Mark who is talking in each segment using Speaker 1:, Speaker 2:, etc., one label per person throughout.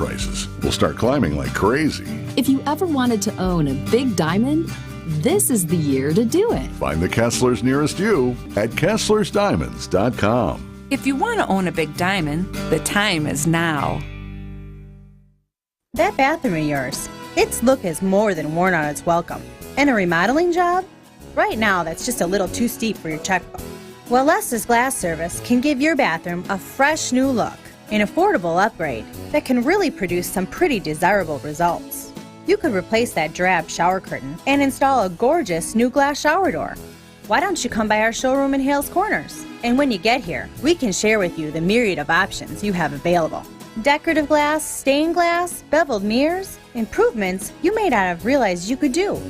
Speaker 1: prices will start climbing like crazy.
Speaker 2: If you ever wanted to own a big diamond, this is the year to do it.
Speaker 1: Find the Kesslers nearest you at KesslersDiamonds.com.
Speaker 3: If you want to own a big diamond, the time is now.
Speaker 4: That bathroom of yours, its look is more than worn out its welcome. And a remodeling job? Right now, that's just a little too steep for your checkbook. Well, Lester's Glass Service can give your bathroom a fresh new look, an affordable upgrade that can really produce some pretty desirable results. You could replace that drab shower curtain and install a gorgeous new glass shower door. Why don't you come by our showroom in Hales Corners? And when you get here, we can share with you the myriad of options you have available. Decorative glass, stained glass, beveled mirrors, improvements you may not have realized you could do.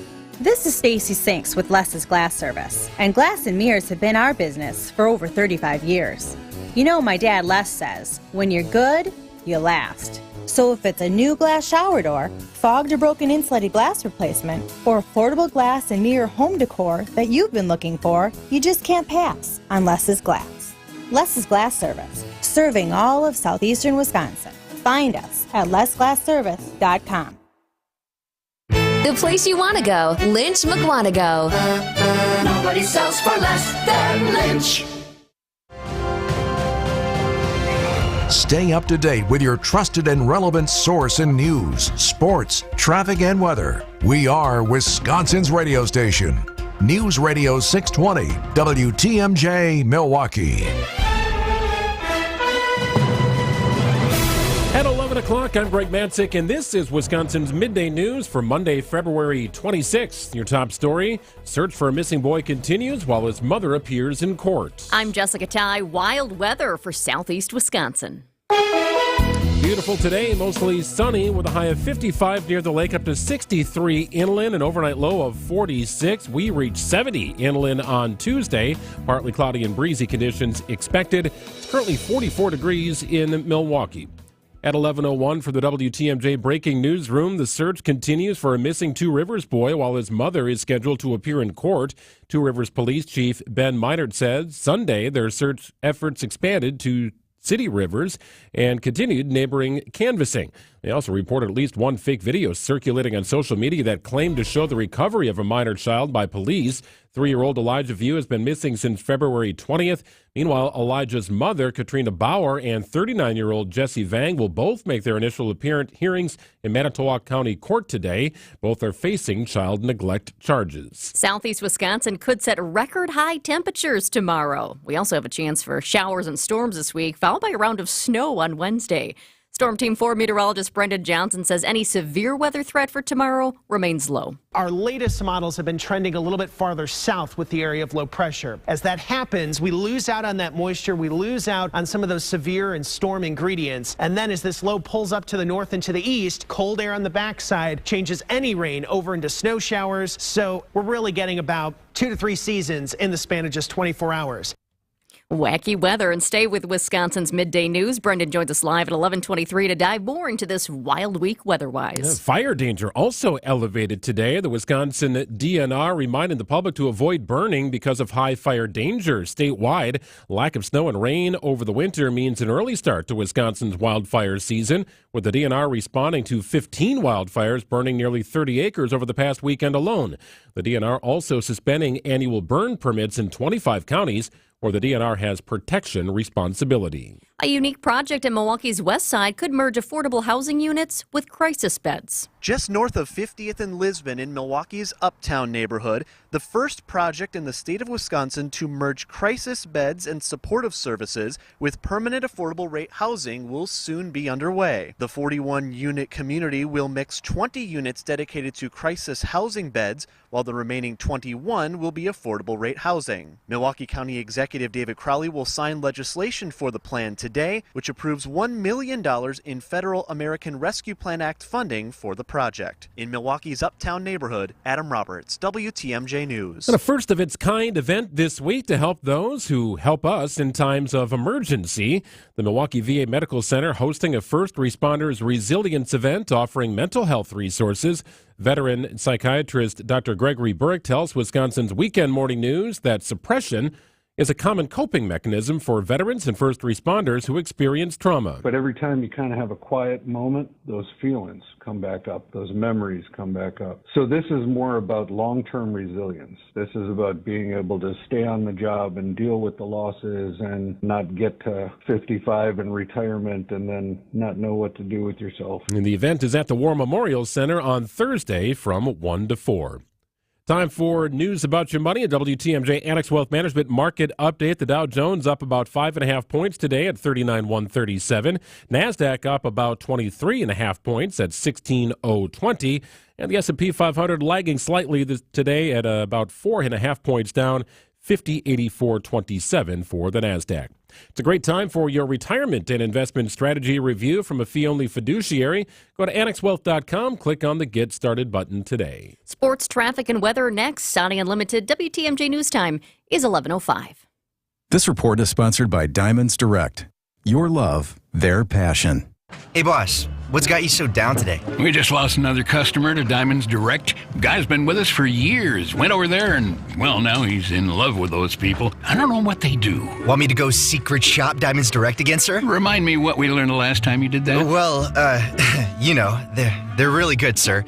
Speaker 4: This is Stacy Sinks with Les's Glass Service, and glass and mirrors have been our business for over 35 years. You know, my dad Les says, when you're good, you last. So if it's a new glass shower door, fogged or broken insulated glass replacement, or affordable glass and mirror home decor that you've been looking for, you just can't pass on Les's Glass. Les's Glass Service, serving all of southeastern Wisconsin. Find us at lesglassservice.com.
Speaker 5: The place you want to go, Lynch McWanago.
Speaker 6: Nobody sells for less than Lynch.
Speaker 7: Stay up to date with your trusted and relevant source in news, sports, traffic, and weather. We are Wisconsin's radio station. News Radio 620, WTMJ, Milwaukee.
Speaker 8: At 11 o'clock, I'm Greg Matzik, and this is Wisconsin's Midday News for Monday, February 26th. Your top story, search for a missing boy continues while his mother appears in court.
Speaker 5: I'm Jessica Ty. Wild weather for southeast Wisconsin.
Speaker 8: Beautiful today, mostly sunny with a high of 55 near the lake, up to 63 inland, an overnight low of 46. We reach 70 inland on Tuesday. Partly cloudy and breezy conditions expected. It's currently 44 degrees in Milwaukee. At 11:01 for the WTMJ Breaking Newsroom, the search continues for a missing Two Rivers boy while his mother is scheduled to appear in court. Two Rivers Police Chief Ben Meinert said Sunday their search efforts expanded to city rivers and continued neighboring canvassing. They also reported at least one fake video circulating on social media that claimed to show the recovery of a minor child by police. 3-year-old Elijah View has been missing since February 20th. Meanwhile, Elijah's mother, Katrina Bauer, and 39-year-old Jesse Vang will both make their initial hearings in Manitowoc County Court today. Both are facing child neglect charges.
Speaker 5: Southeast Wisconsin could set record high temperatures tomorrow. We also have a chance for showers and storms this week, followed by a round of snow on Wednesday. Storm Team 4 meteorologist Brendan Johnson says any severe weather threat for tomorrow remains low.
Speaker 9: Our latest models have been trending a little bit farther south with the area of low pressure. As that happens, we lose out on that moisture. We lose out on some of those severe and storm ingredients. And then as this low pulls up to the north and to the east, cold air on the backside changes any rain over into snow showers. So we're really getting about 2 to 3 seasons in the span of just 24 hours.
Speaker 5: Wacky weather, and stay with Wisconsin's Midday News. Brendan joins us live at 11:23 to dive more into this wild week weather-wise.
Speaker 8: Fire danger also elevated today. The Wisconsin DNR reminded the public to avoid burning because of high fire danger. Statewide, lack of snow and rain over the winter means an early start to Wisconsin's wildfire season, with the DNR responding to 15 wildfires burning nearly 30 acres over the past weekend alone. The DNR also suspending annual burn permits in 25 counties, where the DNR has protection responsibility.
Speaker 5: A unique project in Milwaukee's west side could merge affordable housing units with crisis beds.
Speaker 10: Just north of 50th and Lisbon in Milwaukee's Uptown neighborhood, the first project in the state of Wisconsin to merge crisis beds and supportive services with permanent affordable rate housing will soon be underway. The 41-unit community will mix 20 units dedicated to crisis housing beds, while the remaining 21 will be affordable rate housing. Milwaukee County Executive David Crowley will sign legislation for the plan today, which approves $1 million in federal American Rescue Plan Act funding for the project. In Milwaukee's Uptown neighborhood, Adam Roberts, WTMJ News.
Speaker 8: And a first-of-its-kind event this week to help those who help us in times of emergency. The Milwaukee VA Medical Center hosting a first responders resilience event offering mental health resources. Veteran psychiatrist Dr. Gregory Burrick tells Wisconsin's Weekend Morning News that suppression is a common coping mechanism for veterans and first responders who experience trauma.
Speaker 11: But every time you kind of have a quiet moment, those feelings come back up, those memories come back up. So this is more about long-term resilience. This is about being able to stay on the job and deal with the losses and not get to 55 in retirement and then not know what to do with yourself.
Speaker 8: And the event is at the War Memorial Center on Thursday from 1 to 4. Time for news about your money. A WTMJ Annex Wealth Management market update. The Dow Jones up about 5.5 points today at 39,137. NASDAQ up about 23.5 points at 16,020. And the S&P 500 lagging slightly today at about 4.5 points down, 50,8427 for the NASDAQ. It's a great time for your retirement and investment strategy review from a fee-only fiduciary. Go to annexwealth.com, click on the Get Started button today.
Speaker 5: Sports, traffic, and weather next. Saudi Unlimited WTMJ News Time is 11:05.
Speaker 12: This report is sponsored by Diamonds Direct. Your love, their passion.
Speaker 13: Hey, boss, what's got you so down today?
Speaker 14: We just lost another customer to Diamonds Direct. Guy's been with us for years. Went over there and, well, now he's in love with those people. I don't know what they do.
Speaker 13: Want me to go secret shop Diamonds Direct again, sir?
Speaker 14: Remind me what we learned the last time you did that.
Speaker 13: Well, you know, they're really good, sir.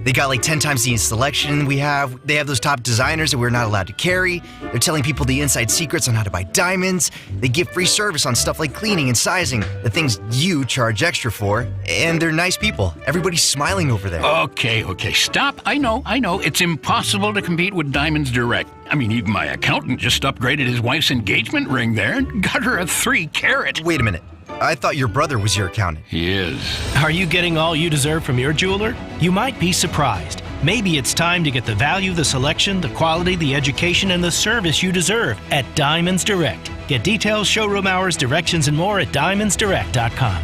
Speaker 13: They got like 10 times the selection we have. They have those top designers that we're not allowed to carry. They're telling people the inside secrets on how to buy diamonds. They give free service on stuff like cleaning and sizing, the things you charge extra for. And they're nice people. Everybody's smiling over there.
Speaker 14: Okay, stop. I know. It's impossible to compete with Diamonds Direct. I mean, even my accountant just upgraded his wife's engagement ring there and got her a 3-carat.
Speaker 13: Wait a minute. I thought your brother was your accountant.
Speaker 14: He is.
Speaker 15: Are you getting all you deserve from your jeweler? You might be surprised. Maybe it's time to get the value, the selection, the quality, the education, and the service you deserve at Diamonds Direct. Get details, showroom hours, directions, and more at diamondsdirect.com.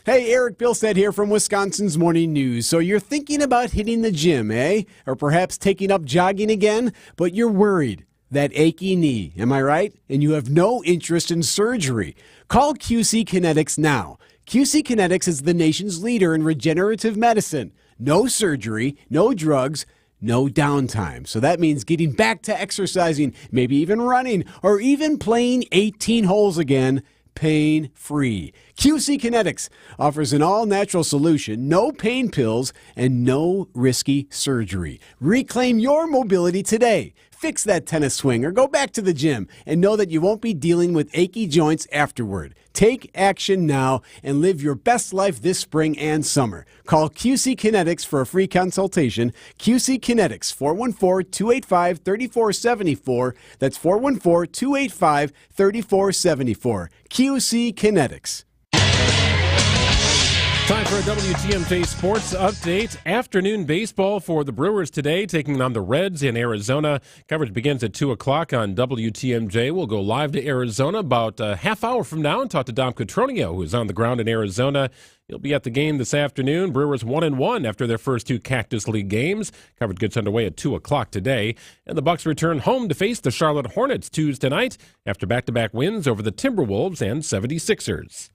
Speaker 16: Hey, Eric Bilstead here from Wisconsin's Morning News. So you're thinking about hitting the gym, eh? Or perhaps taking up jogging again, but you're worried. That achy knee, am I right? And you have no interest in surgery. Call QC Kinetics now. QC Kinetics is the nation's leader in regenerative medicine. No surgery, no drugs, no downtime. So that means getting back to exercising, maybe even running, or even playing 18 holes again, pain-free. QC Kinetics offers an all-natural solution, no pain pills, and no risky surgery. Reclaim your mobility today. Fix that tennis swing or go back to the gym and know that you won't be dealing with achy joints afterward. Take action now and live your best life this spring and summer. Call QC Kinetics for a free consultation. QC Kinetics, 414-285-3474. That's 414-285-3474. QC Kinetics.
Speaker 8: Time for a WTMJ Sports Update. Afternoon baseball for the Brewers today, taking on the Reds in Arizona. Coverage begins at 2 o'clock on WTMJ. We'll go live to Arizona about a half hour from now and talk to Dom Cotroneo, who is on the ground in Arizona. He'll be at the game this afternoon. Brewers 1-1 after their first 2 Cactus League games. Coverage gets underway at 2 o'clock today. And the Bucks return home to face the Charlotte Hornets Tuesday night after back-to-back wins over the Timberwolves and 76ers.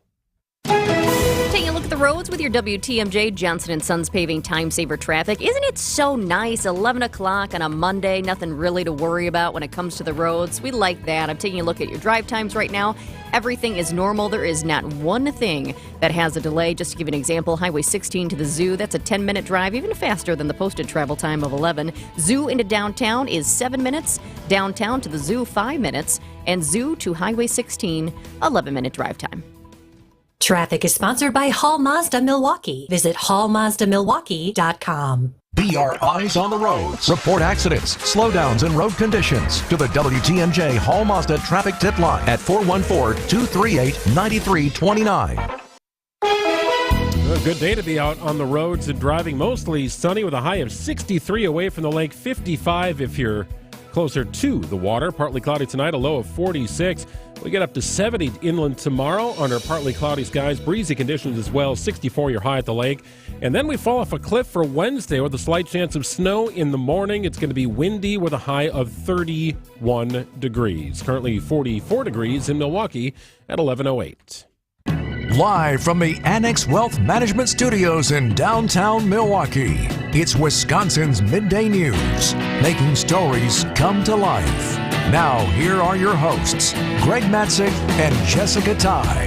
Speaker 5: Taking a look at the roads with your WTMJ Johnson & Sons Paving Time Saver Traffic. Isn't it so nice? 11 o'clock on a Monday, nothing really to worry about when it comes to the roads. We like that. I'm taking a look at your drive times right now. Everything is normal. There is not one thing that has a delay. Just to give you an example, Highway 16 to the zoo, that's a 10-minute drive, even faster than the posted travel time of 11. Zoo into downtown is 7 minutes. Downtown to the zoo, 5 minutes. And zoo to Highway 16, 11-minute drive time.
Speaker 17: Traffic is sponsored by Hall Mazda Milwaukee. Visit hallmazdamilwaukee.com.
Speaker 7: Be our eyes on the roads. Report accidents, slowdowns, and road conditions to the WTMJ Hall Mazda traffic tip line at 414-238-9329.
Speaker 8: A good day to be out on the roads and driving. Mostly sunny with a high of 63 away from the lake, 55 if you're closer to the water. Partly cloudy tonight, a low of 46. We get up to 70 inland tomorrow under partly cloudy skies. Breezy conditions as well, 64 your high at the lake. And then we fall off a cliff for Wednesday with a slight chance of snow in the morning. It's going to be windy with a high of 31 degrees. Currently 44 degrees in Milwaukee at 11:08.
Speaker 7: Live from the Annex Wealth Management Studios in downtown Milwaukee, it's Wisconsin's Midday News, making stories come to life. Now, here are your hosts, Greg Matzik and Jessica Ty.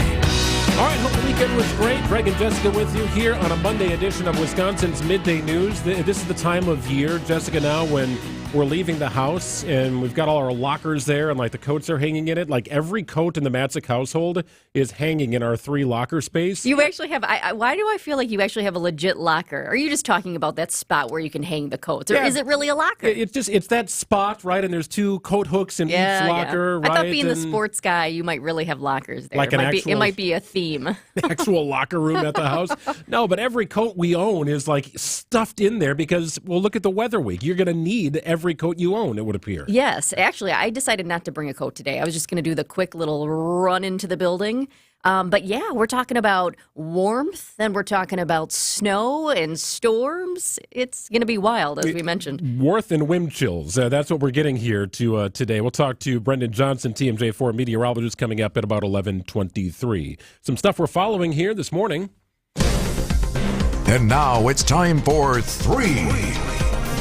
Speaker 8: All right, hope the weekend was great. Greg and Jessica with you here on a Monday edition of Wisconsin's Midday News. This is the time of year, Jessica, now when we're leaving the house and we've got all our lockers there and like the coats are hanging in it. Like every coat in the Matzik household is hanging in our 3 locker space.
Speaker 5: You actually have, why do I feel like you actually have a legit locker? Are you just talking about that spot where you can hang the coats? Or is it really a locker?
Speaker 8: It's that spot, right? And there's 2 coat hooks in each locker, right?
Speaker 5: I thought being the sports guy, you might really have lockers there.
Speaker 8: Like
Speaker 5: it might be a theme.
Speaker 8: Actual locker room at the house. No, but every coat we own is like stuffed in there because, well, look at the weather week. You're going to need every coat you own, it would appear.
Speaker 5: Yes. Actually, I decided not to bring a coat today. I was just going to do the quick little run into the building. But yeah, we're talking about warmth, and we're talking about snow and storms. It's going to be wild, as we mentioned.
Speaker 8: Warmth and wind chills. That's what we're getting here to today. We'll talk to Brendan Johnson, TMJ4 meteorologist, coming up at about 11:23. Some stuff we're following here this morning.
Speaker 7: And now it's time for 3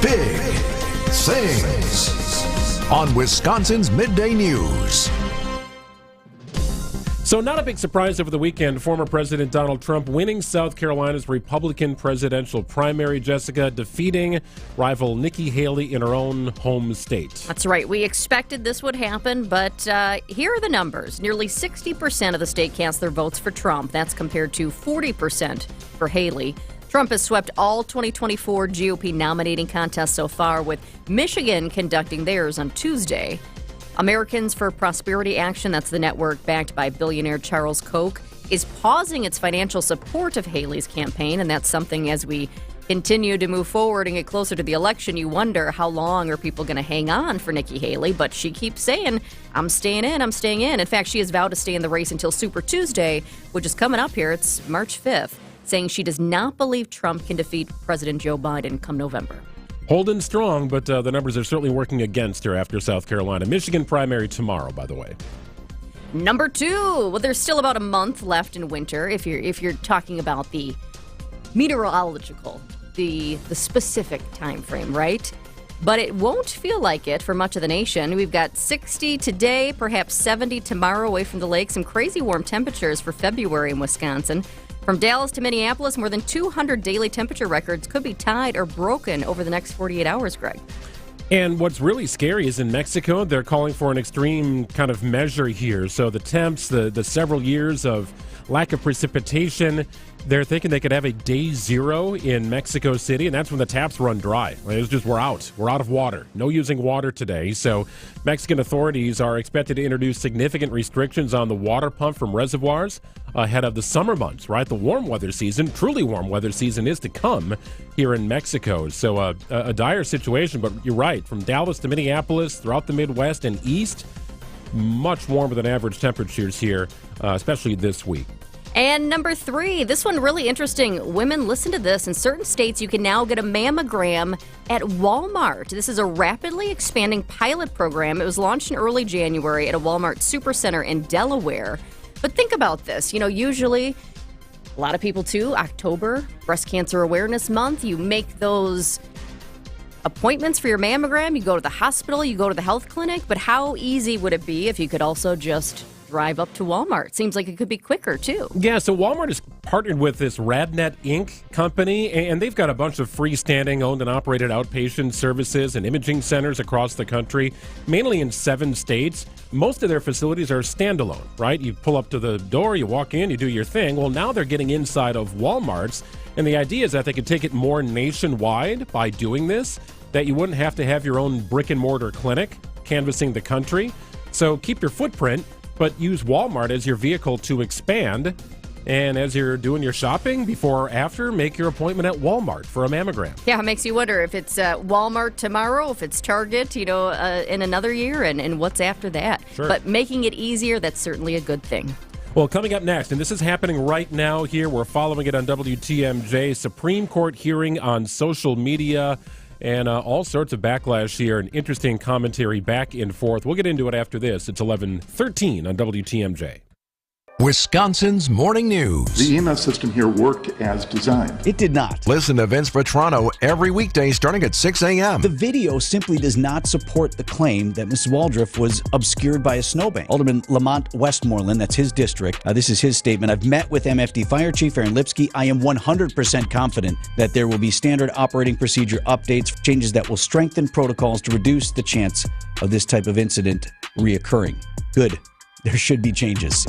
Speaker 7: Big Things on Wisconsin's Midday News.
Speaker 8: So not a big surprise over the weekend, former President Donald Trump winning South Carolina's Republican presidential primary, Jessica, defeating rival Nikki Haley in her own home state.
Speaker 5: That's right. We expected this would happen, but here are the numbers. Nearly 60% of the state cast their votes for Trump. That's compared to 40% for Haley. Trump has swept all 2024 GOP nominating contests so far, with Michigan conducting theirs on Tuesday. Americans for Prosperity Action, that's the network backed by billionaire Charles Koch, is pausing its financial support of Haley's campaign, and that's something as we continue to move forward and get closer to the election, you wonder how long are people going to hang on for Nikki Haley, but she keeps saying, I'm staying in, I'm staying in. In fact, she has vowed to stay in the race until Super Tuesday, which is coming up here. It's March 5th, saying she does not believe Trump can defeat President Joe Biden come November.
Speaker 8: Holding strong, but the numbers are certainly working against her after South Carolina. Michigan primary tomorrow, by the way.
Speaker 5: Number 2. Well, there's still about a month left in winter if you're talking about the meteorological, the specific time frame, right? But it won't feel like it for much of the nation. We've got 60 today, perhaps 70 tomorrow away from the lake. Some crazy warm temperatures for February in Wisconsin. From Dallas to Minneapolis, more than 200 daily temperature records could be tied or broken over the next 48 hours, Greg.
Speaker 8: And what's really scary is in Mexico, they're calling for an extreme kind of measure here. So the temps, the several years of lack of precipitation, they're thinking they could have a day 0 in Mexico City, and that's when the taps run dry. It's just, we're out of water. No using water today. So Mexican authorities are expected to introduce significant restrictions on the water pump from reservoirs ahead of the summer months, right? The warm weather season, truly warm weather season, is to come here in Mexico. So a dire situation, but you're right. From Dallas to Minneapolis, throughout the Midwest and East, much warmer than average temperatures here, especially this week.
Speaker 5: And number 3, this one really interesting. Women, listen to this. In certain states, you can now get a mammogram at Walmart. This is a rapidly expanding pilot program. It was launched in early January at a Walmart Supercenter in Delaware. But think about this. Usually, a lot of people too, October, Breast Cancer Awareness Month, you make those appointments for your mammogram. You go to the hospital, you go to the health clinic. But how easy would it be if you could also just drive up to Walmart? Seems like it could be quicker, too.
Speaker 8: Yeah, so Walmart has partnered with this RadNet Inc. company, and they've got a bunch of freestanding, owned and operated outpatient services and imaging centers across the country, mainly in 7 states. Most of their facilities are standalone, right? You pull up to the door, you walk in, you do your thing. Well, now they're getting inside of Walmart's, and the idea is that they could take it more nationwide by doing this, that you wouldn't have to have your own brick-and-mortar clinic canvassing the country. So keep your footprint, but use Walmart as your vehicle to expand. And as you're doing your shopping, before or after, make your appointment at Walmart for a mammogram.
Speaker 5: Yeah, it makes you wonder if it's Walmart tomorrow, if it's Target, in another year, and what's after that.
Speaker 8: Sure.
Speaker 5: But making it easier, that's certainly a good thing.
Speaker 8: Well, coming up next, and this is happening right now here, we're following it on WTMJ, Supreme Court hearing on social media, and all sorts of backlash here, and interesting commentary back and forth. We'll get into it after this. It's 11:13 on WTMJ.
Speaker 7: Wisconsin's morning news.
Speaker 18: The EMS system here worked as designed.
Speaker 19: It did not.
Speaker 7: Listen to Vince Vitrano every weekday starting at 6 a.m.
Speaker 19: The video simply does not support the claim that Mrs. Waldriff was obscured by a snowbank. Alderman Lamont Westmoreland, that's his district. This is his statement. I've met with MFD Fire Chief Aaron Lipsky. I am 100% confident that there will be standard operating procedure updates, changes that will strengthen protocols to reduce the chance of this type of incident reoccurring. Good. There should be changes.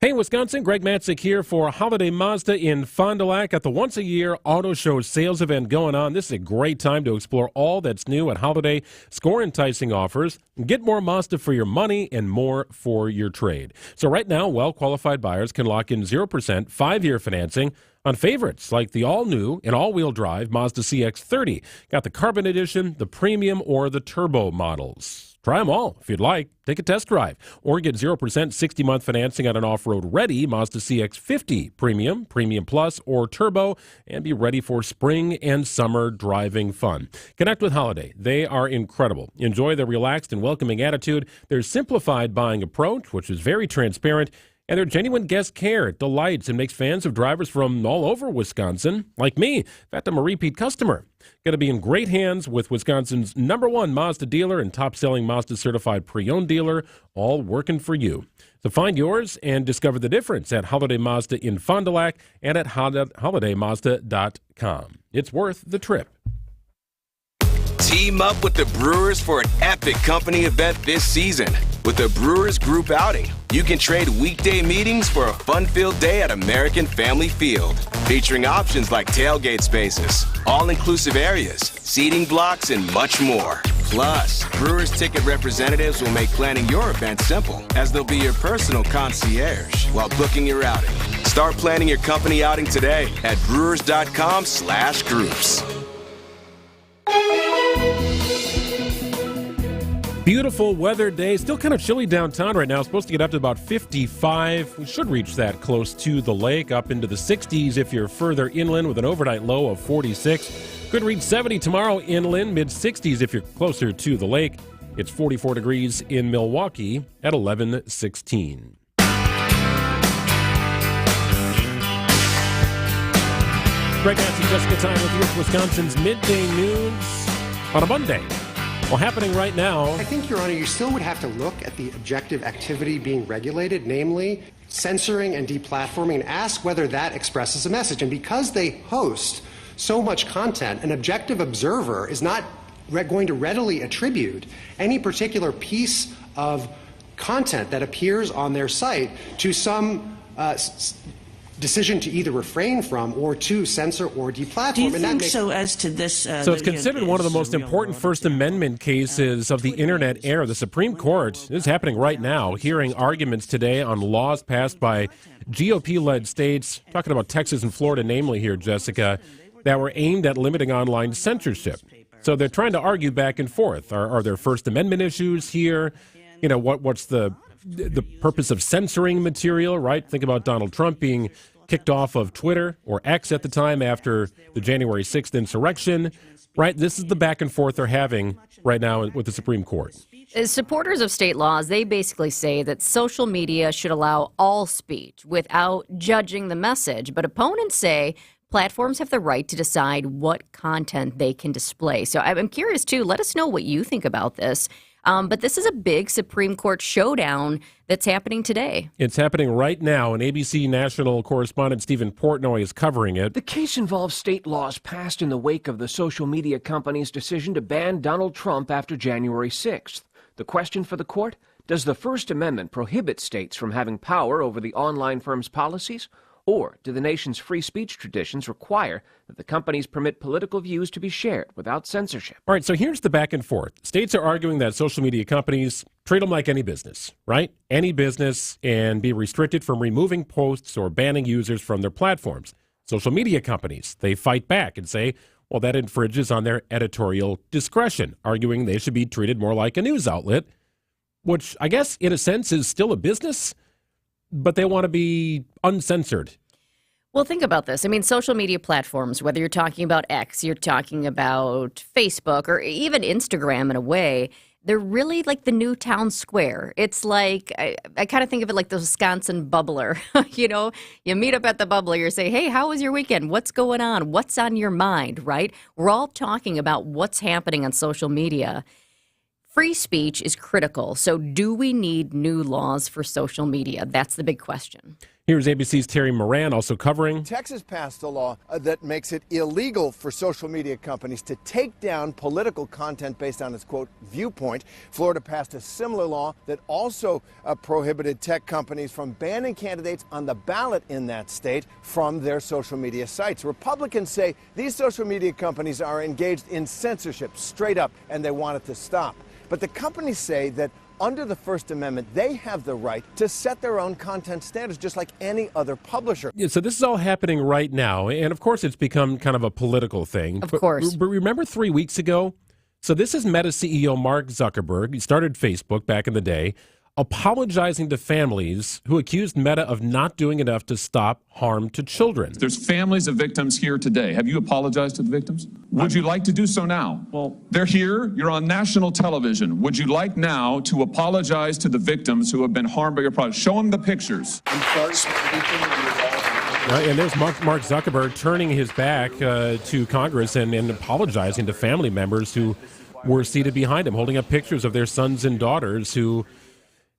Speaker 8: Hey, Wisconsin, Greg Matzik here for Holiday Mazda in Fond du Lac at the once-a-year auto show sales event going on. This is a great time to explore all that's new at Holiday. Score enticing offers. Get more Mazda for your money and more for your trade. So right now, well-qualified buyers can lock in 0% 5-year financing on favorites like the all-new and all-wheel drive Mazda CX-30. Got the Carbon Edition, the Premium, or the Turbo models. Try them all if you'd like. Take a test drive or get 0% 60-month financing on an off-road ready Mazda CX-50 Premium, Premium Plus, or Turbo, and be ready for spring and summer driving fun. Connect with Holiday. They are incredible. Enjoy their relaxed and welcoming attitude, their simplified buying approach, which is very transparent, and their genuine guest care. It delights and makes fans of drivers from all over Wisconsin, like me. In fact, I'm a repeat customer. Going to be in great hands with Wisconsin's #1 Mazda dealer and top-selling Mazda certified pre-owned dealer, all working for you. So find yours and discover the difference at Holiday Mazda in Fond du Lac and at holidaymazda.com. It's worth the trip.
Speaker 20: Team up with the Brewers for an epic company event this season. With the Brewers Group Outing, you can trade weekday meetings for a fun-filled day at American Family Field, featuring options like tailgate spaces, all-inclusive areas, seating blocks, and much more. Plus, Brewers ticket representatives will make planning your event simple, as they'll be your personal concierge while booking your outing. Start planning your company outing today at brewers.com/groups.
Speaker 8: Beautiful weather day. Still kind of chilly downtown right now. Supposed to get up to about 55. We should reach that close to the lake, up into the 60s if you're further inland with an overnight low of 46. Could reach 70 tomorrow inland, mid-60s if you're closer to the lake. It's 44 degrees in Milwaukee at 11:16. Greg Nancy, Jessica Time with you with Wisconsin's Midday News on a Monday. Well, happening right now.
Speaker 21: I think, Your Honor, you still would have to look at the objective activity being regulated, namely censoring and deplatforming, and ask whether that expresses a message. And because they host so much content, an objective observer is not going to readily attribute any particular piece of content that appears on their site to some decision to either refrain from or to censor or deplatform.
Speaker 22: Do you think so as to this?
Speaker 8: So it's considered one of the most important First Amendment cases of the Internet era. The Supreme Court, this is happening right now, hearing arguments today on laws passed by GOP-led states, talking about Texas and Florida, namely here, Jessica, that were aimed at limiting online censorship. So they're trying to argue back and forth. Are there First Amendment issues here? You know, what's the purpose of censoring material, right? Think about Donald Trump being kicked off of Twitter, or X at the time, after the January 6th insurrection, right? This is the back and forth they're having right now with the Supreme Court.
Speaker 5: As supporters of state laws, they basically say that social media should allow all speech without judging the message. But opponents say platforms have the right to decide what content they can display. So I'm curious, too. Let us know what you think about this. But this is a big Supreme Court showdown that's happening today.
Speaker 8: It's happening right now, and ABC national correspondent Stephen Portnoy is covering it.
Speaker 23: The case involves state laws passed in the wake of the social media company's decision to ban Donald Trump after January 6th. The question for the court, does the First Amendment prohibit states from having power over the online firm's policies? Or do the nation's free speech traditions require that the companies permit political views to be shared without censorship?
Speaker 8: All right, so here's the back and forth. States are arguing that social media companies treat them like any business, right? Any business, and be restricted from removing posts or banning users from their platforms. Social media companies, they fight back and say, well, that infringes on their editorial discretion, arguing they should be treated more like a news outlet, which I guess in a sense is still a business, but they want to be uncensored.
Speaker 5: Well, think about this. I mean, social media platforms, whether you're talking about X, you're talking about Facebook, or even Instagram in a way, they're really like the new town square. It's like, I kind of think of it like the Wisconsin bubbler. You meet up at the bubbler, you say, hey, how was your weekend? What's going on? What's on your mind, right? We're all talking about what's happening on social media. Free speech is critical. So do we need new laws for social media? That's the big question.
Speaker 8: Here's ABC's Terry Moran also covering.
Speaker 1: Texas passed a law that makes it illegal for social media companies to take down political content based on its, quote, viewpoint. Florida passed a similar law that also prohibited tech companies from banning candidates on the ballot in that state from their social media sites. Republicans say these social media companies are engaged in censorship straight up, and they want it to stop. But the companies say that under the First Amendment, they have the right to set their own content standards just like any other publisher.
Speaker 8: Yeah, so this is all happening right now. And of course, it's become kind of a political thing.
Speaker 5: Of course.
Speaker 8: But remember 3 weeks ago? So this is Meta CEO Mark Zuckerberg. He started Facebook back in the day, apologizing to families who accused Meta of not doing enough to stop harm to children.
Speaker 2: There's families of victims here today. Have you apologized to the victims? Would you like to do so now? Well, they're here. You're on national television. Would you like now to apologize to the victims who have been harmed by your product? Show them the pictures.
Speaker 8: And there's Mark Zuckerberg turning his back to Congress and apologizing to family members who were seated behind him, holding up pictures of their sons and daughters who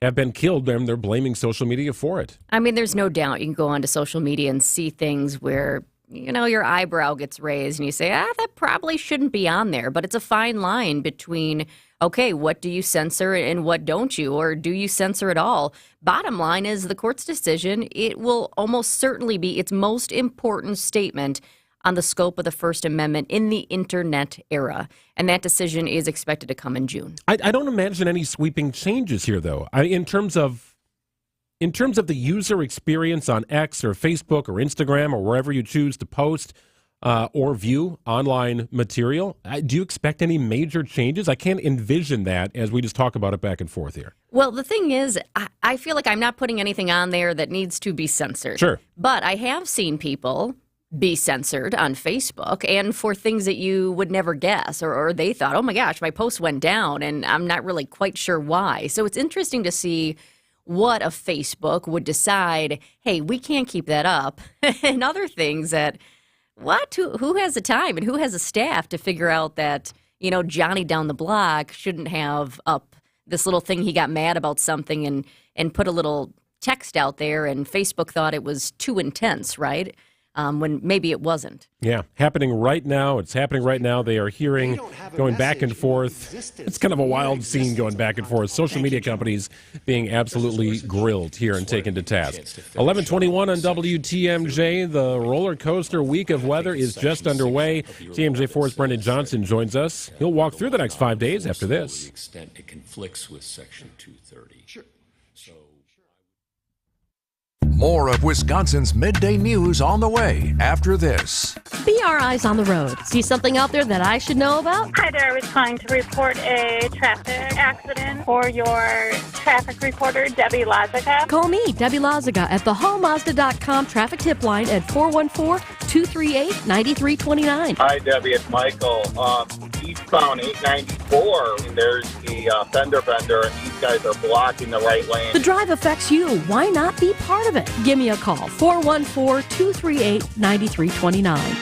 Speaker 8: have been killed, and they're blaming social media for it.
Speaker 5: I mean, there's no doubt you can go onto social media and see things where, your eyebrow gets raised and you say, that probably shouldn't be on there. But it's a fine line between, okay, what do you censor and what don't you? Or do you censor at all? Bottom line is the court's decision, it will almost certainly be its most important statement on the scope of the First Amendment in the internet era. And that decision is expected to come in June.
Speaker 8: I don't imagine any sweeping changes here, though. In terms of the user experience on X or Facebook or Instagram or wherever you choose to post or view online material, do you expect any major changes? I can't envision that as we just talk about it back and forth here.
Speaker 5: Well, the thing is, I feel like I'm not putting anything on there that needs to be censored.
Speaker 8: Sure.
Speaker 5: But I have seen people be censored on Facebook and for things that you would never guess, or they thought, oh my gosh, my post went down and I'm not really quite sure why. So it's interesting to see what a Facebook would decide, hey, we can't keep that up, and other things that, who has the time and who has the staff to figure out that, Johnny down the block shouldn't have up this little thing, he got mad about something and put a little text out there, and Facebook thought it was too intense, right? When maybe it wasn't.
Speaker 8: Yeah, happening right now. It's happening right now. They are hearing, going back and forth. It's kind of a wild scene going back and forth. Social media companies being absolutely grilled here and taken to task. 11:21 on WTMJ. The roller coaster week of weather is just underway. TMJ4's Brendan Johnson joins us. He'll walk through the next 5 days after this.
Speaker 22: The extent it conflicts with Section 230. Sure.
Speaker 7: More of Wisconsin's midday news on the way after this.
Speaker 24: Be our eyes on the road. See something out there that I should know about?
Speaker 25: Hi there. I was calling to report a traffic accident for your traffic reporter, Debbie Lazica.
Speaker 24: Call me, Debbie Lazica, at the hallmazda.com traffic tip line at 414-238-9329.
Speaker 26: Hi, Debbie. It's Michael. Eastbound 894, there's the fender bender, and these guys are blocking the right lane.
Speaker 24: The drive affects you. Why not be part of it? Give me a call, 414-238-9329.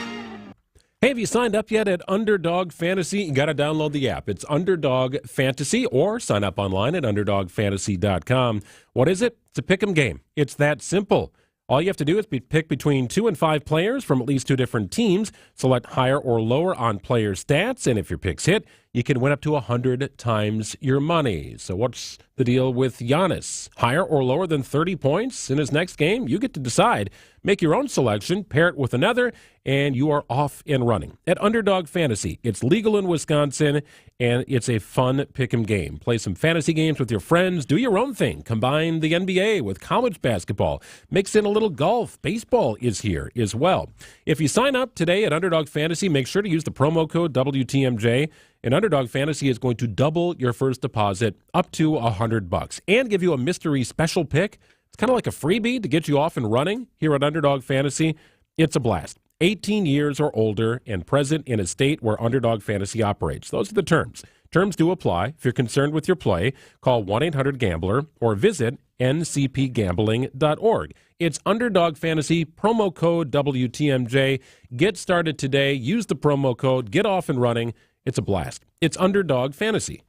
Speaker 8: Hey, have you signed up yet at Underdog Fantasy? You got to download the app. It's Underdog Fantasy, or sign up online at UnderdogFantasy.com. What is it? It's a pick'em game. It's that simple. All you have to do is pick between 2 and 5 players from at least 2 different teams, select higher or lower on player stats, and if your picks hit, you can win up to 100 times your money. So what's the deal with Giannis? Higher or lower than 30 points in his next game? You get to decide. Make your own selection, pair it with another, and you are off and running. At Underdog Fantasy, it's legal in Wisconsin, and it's a fun pick'em game. Play some fantasy games with your friends. Do your own thing. Combine the NBA with college basketball. Mix in a little golf. Baseball is here as well. If you sign up today at Underdog Fantasy, make sure to use the promo code WTMJ. And Underdog Fantasy is going to double your first deposit up to $100 and give you a mystery special pick. It's kind of like a freebie to get you off and running here at Underdog Fantasy. It's a blast. 18 years or older and present in a state where Underdog Fantasy operates. Those are the terms. Terms do apply. If you're concerned with your play, call 1-800-GAMBLER or visit ncpgambling.org. It's Underdog Fantasy, promo code WTMJ. Get started today. Use the promo code. Get off and running. It's a blast. It's Underdog Fantasy.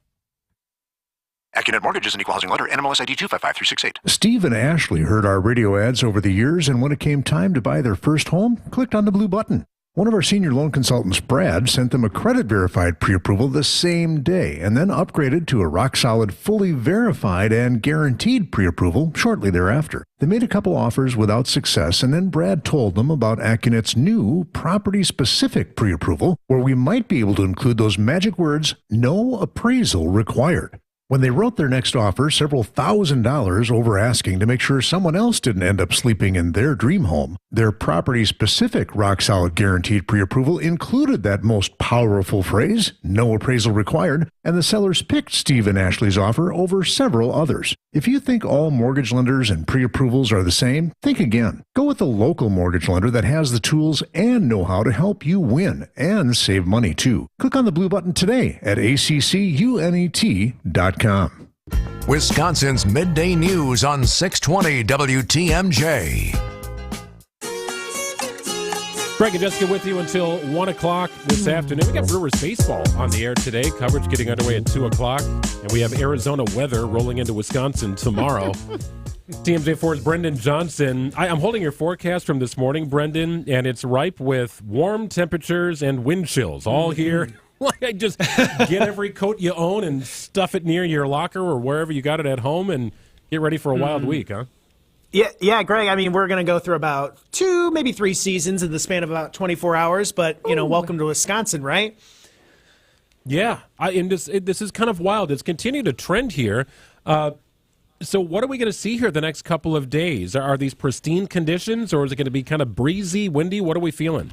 Speaker 7: Accunet Mortgage is an equal housing lender. NMLS ID 255368.
Speaker 3: Steve and Ashley heard our radio ads over the years, and when it came time to buy their first home, clicked on the blue button. One of our senior loan consultants, Brad, sent them a credit-verified pre-approval the same day and then upgraded to a rock-solid, fully verified and guaranteed pre-approval shortly thereafter. They made a couple offers without success, and then Brad told them about Accunet's new property-specific pre-approval, where we might be able to include those magic words, no appraisal required. When they wrote their next offer, several $1,000s over asking to make sure someone else didn't end up sleeping in their dream home, their property-specific rock-solid guaranteed pre-approval included that most powerful phrase, no appraisal required, and the sellers picked Steve and Ashley's offer over several others. If you think all mortgage lenders and pre-approvals are the same, think again. Go with a local mortgage lender that has the tools and know-how to help you win and save money, too. Click on the blue button today at accunet.com.
Speaker 7: Wisconsin's Midday News on 620 WTMJ.
Speaker 8: Greg and Jessica with you until 1 o'clock this afternoon. We got Brewers baseball on the air today. Coverage getting underway at 2 o'clock. And we have Arizona weather rolling into Wisconsin tomorrow. TMJ4's Brendan Johnson. I'm holding your forecast from this morning, Brendan, and it's ripe with warm temperatures and wind chills all here. Like, just get every coat you own and stuff it near your locker or wherever you got it at home and get ready for a wild week, huh?
Speaker 4: Yeah, Greg, I mean, we're going to go through about 2, maybe 3 seasons in the span of about 24 hours, but, welcome to Wisconsin, right?
Speaker 8: Yeah, this is kind of wild. It's continued to trend here. So what are we going to see here the next couple of days? Are these pristine conditions, or is it going to be kind of breezy, windy? What are we feeling?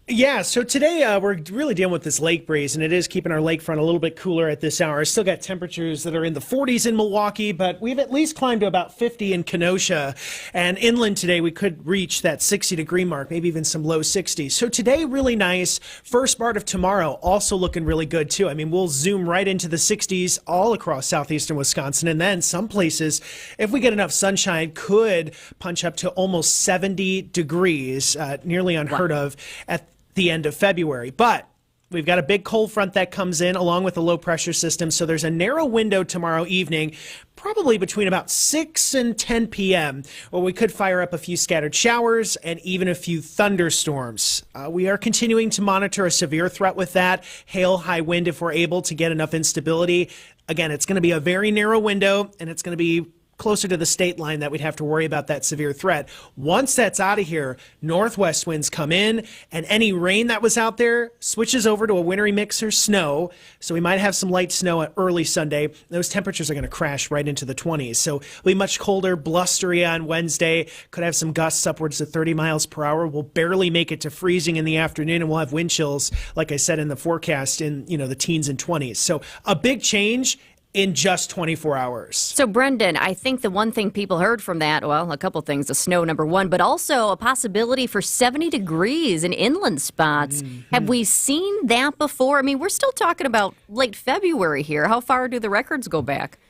Speaker 4: Yeah, so today we're really dealing with this lake breeze, and it is keeping our lakefront a little bit cooler at this hour. Still got temperatures that are in the 40s in Milwaukee, but we've at least climbed to about 50 in Kenosha. And inland today, we could reach that 60-degree mark, maybe even some low 60s. So today, really nice. First part of tomorrow, also looking really good, too. I mean, we'll zoom right into the 60s all across southeastern Wisconsin. And then some places, if we get enough sunshine, could punch up to almost 70 degrees, nearly unheard of at the end of February. But we've got a big cold front that comes in along with a low pressure system. So there's a narrow window tomorrow evening, probably between about 6 and 10 p.m., where we could fire up a few scattered showers and even a few thunderstorms. We are continuing to monitor a severe threat with that. Hail, high wind if we're able to get enough instability. Again, it's going to be a very narrow window, and it's going to be closer to the state line that we'd have to worry about that severe threat. Once that's out of here, northwest winds come in, and any rain that was out there switches over to a wintry mix or snow. So we might have some light snow at early Sunday. Those temperatures are going to crash right into the 20s. So it'll be much colder, blustery on Wednesday. Could have some gusts upwards to 30 miles per hour. We'll barely make it to freezing in the afternoon, and we'll have wind chills, like I said in the forecast, in the teens and 20s. So a big change in just 24 hours.
Speaker 5: So, Brendan, I think the one thing people heard from that, well, a couple things, the snow, number one, but also a possibility for 70 degrees in inland spots. Mm-hmm. Have we seen that before? I mean, we're still talking about late February here. How far do the records go back?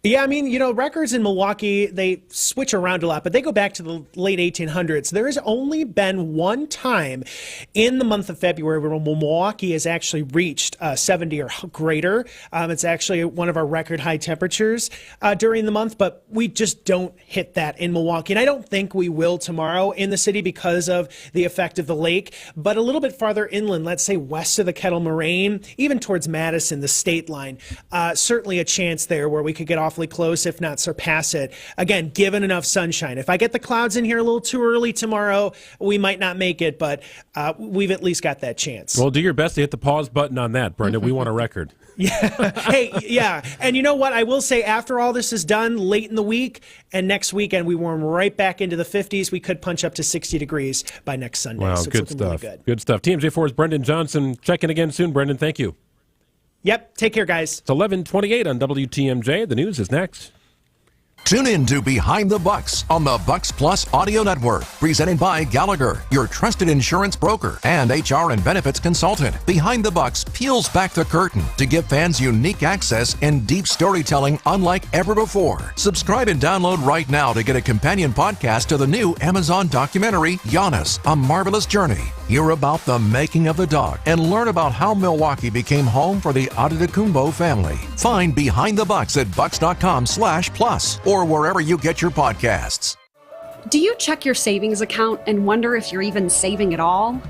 Speaker 4: Yeah, I mean, records in Milwaukee, they switch around a lot, but they go back to the late 1800s. There has only been one time in the month of February where Milwaukee has actually reached 70 or greater. It's actually one of our record high temperatures during the month, but we just don't hit that in Milwaukee. And I don't think we will tomorrow in the city because of the effect of the lake. But a little bit farther inland, let's say west of the Kettle Moraine, even towards Madison, the state line, certainly a chance there where we could get awfully close, if not surpass it. Again, given enough sunshine. If I get the clouds in here a little too early tomorrow, we might not make it, but we've at least got that chance.
Speaker 8: Well, do your best to hit the pause button on that, Brenda. We want a record.
Speaker 4: Yeah. Hey, yeah. And you know what? I will say after all this is done late in the week and next weekend, we warm right back into the 50s. We could punch up to 60 degrees by next Sunday.
Speaker 8: Wow,
Speaker 4: so
Speaker 8: good stuff. Really good stuff. TMJ4's Brendan Johnson. Check in again soon, Brendan. Thank you.
Speaker 4: Yep. Take care, guys.
Speaker 8: It's 11:28 on WTMJ. The news is next.
Speaker 7: Tune in to Behind the Bucks on the Bucks Plus Audio Network, presented by Gallagher, your trusted insurance broker and HR and benefits consultant. Behind the Bucks peels back the curtain to give fans unique access and deep storytelling unlike ever before. Subscribe and download right now to get a companion podcast to the new Amazon documentary, Giannis, A Marvelous Journey. Hear about the making of the dog and learn about how Milwaukee became home for the Adetokounmpo family. Find Behind the Bucks at bucks.com/plus or wherever you get your podcasts.
Speaker 6: Do you check your savings account and wonder if you're even saving at all?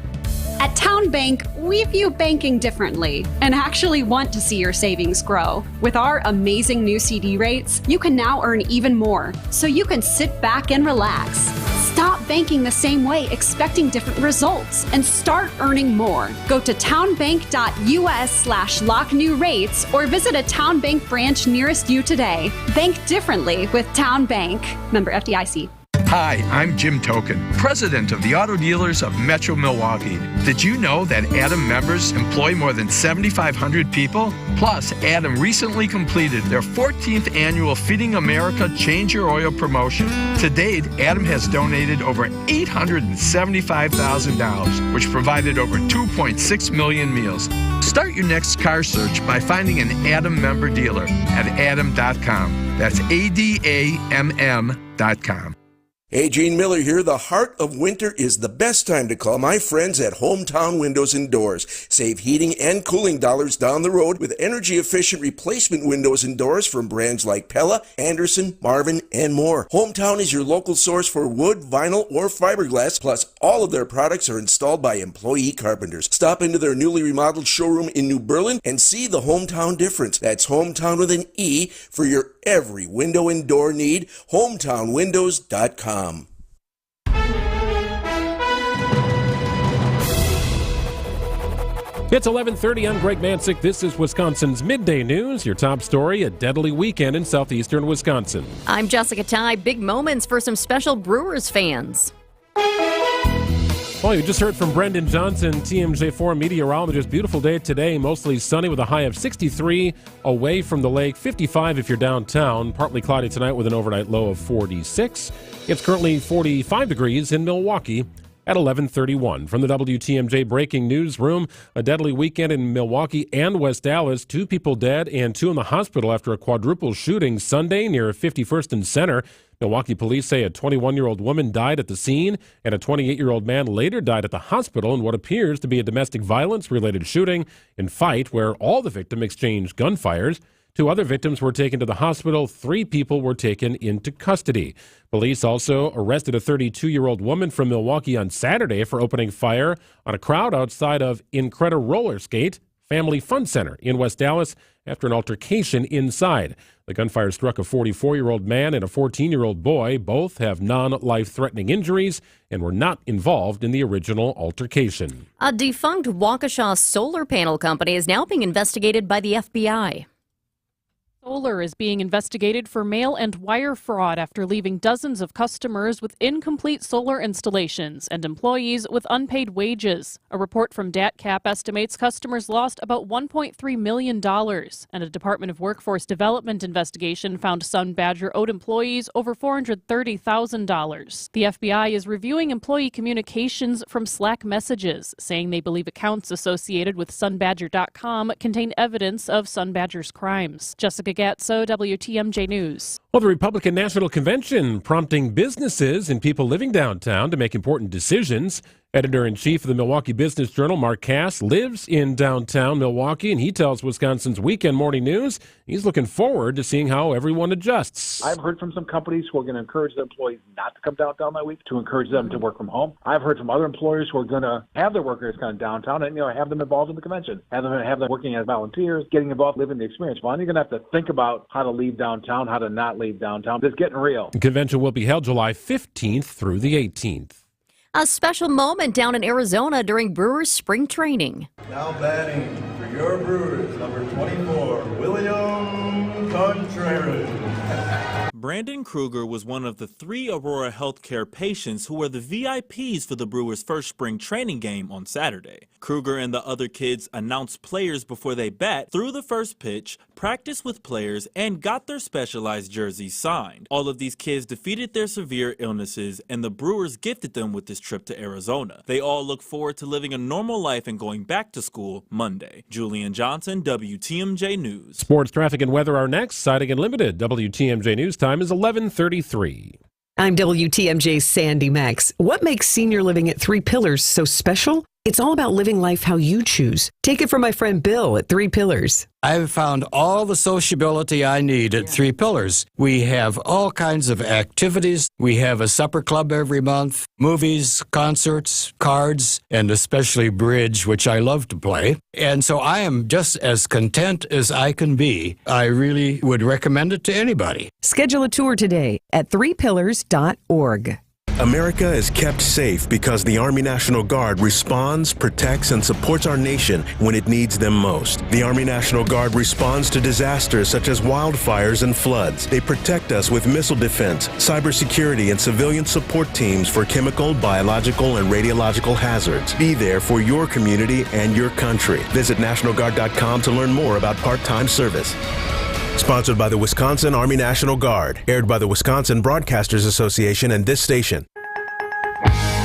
Speaker 6: At Town Bank, we view banking differently and actually want to see your savings grow. With our amazing new CD rates, you can now earn even more, so you can sit back and relax. Stop banking the same way, expecting different results, and start earning more. Go to townbank.us/locknewrates or visit a Town Bank branch nearest you today. Bank differently with Town Bank. Member FDIC.
Speaker 9: Hi, I'm Jim Token, president of the Auto Dealers of Metro Milwaukee. Did you know that Adam members employ more than 7,500 people? Plus, Adam recently completed their 14th annual Feeding America Change Your Oil promotion. To date, Adam has donated over $875,000, which provided over 2.6 million meals. Start your next car search by finding an Adam member dealer at adam.com. That's ADAMM.com.
Speaker 10: Hey, Gene Miller here. The heart of winter is the best time to call my friends at Hometown Windows and Doors. Save heating and cooling dollars down the road with energy-efficient replacement windows and doors from brands like Pella, Anderson, Marvin, and more. Hometown is your local source for wood, vinyl, or fiberglass, plus all of their products are installed by employee carpenters. Stop into their newly remodeled showroom in New Berlin and see the Hometown difference. That's Hometown with an E for your every window and door need. HometownWindows.com.
Speaker 8: It's 11:30. I'm Greg Mansick. This is Wisconsin's Midday News. Your top story, a deadly weekend in southeastern Wisconsin.
Speaker 5: I'm Jessica Ty. Big moments for some special Brewers fans.
Speaker 8: Well, you just heard from Brendan Johnson, TMJ4 meteorologist. Beautiful day today, mostly sunny with a high of 63, away from the lake, 55 if you're downtown. Partly cloudy tonight with an overnight low of 46. It's currently 45 degrees in Milwaukee at 11:31. From the WTMJ breaking newsroom, a deadly weekend in Milwaukee and West Dallas. 2 people dead and 2 in the hospital after a quadruple shooting Sunday near 51st and Center. Milwaukee police say a 21-year-old woman died at the scene and a 28-year-old man later died at the hospital in what appears to be a domestic violence-related shooting and fight where all the victims exchanged gunfires. 2 other victims were taken to the hospital. 3 people were taken into custody. Police also arrested a 32-year-old woman from Milwaukee on Saturday for opening fire on a crowd outside of Incredible Roller Skate Family Fun Center in West Dallas after an altercation inside. The gunfire struck a 44-year-old man and a 14-year-old boy. Both have non-life-threatening injuries and were not involved in the original altercation.
Speaker 5: A defunct Waukesha solar panel company is now being investigated by the FBI.
Speaker 11: Solar is being investigated for mail and wire fraud after leaving dozens of customers with incomplete solar installations and employees with unpaid wages. A report from DATCAP estimates customers lost about $1.3 million, and a Department of Workforce Development investigation found Sun Badger owed employees over $430,000. The FBI is reviewing employee communications from Slack messages, saying they believe accounts associated with sunbadger.com contain evidence of Sun Badger's crimes. Jessica Gatso, WTMJ News.
Speaker 8: Well, the Republican National Convention prompting businesses and people living downtown to make important decisions. Editor-in-chief of the Milwaukee Business Journal, Mark Cass, lives in downtown Milwaukee, and he tells Wisconsin's Weekend Morning News he's looking forward to seeing how everyone adjusts.
Speaker 12: I've heard from some companies who are going to encourage their employees not to come downtown that week, to encourage them to work from home. I've heard from other employers who are going to have their workers come downtown and have them involved in the convention, have them working as volunteers, getting involved, living the experience. Well, you're going to have to think about how to leave downtown, how to not leave downtown. It's getting real.
Speaker 8: The convention will be held July 15th through the 18th.
Speaker 5: A special moment down in Arizona during Brewers spring training.
Speaker 13: Now batting for your Brewers, number 24, William Contreras.
Speaker 14: Brandon Kruger was one of the 3 Aurora Healthcare patients who were the VIPs for the Brewers' first spring training game on Saturday. Kruger and the other kids announced players before they bat, threw the first pitch, practiced with players, and got their specialized jerseys signed. All of these kids defeated their severe illnesses, and the Brewers gifted them with this trip to Arizona. They all look forward to living a normal life and going back to school Monday. Julian Johnson, WTMJ News.
Speaker 8: Sports, traffic, and weather are next. Siding Unlimited. WTMJ News time is 11:33.
Speaker 15: I'm WTMJ's Sandy Max. What makes senior living at Three Pillars so special? It's all about living life how you choose. Take it from my friend Bill at Three Pillars.
Speaker 16: I've found all the sociability I need at Three Pillars. We have all kinds of activities. We have a supper club every month, movies, concerts, cards, and especially bridge, which I love to play. And so I am just as content as I can be. I really would recommend it to anybody.
Speaker 15: Schedule a tour today at threepillars.org.
Speaker 17: America is kept safe because the Army National Guard responds, protects, and supports our nation when it needs them most. The Army National Guard responds to disasters such as wildfires and floods. They protect us with missile defense, cybersecurity, and civilian support teams for chemical, biological, and radiological hazards. Be there for your community and your country. Visit NationalGuard.com to learn more about part-time service. Sponsored by the Wisconsin Army National Guard. Aired by the Wisconsin Broadcasters Association and this station.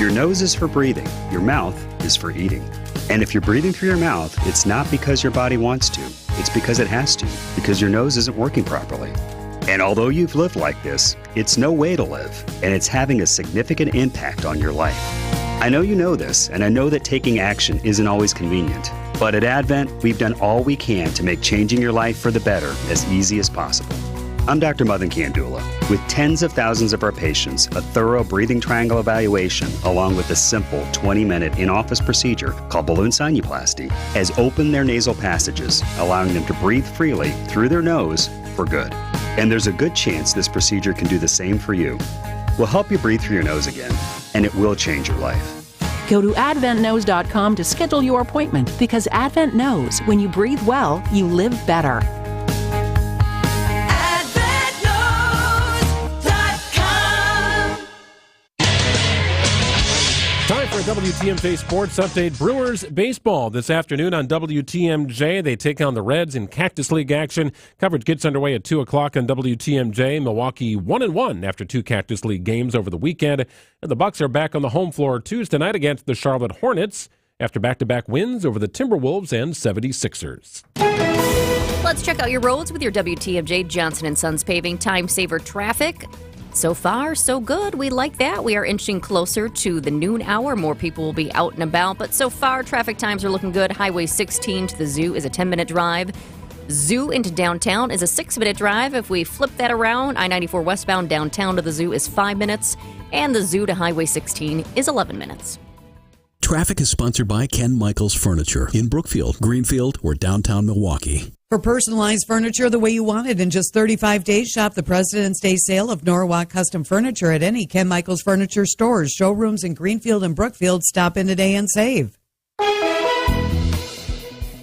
Speaker 18: Your nose is for breathing. Your mouth is for eating. And if you're breathing through your mouth, it's not because your body wants to. It's because it has to. Because your nose isn't working properly. And although you've lived like this, it's no way to live. And it's having a significant impact on your life. I know you know this, and I know that taking action isn't always convenient. But at Advent, we've done all we can to make changing your life for the better as easy as possible. I'm Dr. Madan Kandula. With tens of thousands of our patients, a thorough breathing triangle evaluation, along with a simple 20-minute in-office procedure called balloon sinuplasty, has opened their nasal passages, allowing them to breathe freely through their nose for good. And there's a good chance this procedure can do the same for you. We'll help you breathe through your nose again, and it will change your life.
Speaker 19: Go to adventknows.com to schedule your appointment, because Advent knows when you breathe well, you live better.
Speaker 8: Time for a WTMJ Sports Update. Brewers baseball this afternoon on WTMJ. They take on the Reds in Cactus League action. Coverage gets underway at 2 o'clock on WTMJ. Milwaukee 1-1 after 2 Cactus League games over the weekend. And the Bucks are back on the home floor Tuesday night against the Charlotte Hornets after back-to-back wins over the Timberwolves and 76ers.
Speaker 5: Let's check out your roads with your WTMJ Johnson & Sons Paving Time Saver Traffic. So far, so good. We like that. We are inching closer to the noon hour. More people will be out and about. But so far, traffic times are looking good. Highway 16 to the zoo is a 10-minute drive. Zoo into downtown is a 6-minute drive. If we flip that around, I-94 westbound downtown to the zoo is 5 minutes. And the zoo to Highway 16 is 11 minutes.
Speaker 27: Traffic is sponsored by Ken Michaels Furniture in Brookfield, Greenfield, or downtown Milwaukee.
Speaker 28: For personalized furniture the way you want it in just 35 days, shop the President's Day sale of Norwalk Custom Furniture at any Ken Michaels Furniture stores, showrooms in Greenfield and Brookfield. Stop in today and save.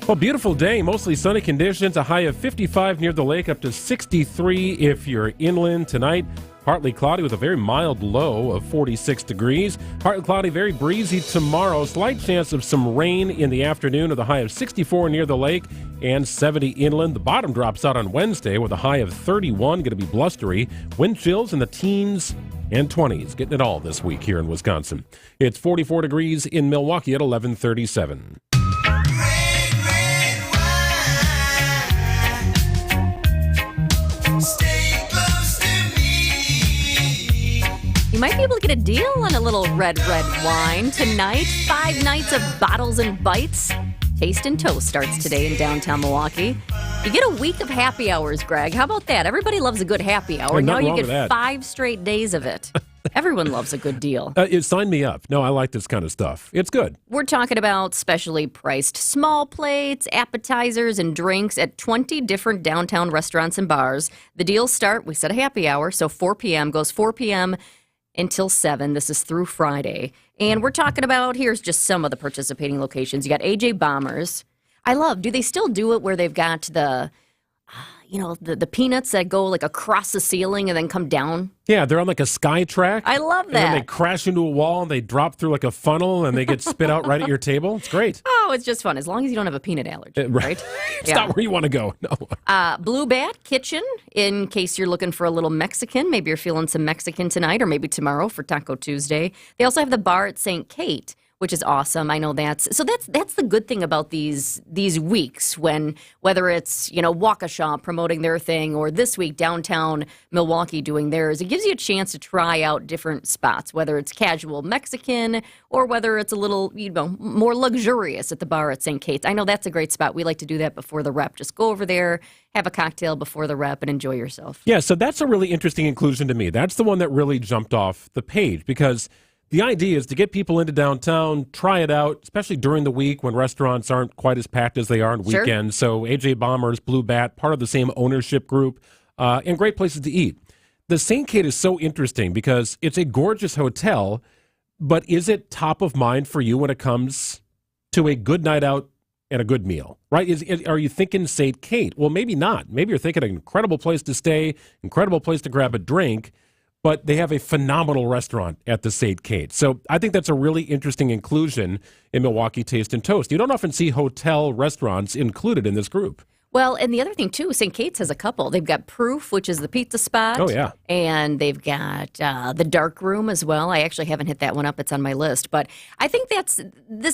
Speaker 8: Well, beautiful day, mostly sunny conditions, a high of 55 near the lake, up to 63 if you're inland tonight. Partly cloudy with a very mild low of 46 degrees. Partly cloudy, very breezy tomorrow. Slight chance of some rain in the afternoon with a high of 64 near the lake and 70 inland. The bottom drops out on Wednesday with a high of 31, going to be blustery. Wind chills in the teens and 20s. Getting it all this week here in Wisconsin. It's 44 degrees in Milwaukee at 11:37.
Speaker 5: You might be able to get a deal on a little red wine tonight. 5 nights of bottles and bites. Taste and Toast starts today in downtown Milwaukee. You get a week of happy hours, Greg. How about that? Everybody loves a good happy hour. Now you get 5 straight days of it. Everyone loves a good deal.
Speaker 8: Sign me up. No, I like this kind of stuff. It's good.
Speaker 5: We're talking about specially priced small plates, appetizers, and drinks at 20 different downtown restaurants and bars. The deals start, we said a happy hour, so 4 p.m. goes 4 p.m. until 7. This is through Friday. And we're talking about, here's just some of the participating locations. You got AJ Bombers. I love, do they still do it where they've got the, the peanuts that go like across the ceiling and then come down.
Speaker 8: Yeah, they're on like a sky track.
Speaker 5: I love
Speaker 8: And then
Speaker 5: that.
Speaker 8: they crash into a wall and they drop through like a funnel and they get spit out right at your table. It's great.
Speaker 5: Oh, it's just fun as long as you don't have a peanut allergy, right?
Speaker 8: It's not where you want to go. No.
Speaker 5: Blue Bat Kitchen, in case you're looking for a little Mexican. Maybe you're feeling some Mexican tonight or maybe tomorrow for Taco Tuesday. They also have the bar at St. Kate, which is awesome. I know that's the good thing about these weeks when whether it's, Waukesha promoting their thing or this week downtown Milwaukee doing theirs, it gives you a chance to try out different spots, whether it's casual Mexican or whether it's a little, more luxurious at the bar at St. Kate's. I know that's a great spot. We like to do that before the rep. Just go over there, have a cocktail before the rep and enjoy yourself.
Speaker 8: Yeah, so that's a really interesting inclusion to me. That's the one that really jumped off the page because the idea is to get people into downtown, try it out, especially during the week when restaurants aren't quite as packed as they are on weekends. So AJ Bombers, Blue Bat, part of the same ownership group, and great places to eat. The St. Kate is so interesting because it's a gorgeous hotel, but is it top of mind for you when it comes to a good night out and a good meal, right? Are you thinking St. Kate? Well, maybe not. Maybe you're thinking an incredible place to stay, incredible place to grab a drink, but they have a phenomenal restaurant at the St. Kate. So I think that's a really interesting inclusion in Milwaukee Taste and Toast. You don't often see hotel restaurants included in this group.
Speaker 5: Well, and the other thing, too, St. Kate's has a couple. They've got Proof, which is the pizza spot.
Speaker 8: Oh, yeah.
Speaker 5: And they've got the Dark Room as well. I actually haven't hit that one up. It's on my list. But I think this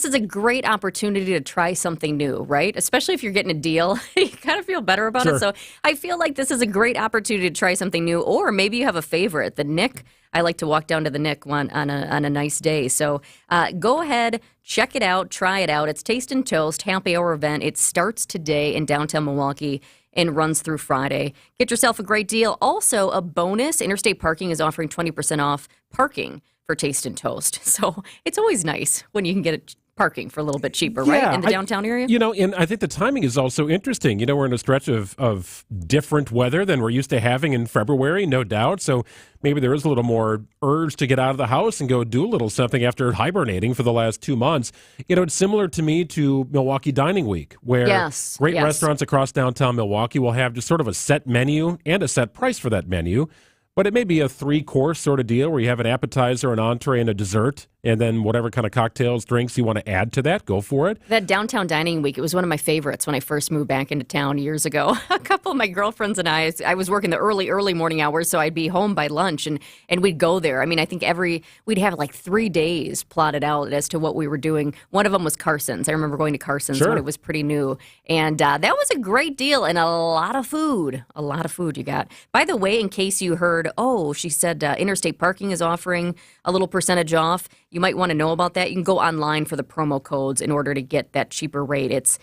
Speaker 5: is a great opportunity to try something new, right? Especially if you're getting a deal. You kind of feel better about it. So I feel like this is a great opportunity to try something new. Or maybe you have a favorite. The Nick. I like to walk down to the Nick one on a nice day. So go ahead, check it out, try it out. It's Taste and Toast, happy hour event. It starts today in downtown Milwaukee and runs through Friday. Get yourself a great deal. Also, a bonus, Interstate Parking is offering 20% off parking for Taste and Toast. So it's always nice when you can get it parking for a little bit cheaper, right? In the downtown area?
Speaker 8: And I think the timing is also interesting. We're in a stretch of different weather than we're used to having in February, no doubt. So maybe there is a little more urge to get out of the house and go do a little something after hibernating for the last 2 months. It's similar to me to Milwaukee Dining Week, where great restaurants across downtown Milwaukee will have just sort of a set menu and a set price for that menu. But it may be a 3-course sort of deal where you have an appetizer, an entree, and a dessert, and then whatever kind of cocktails, drinks you want to add to that, go for it.
Speaker 5: That downtown dining week, it was one of my favorites when I first moved back into town years ago. A couple of my girlfriends and I was working the early morning hours, so I'd be home by lunch, and we'd go there. I mean, I think we'd have like 3 days plotted out as to what we were doing. One of them was Carson's. I remember going to Carson's when it was pretty new, and that was a great deal and a lot of food. A lot of food you got. By the way, in case you heard, she said Interstate Parking is offering a little percentage off. You might want to know about that. You can go online for the promo codes in order to get that cheaper rate. It's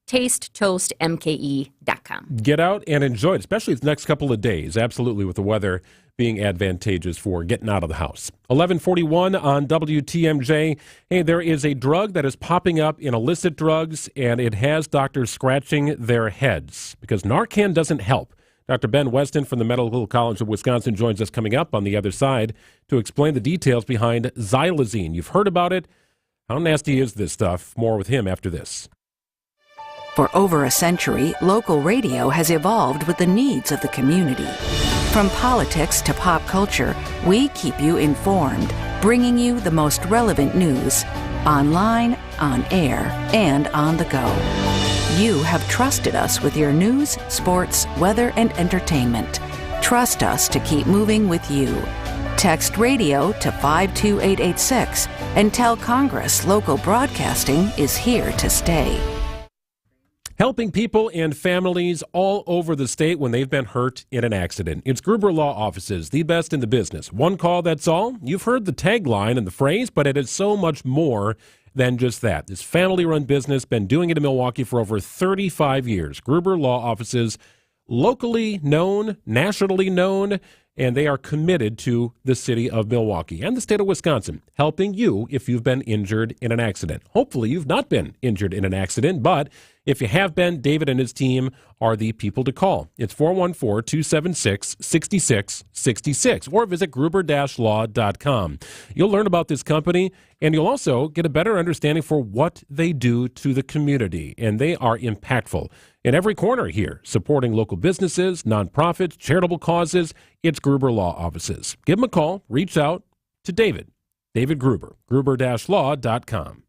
Speaker 5: tastetoastmke.com.
Speaker 8: Get out and enjoy it, especially the next couple of days. Absolutely, with the weather being advantageous for getting out of the house. 11:41 on WTMJ. Hey, there is a drug that is popping up in illicit drugs, and it has doctors scratching their heads because Narcan doesn't help. Dr. Ben Weston from the Medical College of Wisconsin joins us coming up on the other side to explain the details behind xylazine. You've heard about it. How nasty is this stuff? More with him after this.
Speaker 1: For over a century, local radio has evolved with the needs of the community. From politics to pop culture, we keep you informed, bringing you the most relevant news, online, on air, and on the go. You have trusted us with your news, sports, weather, and entertainment. Trust us to keep moving with you. Text radio to 52886 and tell Congress local broadcasting is here to stay.
Speaker 8: Helping people and families all over the state when they've been hurt in an accident. It's Gruber Law Offices, the best in the business. One call, that's all. You've heard the tagline and the phrase, but it is so much more than just that. This family-run business, been doing it in Milwaukee for over 35 years. Gruber Law Offices, locally known, nationally known, and they are committed to the city of Milwaukee and the state of Wisconsin, helping you if you've been injured in an accident. Hopefully you've not been injured in an accident, but If you have been, David and his team are the people to call. It's 414-276-6666 or visit gruber-law.com. You'll learn about this company, and you'll also get a better understanding for what they do to the community, and they are impactful. In every corner here, supporting local businesses, nonprofits, charitable causes, it's Gruber Law Offices. Give them a call. Reach out to David Gruber, gruber-law.com.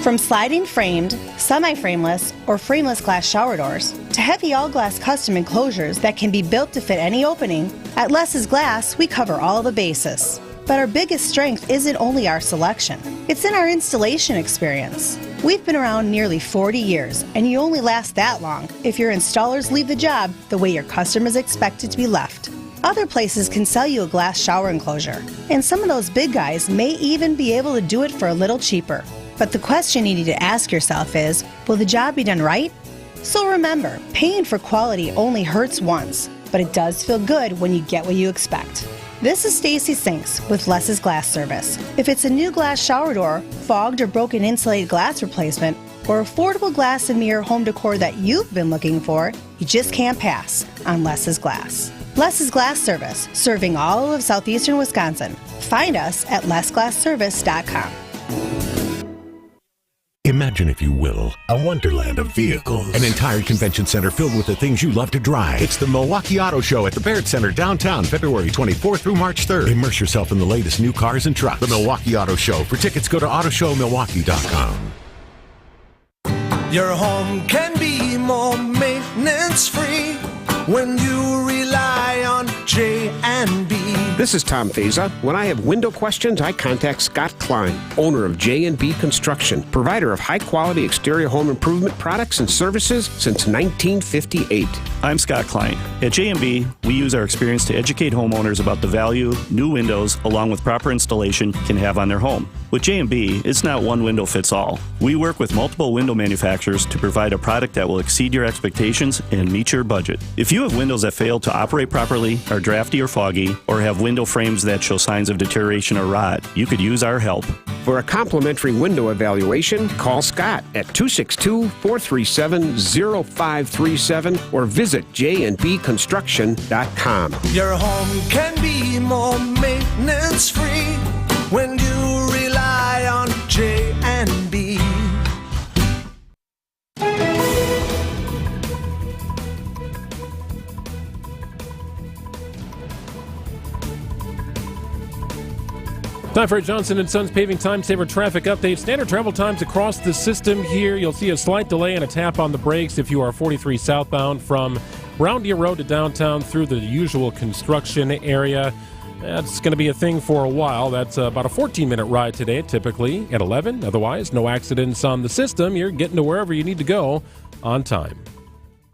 Speaker 2: From sliding framed, semi-frameless, or frameless glass shower doors to heavy all-glass custom enclosures that can be built to fit any opening, at Less's Glass, we cover all the bases. But our biggest strength isn't only our selection. It's in our installation experience. We've been around nearly 40 years, and you only last that long if your installers leave the job the way your customers expect it to be left. Other places can sell you a glass shower enclosure, and some of those big guys may even be able to do it for a little cheaper. But the question you need to ask yourself is, will the job be done right? So remember, paying for quality only hurts once, but it does feel good when you get what you expect. This is Stacy Sinks with Less's Glass Service. If it's a new glass shower door, fogged or broken insulated glass replacement, or affordable glass and mirror home decor that you've been looking for, you just can't pass on Less's Glass. Less's Glass Service, serving all of southeastern Wisconsin. Find us at lessglassservice.com.
Speaker 20: Imagine, if you will, a wonderland of vehicles. An entire convention center filled with the things you love to drive. It's the Milwaukee Auto Show at the Barrett Center downtown, February 24th through March 3rd. Immerse yourself in the latest new cars and trucks. The Milwaukee Auto Show. For tickets, go to autoshowmilwaukee.com.
Speaker 13: Your home can be more maintenance-free when you rely on J&B.
Speaker 21: This is Tom Feza. When I have window questions, I contact Scott Klein, owner of J&B Construction, provider of high-quality exterior home improvement products and services since 1958.
Speaker 22: I'm Scott Klein. At J&B, we use our experience to educate homeowners about the value new windows, along with proper installation, can have on their home. With J&B, it's not one window fits all. We work with multiple window manufacturers to provide a product that will exceed your expectations and meet your budget. If you have windows that fail to operate properly, are drafty or foggy, or have window frames that show signs of deterioration or rot, you could use our help.
Speaker 21: For a complimentary window evaluation, call Scott at 262-437-0537 or visit jnbconstruction.com.
Speaker 13: Your home can be more maintenance-free when you rely on J&B.
Speaker 8: Time for a Johnson & Sons Paving Time Saver traffic update. Standard travel times across the system here. You'll see a slight delay and a tap on the brakes if you are 43 southbound from Brown Deer Road to downtown through the usual construction area. That's going to be a thing for a while. That's about a 14-minute ride today, typically at 11. Otherwise, no accidents on the system. You're getting to wherever you need to go on time.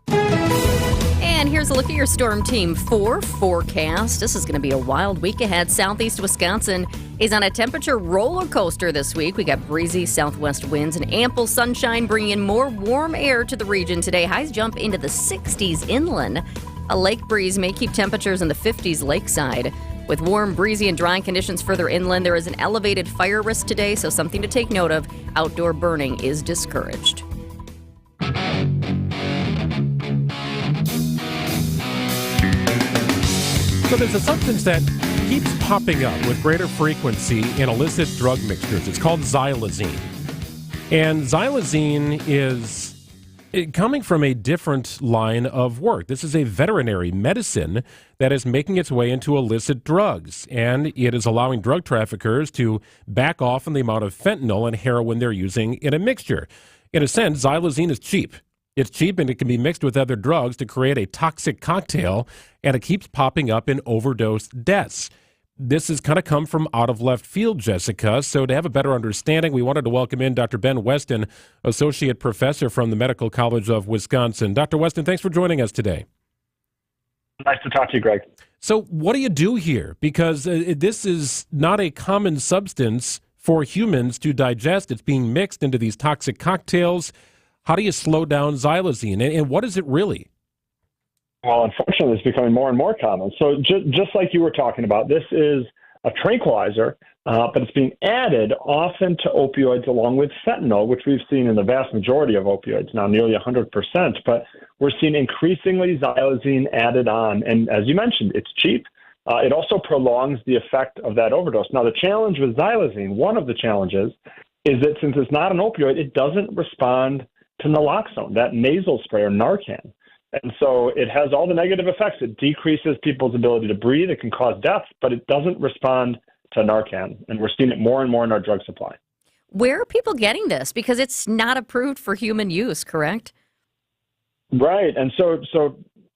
Speaker 5: And here's a look at your Storm Team 4 forecast. This is going to be a wild week ahead. Southeast Wisconsin is on a temperature roller coaster this week. We got breezy southwest winds and ample sunshine bringing in more warm air to the region today. Highs jump into the 60s inland. A lake breeze may keep temperatures in the 50s lakeside. With warm, breezy, and dry conditions further inland, there is an elevated fire risk today, so something to take note of. Outdoor burning is discouraged.
Speaker 8: So there's a substance that keeps popping up with greater frequency in illicit drug mixtures. It's called xylazine. And xylazine is coming from a different line of work. This is a veterinary medicine that is making its way into illicit drugs, and it is allowing drug traffickers to back off on the amount of fentanyl and heroin they're using in a mixture. In a sense, xylazine is cheap. It's cheap, and it can be mixed with other drugs to create a toxic cocktail, and it keeps popping up in overdose deaths. This has kind of come from out of left field, Jessica. So to have a better understanding, we wanted to welcome in Dr. Ben Weston, Associate Professor from the Medical College of Wisconsin. Dr. Weston, thanks for joining us today.
Speaker 23: Nice to talk to you, Greg.
Speaker 8: So what do you do here? Because this is not a common substance for humans to digest. It's being mixed into these toxic cocktails. How do you slow down xylazine, and what is it really?
Speaker 23: Well, unfortunately, it's becoming more and more common. So just like you were talking about, this is a tranquilizer, but it's being added often to opioids along with fentanyl, which we've seen in the vast majority of opioids, now nearly 100%. But we're seeing increasingly xylazine added on. And as you mentioned, it's cheap. It also prolongs the effect of that overdose. Now, the challenge with xylazine, one of the challenges, is that since it's not an opioid, it doesn't respond to naloxone, that nasal spray or Narcan. And so it has all the negative effects. It decreases people's ability to breathe. It can cause death, but it doesn't respond to Narcan. And we're seeing it more and more in our drug supply.
Speaker 5: Where are people getting this? Because it's not approved for human use, correct?
Speaker 23: Right. And so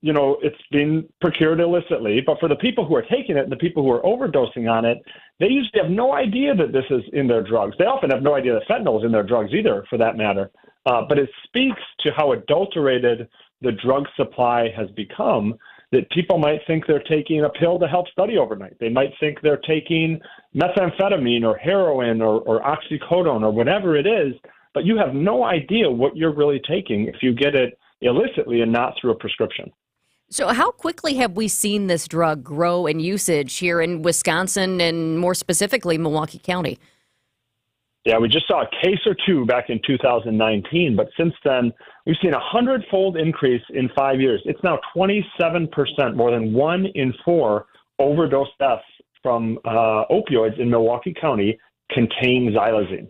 Speaker 23: it's being procured illicitly. But for the people who are taking it, the people who are overdosing on it, they usually have no idea that this is in their drugs. They often have no idea that fentanyl is in their drugs either, for that matter. But it speaks to how adulterated the drug supply has become, that people might think they're taking a pill to help study overnight. They might think they're taking methamphetamine or heroin or oxycodone or whatever it is, but you have no idea what you're really taking if you get it illicitly and not through a prescription.
Speaker 5: So how quickly have we seen this drug grow in usage here in Wisconsin and more specifically Milwaukee County?
Speaker 23: Yeah, we just saw a case or two back in 2019, but since then, we've seen a 100-fold increase in 5 years. It's now 27%, more than 1 in 4 overdose deaths from opioids in Milwaukee County contain xylazine.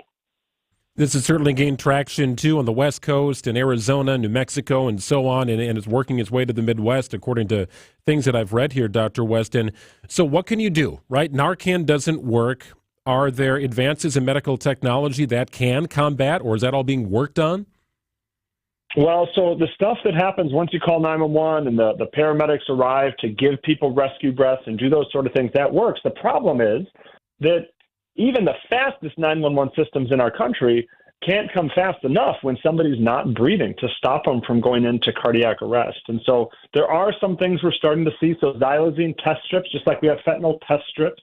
Speaker 8: This has certainly gained traction, too, on the West Coast and Arizona, New Mexico, and so on, and it's working its way to the Midwest, according to things that I've read here, Dr. Weston. So what can you do, right? Narcan doesn't work. Are there advances in medical technology that can combat, or is that all being worked on?
Speaker 23: Well, so the stuff that happens once you call 911 and the paramedics arrive to give people rescue breaths and do those sort of things, that works. The problem is that even the fastest 911 systems in our country can't come fast enough when somebody's not breathing to stop them from going into cardiac arrest. And so there are some things we're starting to see. So xylazine test strips, just like we have fentanyl test strips.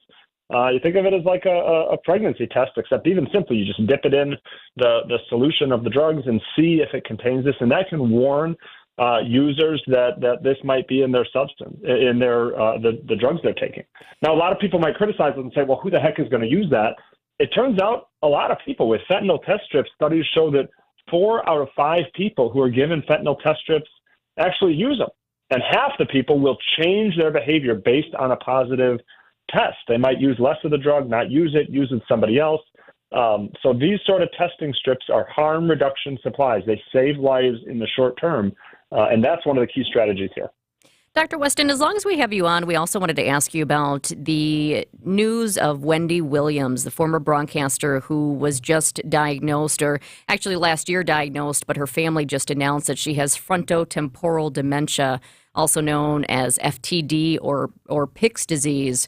Speaker 23: You think of it as like a pregnancy test, except even simply, you just dip it in the solution of the drugs and see if it contains this, and that can warn users that this might be in their substance, in their the drugs they're taking. Now, a lot of people might criticize it and say, well, who the heck is going to use that? It turns out a lot of people with fentanyl test strips, studies show that 4 out of 5 people who are given fentanyl test strips actually use them, and half the people will change their behavior based on a positive test. They might use less of the drug, not use it with somebody else. So these sort of testing strips are harm reduction supplies. They save lives in the short term, and that's one of the key strategies here.
Speaker 5: Dr. Weston, as long as we have you on, we also wanted to ask you about the news of Wendy Williams, the former broadcaster who was just diagnosed, or actually last year diagnosed, but her family just announced that she has frontotemporal dementia, also known as FTD or Pick's disease.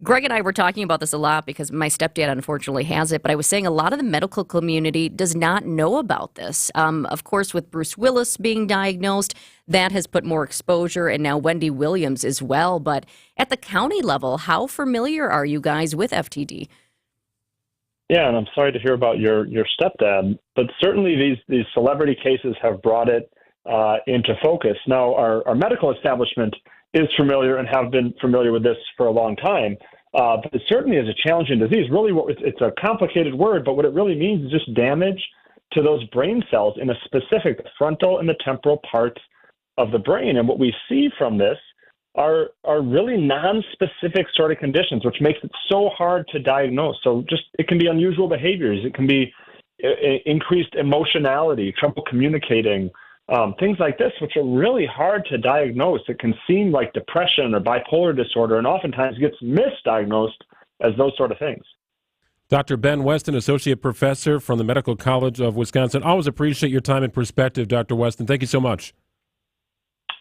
Speaker 5: Greg and I were talking about this a lot because my stepdad unfortunately has it, but I was saying a lot of the medical community does not know about this. Of course, with Bruce Willis being diagnosed, that has put more exposure, and now Wendy Williams as well. But at the county level, how familiar are you guys with FTD?
Speaker 23: Yeah, and I'm sorry to hear about your stepdad, but certainly these celebrity cases have brought it into focus. Now, our medical establishment is familiar and have been familiar with this for a long time. But it certainly is a challenging disease. Really, it's a complicated word, but what it really means is just damage to those brain cells in a specific the frontal and the temporal parts of the brain. And what we see from this are really non-specific sort of conditions, which makes it so hard to diagnose. So just it can be unusual behaviors. It can be increased emotionality, trouble communicating, things like this, which are really hard to diagnose. It can seem like depression or bipolar disorder, and oftentimes gets misdiagnosed as those sort of things.
Speaker 8: Dr. Ben Weston, Associate Professor from the Medical College of Wisconsin. Always appreciate your time and perspective, Dr. Weston. Thank you so much.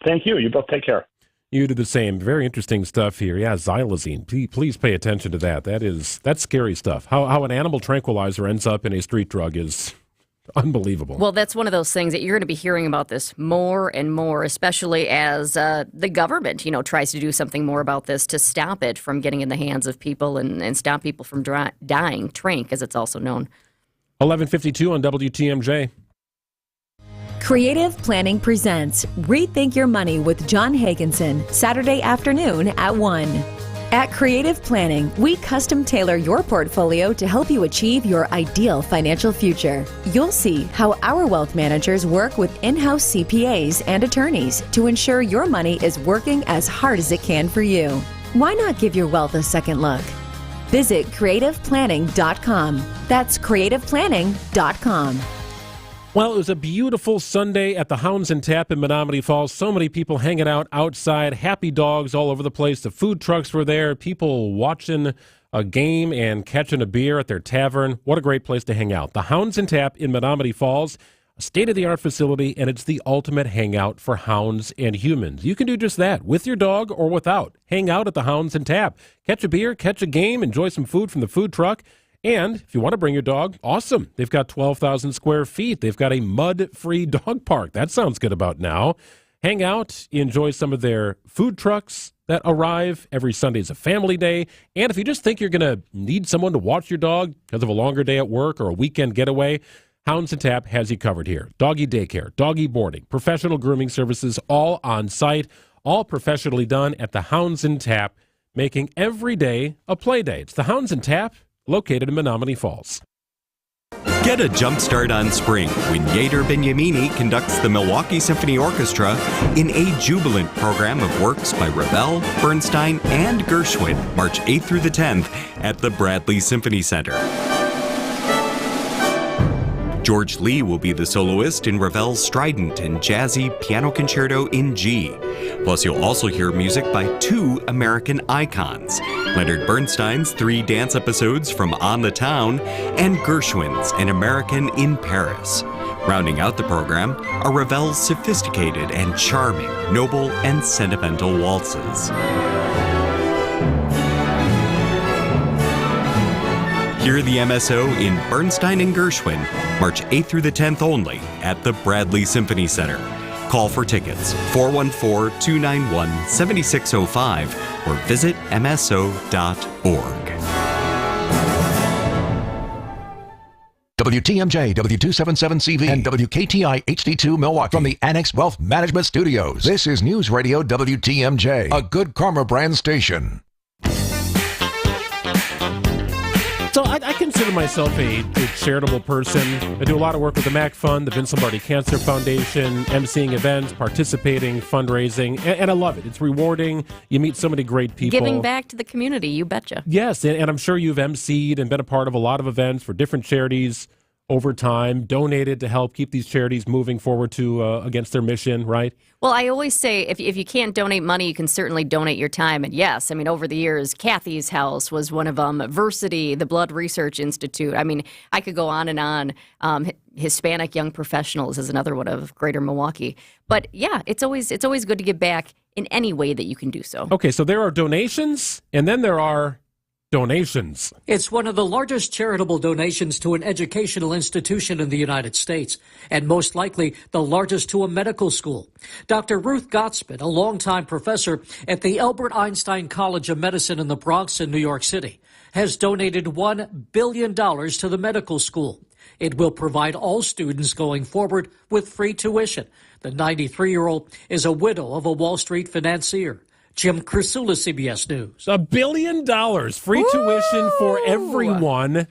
Speaker 23: Thank you. You both take care.
Speaker 8: You do the same. Very interesting stuff here. Yeah, xylazine. Please pay attention to that. That's scary stuff. How an animal tranquilizer ends up in a street drug is unbelievable.
Speaker 5: Well, that's one of those things that you're going to be hearing about this more and more, especially as the government, tries to do something more about this to stop it from getting in the hands of people and stop people from dying, tranq, as it's also known.
Speaker 8: 11:52 on WTMJ.
Speaker 3: Creative Planning presents Rethink Your Money with John Hagenson, Saturday afternoon at 1. At Creative Planning, we custom tailor your portfolio to help you achieve your ideal financial future. You'll see how our wealth managers work with in-house CPAs and attorneys to ensure your money is working as hard as it can for you. Why not give your wealth a second look? Visit creativeplanning.com. That's creativeplanning.com.
Speaker 8: Well, it was a beautiful Sunday at the Hounds and Tap in Menominee Falls. So many people hanging out outside, happy dogs all over the place. The food trucks were there, people watching a game and catching a beer at their tavern. What a great place to hang out. The Hounds and Tap in Menominee Falls, a state-of-the-art facility, and it's the ultimate hangout for hounds and humans. You can do just that, with your dog or without. Hang out at the Hounds and Tap. Catch a beer, catch a game, enjoy some food from the food truck. And if you want to bring your dog, awesome. They've got 12,000 square feet. They've got a mud-free dog park. That sounds good about now. Hang out, enjoy some of their food trucks that arrive. Every Sunday is a family day. And if you just think you're going to need someone to watch your dog because of a longer day at work or a weekend getaway, Hounds and Tap has you covered here. Doggy daycare, doggy boarding, professional grooming services, all on site, all professionally done at the Hounds and Tap, making every day a play day. It's the Hounds and Tap, located in Menominee Falls.
Speaker 4: Get a jump start on spring when Yater Benyamini conducts the Milwaukee Symphony Orchestra in a jubilant program of works by Ravel, Bernstein, and Gershwin, March 8th through the 10th at the Bradley Symphony Center. George Lee will be the soloist in Ravel's strident and jazzy Piano Concerto in G. Plus, you'll also hear music by two American icons, Leonard Bernstein's 3 dance episodes from On the Town and Gershwin's An American in Paris. Rounding out the program are Ravel's sophisticated and charming, noble and sentimental waltzes. Hear the MSO in Bernstein and Gershwin, March 8th through the 10th only at the Bradley Symphony Center. Call for tickets, 414-291-7605, or visit mso.org.
Speaker 20: WTMJ, W277CV, and WKTI HD2 Milwaukee from the Annex Wealth Management Studios. This is News Radio WTMJ, a Good Karma brand station.
Speaker 8: So I consider myself a charitable person. I do a lot of work with the MAC Fund, the Vince Lombardi Cancer Foundation, emceeing events, participating, fundraising, and I love it. It's rewarding. You meet so many great people.
Speaker 5: Giving back to the community, you betcha.
Speaker 8: Yes, and I'm sure you've emceed and been a part of a lot of events for different charities over time, donated to help keep these charities moving forward to against their mission, right?
Speaker 5: Well, I always say if you can't donate money, you can certainly donate your time. And yes, I mean, over the years, Kathy's House was one of them. Versity, the Blood Research Institute. I mean, I could go on and on. Hispanic Young Professionals is another one of Greater Milwaukee. But yeah, it's always good to give back in any way that you can do so.
Speaker 8: Okay, so there are donations, and then there are donations.
Speaker 6: It's one of the largest charitable donations to an educational institution in the United States, and most likely the largest to a medical school. Dr. Ruth Gottsman, a longtime professor at the Albert Einstein College of Medicine in the Bronx in New York City, has donated $1 billion to the medical school. It will provide all students going forward with free tuition. The 93-year-old is a widow of a Wall Street financier. Jim Krasula, CBS News.
Speaker 8: $1 billion free tuition for everyone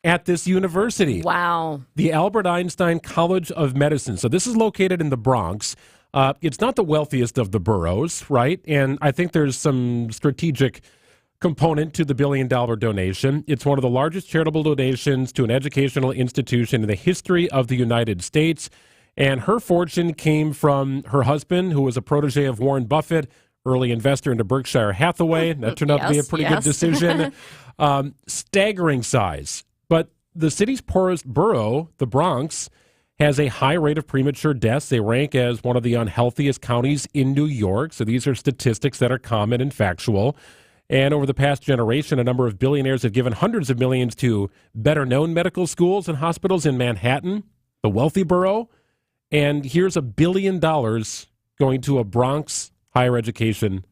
Speaker 8: at this university.
Speaker 5: Wow.
Speaker 8: The Albert Einstein College of Medicine. So this is located in the Bronx. It's not the wealthiest of the boroughs, right? And I think there's some strategic component to the $1 billion donation. It's one of the largest charitable donations to an educational institution in the history of the United States. And her fortune came from her husband, who was a protege of Warren Buffett, early investor into Berkshire Hathaway. That turned out to be a pretty good decision. Staggering size. But the city's poorest borough, the Bronx, has a high rate of premature deaths. They rank as one of the unhealthiest counties in New York. So these are statistics that are common and factual. And over the past generation, a number of billionaires have given hundreds of millions to better-known medical schools and hospitals in Manhattan, the wealthy borough. And here's $1 billion going to a Bronx higher education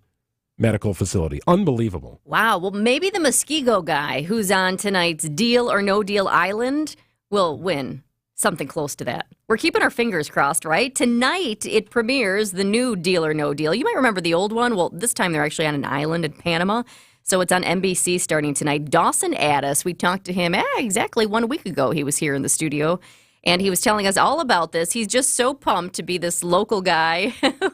Speaker 8: medical facility. Unbelievable.
Speaker 5: Wow. Well, maybe the Muskego guy who's on tonight's Deal or No Deal Island will win something close to that. We're keeping our fingers crossed, right? Tonight, it premieres the new Deal or No Deal. You might remember the old one. Well, this time they're actually on an island in Panama. So it's on NBC starting tonight. Dawson Addis, we talked to him exactly 1 week ago. He was here in the studio, and he was telling us all about this. He's just so pumped to be this local guy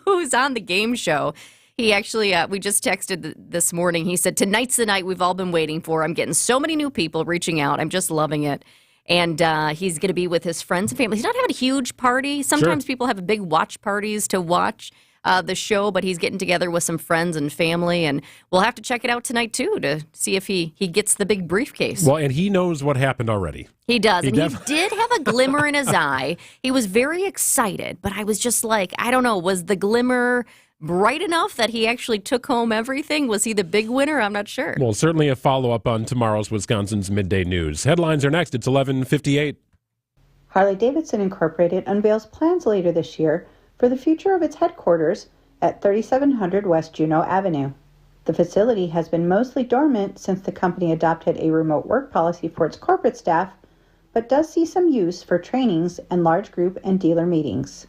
Speaker 5: who's on the game show. He actually, we just texted this morning. He said, tonight's the night we've all been waiting for. I'm getting so many new people reaching out. I'm just loving it. And he's going to be with his friends and family. He's not having a huge party. Sometimes people have big watch parties to watch the show, but he's getting together with some friends and family. And we'll have to check it out tonight, too, to see if he gets the big briefcase.
Speaker 8: Well, and he knows what happened already.
Speaker 5: He does. He did have a glimmer in his eye. He was very excited, but I was just like, I don't know, was the glimmer bright enough that he actually took home everything? Was he the big winner? I'm not sure.
Speaker 8: Well, certainly a follow-up on tomorrow's Wisconsin's Midday News. Headlines are next. It's 11:58.
Speaker 7: Harley-Davidson Incorporated unveils plans later this year for the future of its headquarters at 3700 West Juneau Avenue. The facility has been mostly dormant since the company adopted a remote work policy for its corporate staff, but does see some use for trainings and large group and dealer meetings.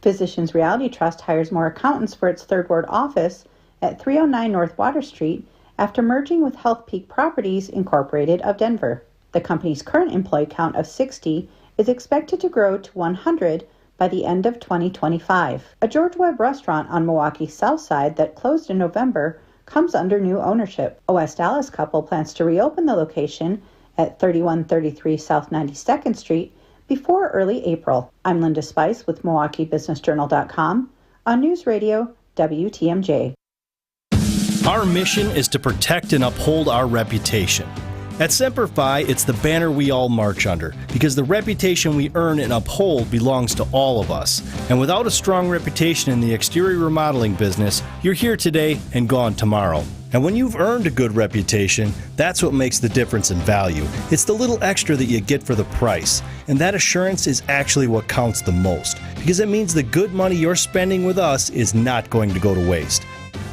Speaker 7: Physicians Realty Trust hires more accountants for its Third Ward office at 309 North Water Street after merging with Health Peak Properties Incorporated of Denver. The company's current employee count of 60 is expected to grow to 100 by the end of 2025. A George Webb restaurant on Milwaukee's south side that closed in November comes under new ownership. A West Dallas couple plans to reopen the location at 3133 South 92nd Street before early April. I'm Linda Spice with MilwaukeeBusinessJournal.com on News Radio WTMJ.
Speaker 9: Our mission is to protect and uphold our reputation. At Semper Fi, it's the banner we all march under, because the reputation we earn and uphold belongs to all of us. And without a strong reputation in the exterior remodeling business, you're here today and gone tomorrow. And when you've earned a good reputation, that's what makes the difference in value. It's the little extra that you get for the price. And that assurance is actually what counts the most, because it means the good money you're spending with us is not going to go to waste.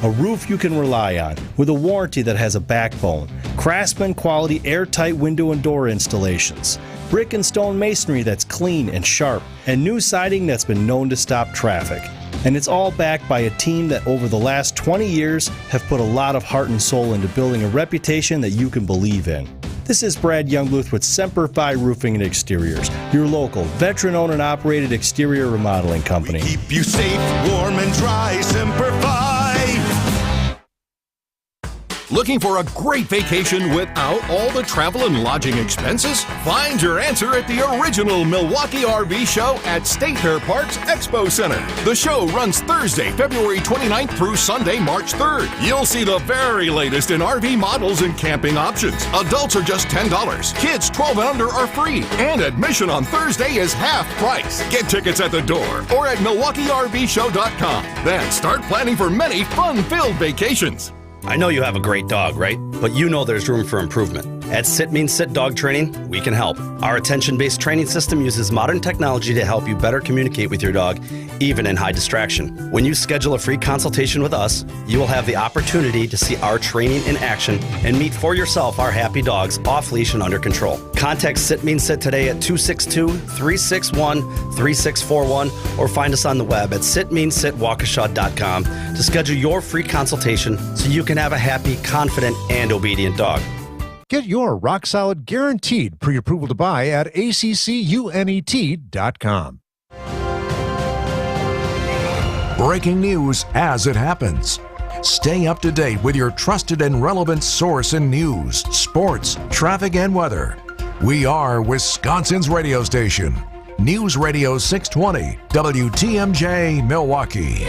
Speaker 9: A roof you can rely on, with a warranty that has a backbone, Craftsman quality airtight window and door installations, brick and stone masonry that's clean and sharp, and new siding that's been known to stop traffic. And it's all backed by a team that over the last 20 years have put a lot of heart and soul into building a reputation that you can believe in. This is Brad Youngluth with Semper Fi Roofing and Exteriors, your local, veteran-owned and operated exterior remodeling company.
Speaker 10: We keep you safe, warm, and dry. Semper Fi.
Speaker 20: Looking for a great vacation without all the travel and lodging expenses? Find your answer at the original Milwaukee RV Show at State Fair Park's Expo Center. The show runs Thursday, February 29th through Sunday, March 3rd. You'll see the very latest in RV models and camping options. Adults are just $10. Kids 12 and under are free. And admission on Thursday is half price. Get tickets at the door or at MilwaukeeRVShow.com. Then start planning for many fun-filled vacations.
Speaker 11: I know you have a great dog, right? But you know there's room for improvement. At Sit Means Sit Dog Training, we can help. Our attention-based training system uses modern technology to help you better communicate with your dog, even in high distraction. When you schedule a free consultation with us, you will have the opportunity to see our training in action and meet for yourself our happy dogs off leash and under control. Contact Sit Means Sit today at 262-361-3641 or find us on the web at sitmeansitwaukesha.com to schedule your free consultation so you can have a happy, confident, and obedient dog.
Speaker 12: Get your rock-solid guaranteed pre-approval to buy at ACCUNET.com.
Speaker 20: Breaking news as it happens. Stay up to date with your trusted and relevant source in news, sports, traffic, and weather. We are Wisconsin's radio station. News Radio 620, WTMJ, Milwaukee.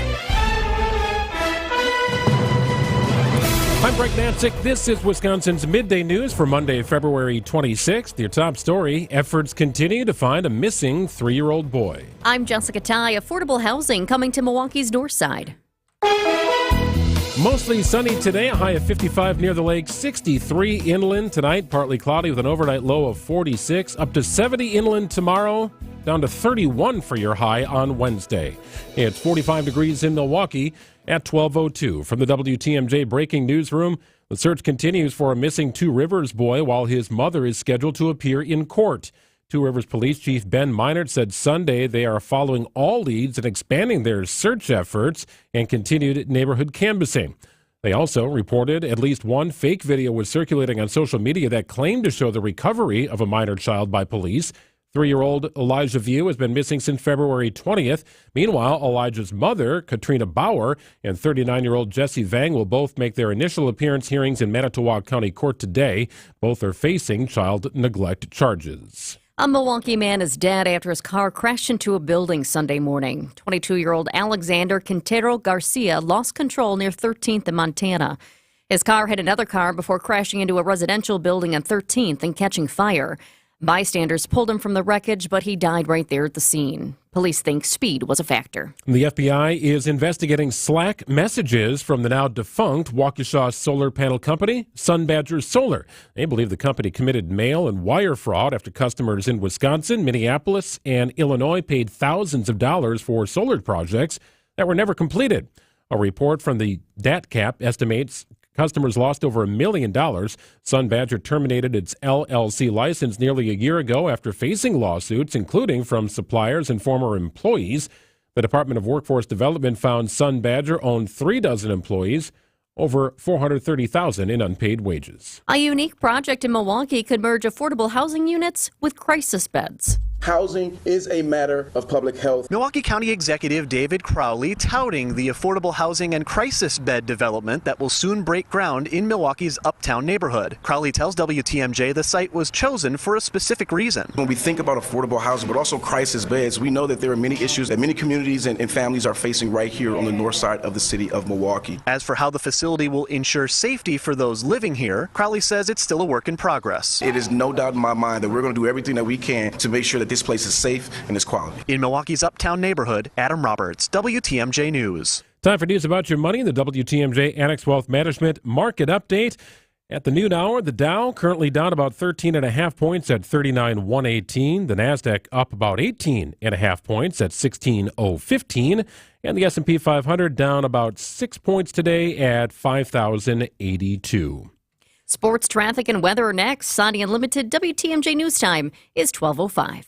Speaker 8: I'm Greg Nansick. This is Wisconsin's Midday News for Monday, February 26th. Your top story, efforts continue to find a missing 3-year-old boy.
Speaker 5: I'm Jessica Ty. Affordable housing coming to Milwaukee's north side.
Speaker 8: Mostly sunny today, a high of 55 near the lake, 63 inland tonight, partly cloudy with an overnight low of 46, up to 70 inland tomorrow, down to 31 for your high on Wednesday. It's 45 degrees in Milwaukee at 12:02. From the WTMJ Breaking Newsroom, the search continues for a missing Two Rivers boy while his mother is scheduled to appear in court. Two Rivers Police Chief Ben Meinert said Sunday they are following all leads and expanding their search efforts and continued neighborhood canvassing. They also reported at least one fake video was circulating on social media that claimed to show the recovery of a minor child by police. 3-year-old Elijah View has been missing since February 20th. Meanwhile, Elijah's mother, Katrina Bauer, and 39-year-old Jesse Vang will both make their initial appearance hearings in Manitowoc County Court today. Both are facing child neglect charges.
Speaker 5: A Milwaukee man is dead after his car crashed into a building Sunday morning. 22-year-old Alexander Quintero Garcia lost control near 13th in Montana. His car hit another car before crashing into a residential building on 13th and catching fire. Bystanders pulled him from the wreckage, but he died right there at the scene. Police think speed was a factor.
Speaker 8: The FBI is investigating Slack messages from the now defunct Waukesha solar panel company, Sunbadger Solar. They believe the company committed mail and wire fraud after customers in Wisconsin, Minneapolis, and Illinois paid thousands of dollars for solar projects that were never completed. A report from the DATCAP estimates customers lost over $1 million. Sunbadger terminated its LLC license nearly a year ago after facing lawsuits, including from suppliers and former employees. The Department of Workforce Development found Sunbadger owned 36 employees, over $430,000 in unpaid wages.
Speaker 5: A unique project in Milwaukee could merge affordable housing units with crisis beds.
Speaker 14: Housing is a matter of public health.
Speaker 15: Milwaukee County Executive David Crowley touting the affordable housing and crisis bed development that will soon break ground in Milwaukee's Uptown neighborhood. Crowley tells WTMJ the site was chosen for a specific reason.
Speaker 14: When we think about affordable housing, but also crisis beds, we know that there are many issues that many communities and families are facing right here on the north side of the city of Milwaukee.
Speaker 15: As for how the facility will ensure safety for those living here, Crowley says it's still a work in progress.
Speaker 14: It is no doubt in my mind that we're going to do everything that we can to make sure that this place is safe and is quality.
Speaker 15: In Milwaukee's Uptown neighborhood, Adam Roberts, WTMJ News.
Speaker 8: Time for news about your money, the WTMJ Annex Wealth Management Market Update. At the noon hour, the Dow currently down about 13.5 points at 39,118. The NASDAQ up about 18.5 points at 16,015. And the S&P 500 down about 6 points today at 5,082.
Speaker 5: Sports, traffic, and weather are next. Sunny Unlimited WTMJ News Time is 12:05.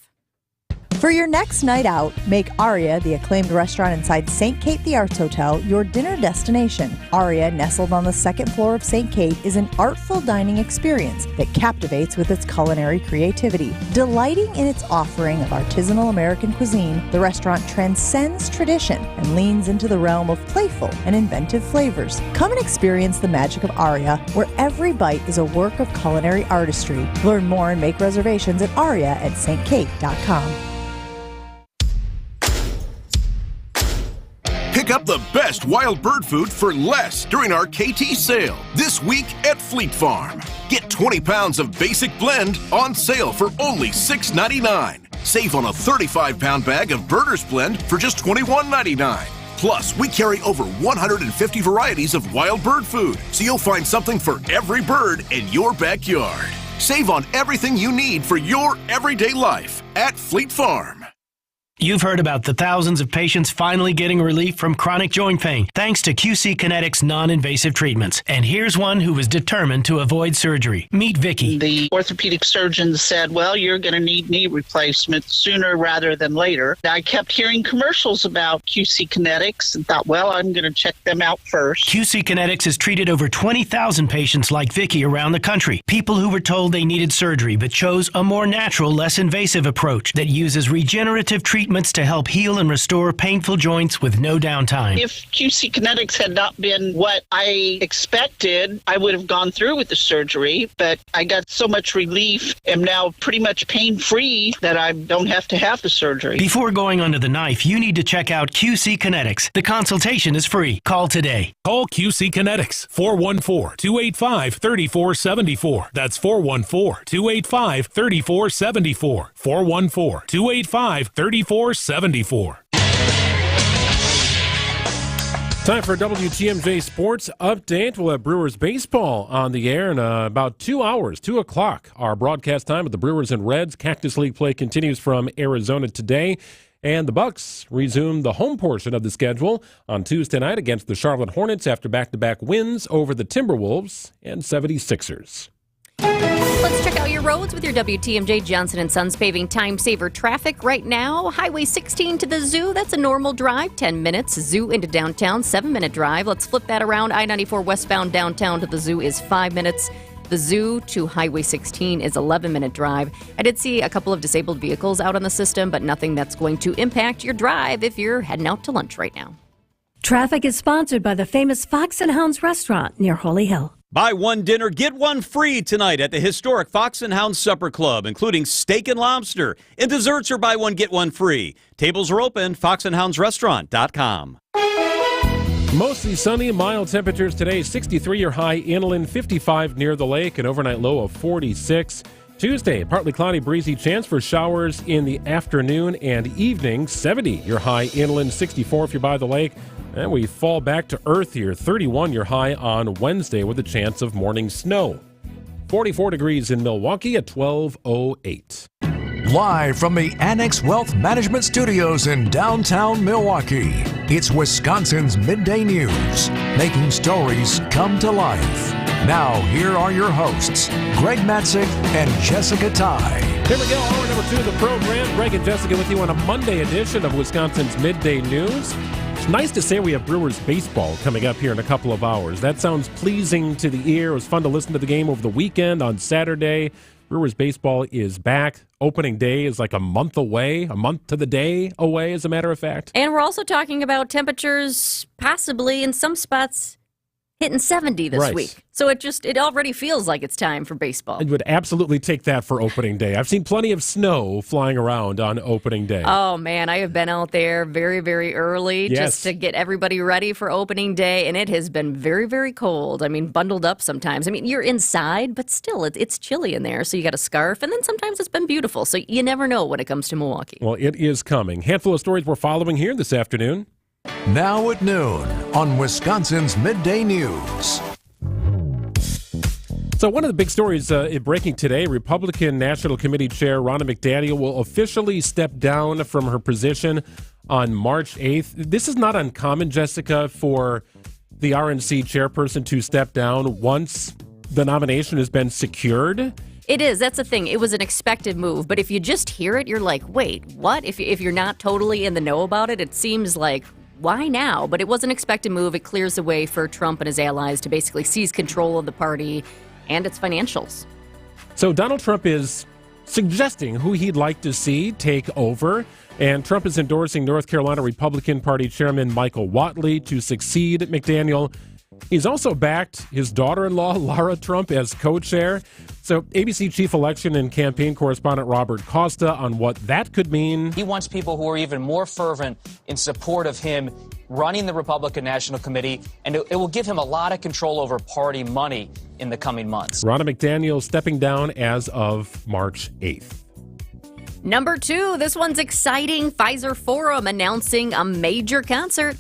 Speaker 16: For your next night out, make Aria, the acclaimed restaurant inside St. Kate the Arts Hotel, your dinner destination. Aria, nestled on the second floor of St. Kate, is an artful dining experience that captivates with its culinary creativity. Delighting in its offering of artisanal American cuisine, the restaurant transcends tradition and leans into the realm of playful and inventive flavors. Come and experience the magic of Aria, where every bite is a work of culinary artistry. Learn more and make reservations at aria@stkate.com.
Speaker 17: Pick up the best wild bird food for less during our KT sale this week at Fleet Farm. Get 20 pounds of basic blend on sale for only $6.99. Save on a 35-pound bag of Birders Blend for just $21.99. Plus, we carry over 150 varieties of wild bird food, so you'll find something for every bird in your backyard. Save on everything you need for your everyday life at Fleet Farm.
Speaker 18: You've heard about the thousands of patients finally getting relief from chronic joint pain thanks to QC Kinetics non-invasive treatments. And here's one who was determined to avoid surgery. Meet Vicky.
Speaker 24: The orthopedic surgeon said, well, you're going to need knee replacement sooner rather than later. I kept hearing commercials about QC Kinetics and thought, well, I'm going to check them out first.
Speaker 18: QC Kinetics has treated over 20,000 patients like Vicky around the country. People who were told they needed surgery but chose a more natural, less invasive approach that uses regenerative treatments to help heal and restore painful joints with no downtime.
Speaker 24: If QC Kinetics had not been what I expected, I would have gone through with the surgery, but I got so much relief, am now pretty much pain-free that I don't have to have the surgery.
Speaker 18: Before going under the knife, you need to check out QC Kinetics. The consultation is free. Call today.
Speaker 25: Call QC Kinetics, 414-285-3474. That's 414-285-3474. 414-285-3474.
Speaker 8: Time for WTMJ Sports Update. We'll have Brewers baseball on the air in about 2 hours, 2 o'clock. Our broadcast time with the Brewers and Reds. Cactus League play continues from Arizona today. And the Bucks resume the home portion of the schedule on Tuesday night against the Charlotte Hornets after back-to-back wins over the Timberwolves and 76ers.
Speaker 5: Let's check out your roads with your WTMJ Johnson & Sons paving time saver traffic right now. Highway 16 to the Zoo, that's a normal drive, 10 minutes. Zoo into downtown, 7-minute drive. Let's flip that around. I-94 westbound downtown to the Zoo is 5 minutes. The Zoo to Highway 16 is 11-minute drive. I did see a couple of disabled vehicles out on the system, but nothing that's going to impact your drive if you're heading out to lunch right now.
Speaker 1: Traffic is sponsored by the famous Fox and Hounds restaurant near Holy Hill.
Speaker 2: Buy one dinner, get one free tonight at the historic Fox and Hounds Supper Club, including steak and lobster. And desserts are buy one, get one free. Tables are open, foxandhoundsrestaurant.com.
Speaker 8: Mostly sunny, mild temperatures today. 63 your high inland, 55 near the lake, an overnight low of 46. Tuesday, partly cloudy, breezy, chance for showers in the afternoon and evening. 70 your high inland, 64 if you're by the lake. And we fall back to earth here. 31 your high on Wednesday with a chance of morning snow. 44 degrees in Milwaukee at 12:08.
Speaker 20: Live from the Annex Wealth Management Studios in downtown Milwaukee, it's Wisconsin's Midday News, making stories come to life. Now, here are your hosts, Greg Matzik and Jessica Ty.
Speaker 8: Here we go, hour number 2 of the program. Greg and Jessica with you on a Monday edition of Wisconsin's Midday News. It's nice to say we have Brewers baseball coming up here in a couple of hours. That sounds pleasing to the ear. It was fun to listen to the game over the weekend on Saturday. Brewers baseball is back. Opening day is like a month away, a month to the day away, as a matter of fact.
Speaker 5: And we're also talking about temperatures possibly in some spots hitting 70 this week. So it already feels like it's time for baseball.
Speaker 8: I would absolutely take that for opening day. I've seen plenty of snow flying around on opening day.
Speaker 5: Oh, man, I have been out there very, very early just to get everybody ready for opening day, and it has been very, very cold. I mean, bundled up sometimes. I mean, you're inside, but still, it's chilly in there, so you got a scarf, and then sometimes it's been beautiful, so you never know when it comes to Milwaukee.
Speaker 8: Well, it is coming. Handful of stories we're following here this afternoon.
Speaker 20: Now at noon on Wisconsin's Midday News.
Speaker 8: So one of the big stories breaking today, Republican National Committee Chair Ronna McDaniel will officially step down from her position on March 8th. This is not uncommon, Jessica, for the RNC chairperson to step down once the nomination has been secured.
Speaker 5: It is. That's the thing. It was an expected move. But if you just hear it, you're like, wait, what? If you're not totally in the know about it, it seems like, why now? But it was an expected move. It clears the way for Trump and his allies to basically seize control of the party and its financials.
Speaker 8: So Donald Trump is suggesting who he'd like to see take over, and Trump is endorsing North Carolina Republican Party Chairman Michael Whatley to succeed McDaniel. He's also backed his daughter-in-law, Lara Trump, as co-chair. So ABC chief election and campaign correspondent Robert Costa on what that could mean.
Speaker 19: He wants people who are even more fervent in support of him running the Republican National Committee, and it will give him a lot of control over party money in the coming months.
Speaker 8: Ronna McDaniel stepping down as of March 8th.
Speaker 5: Number 2, this one's exciting. Pfizer Forum announcing a major concert.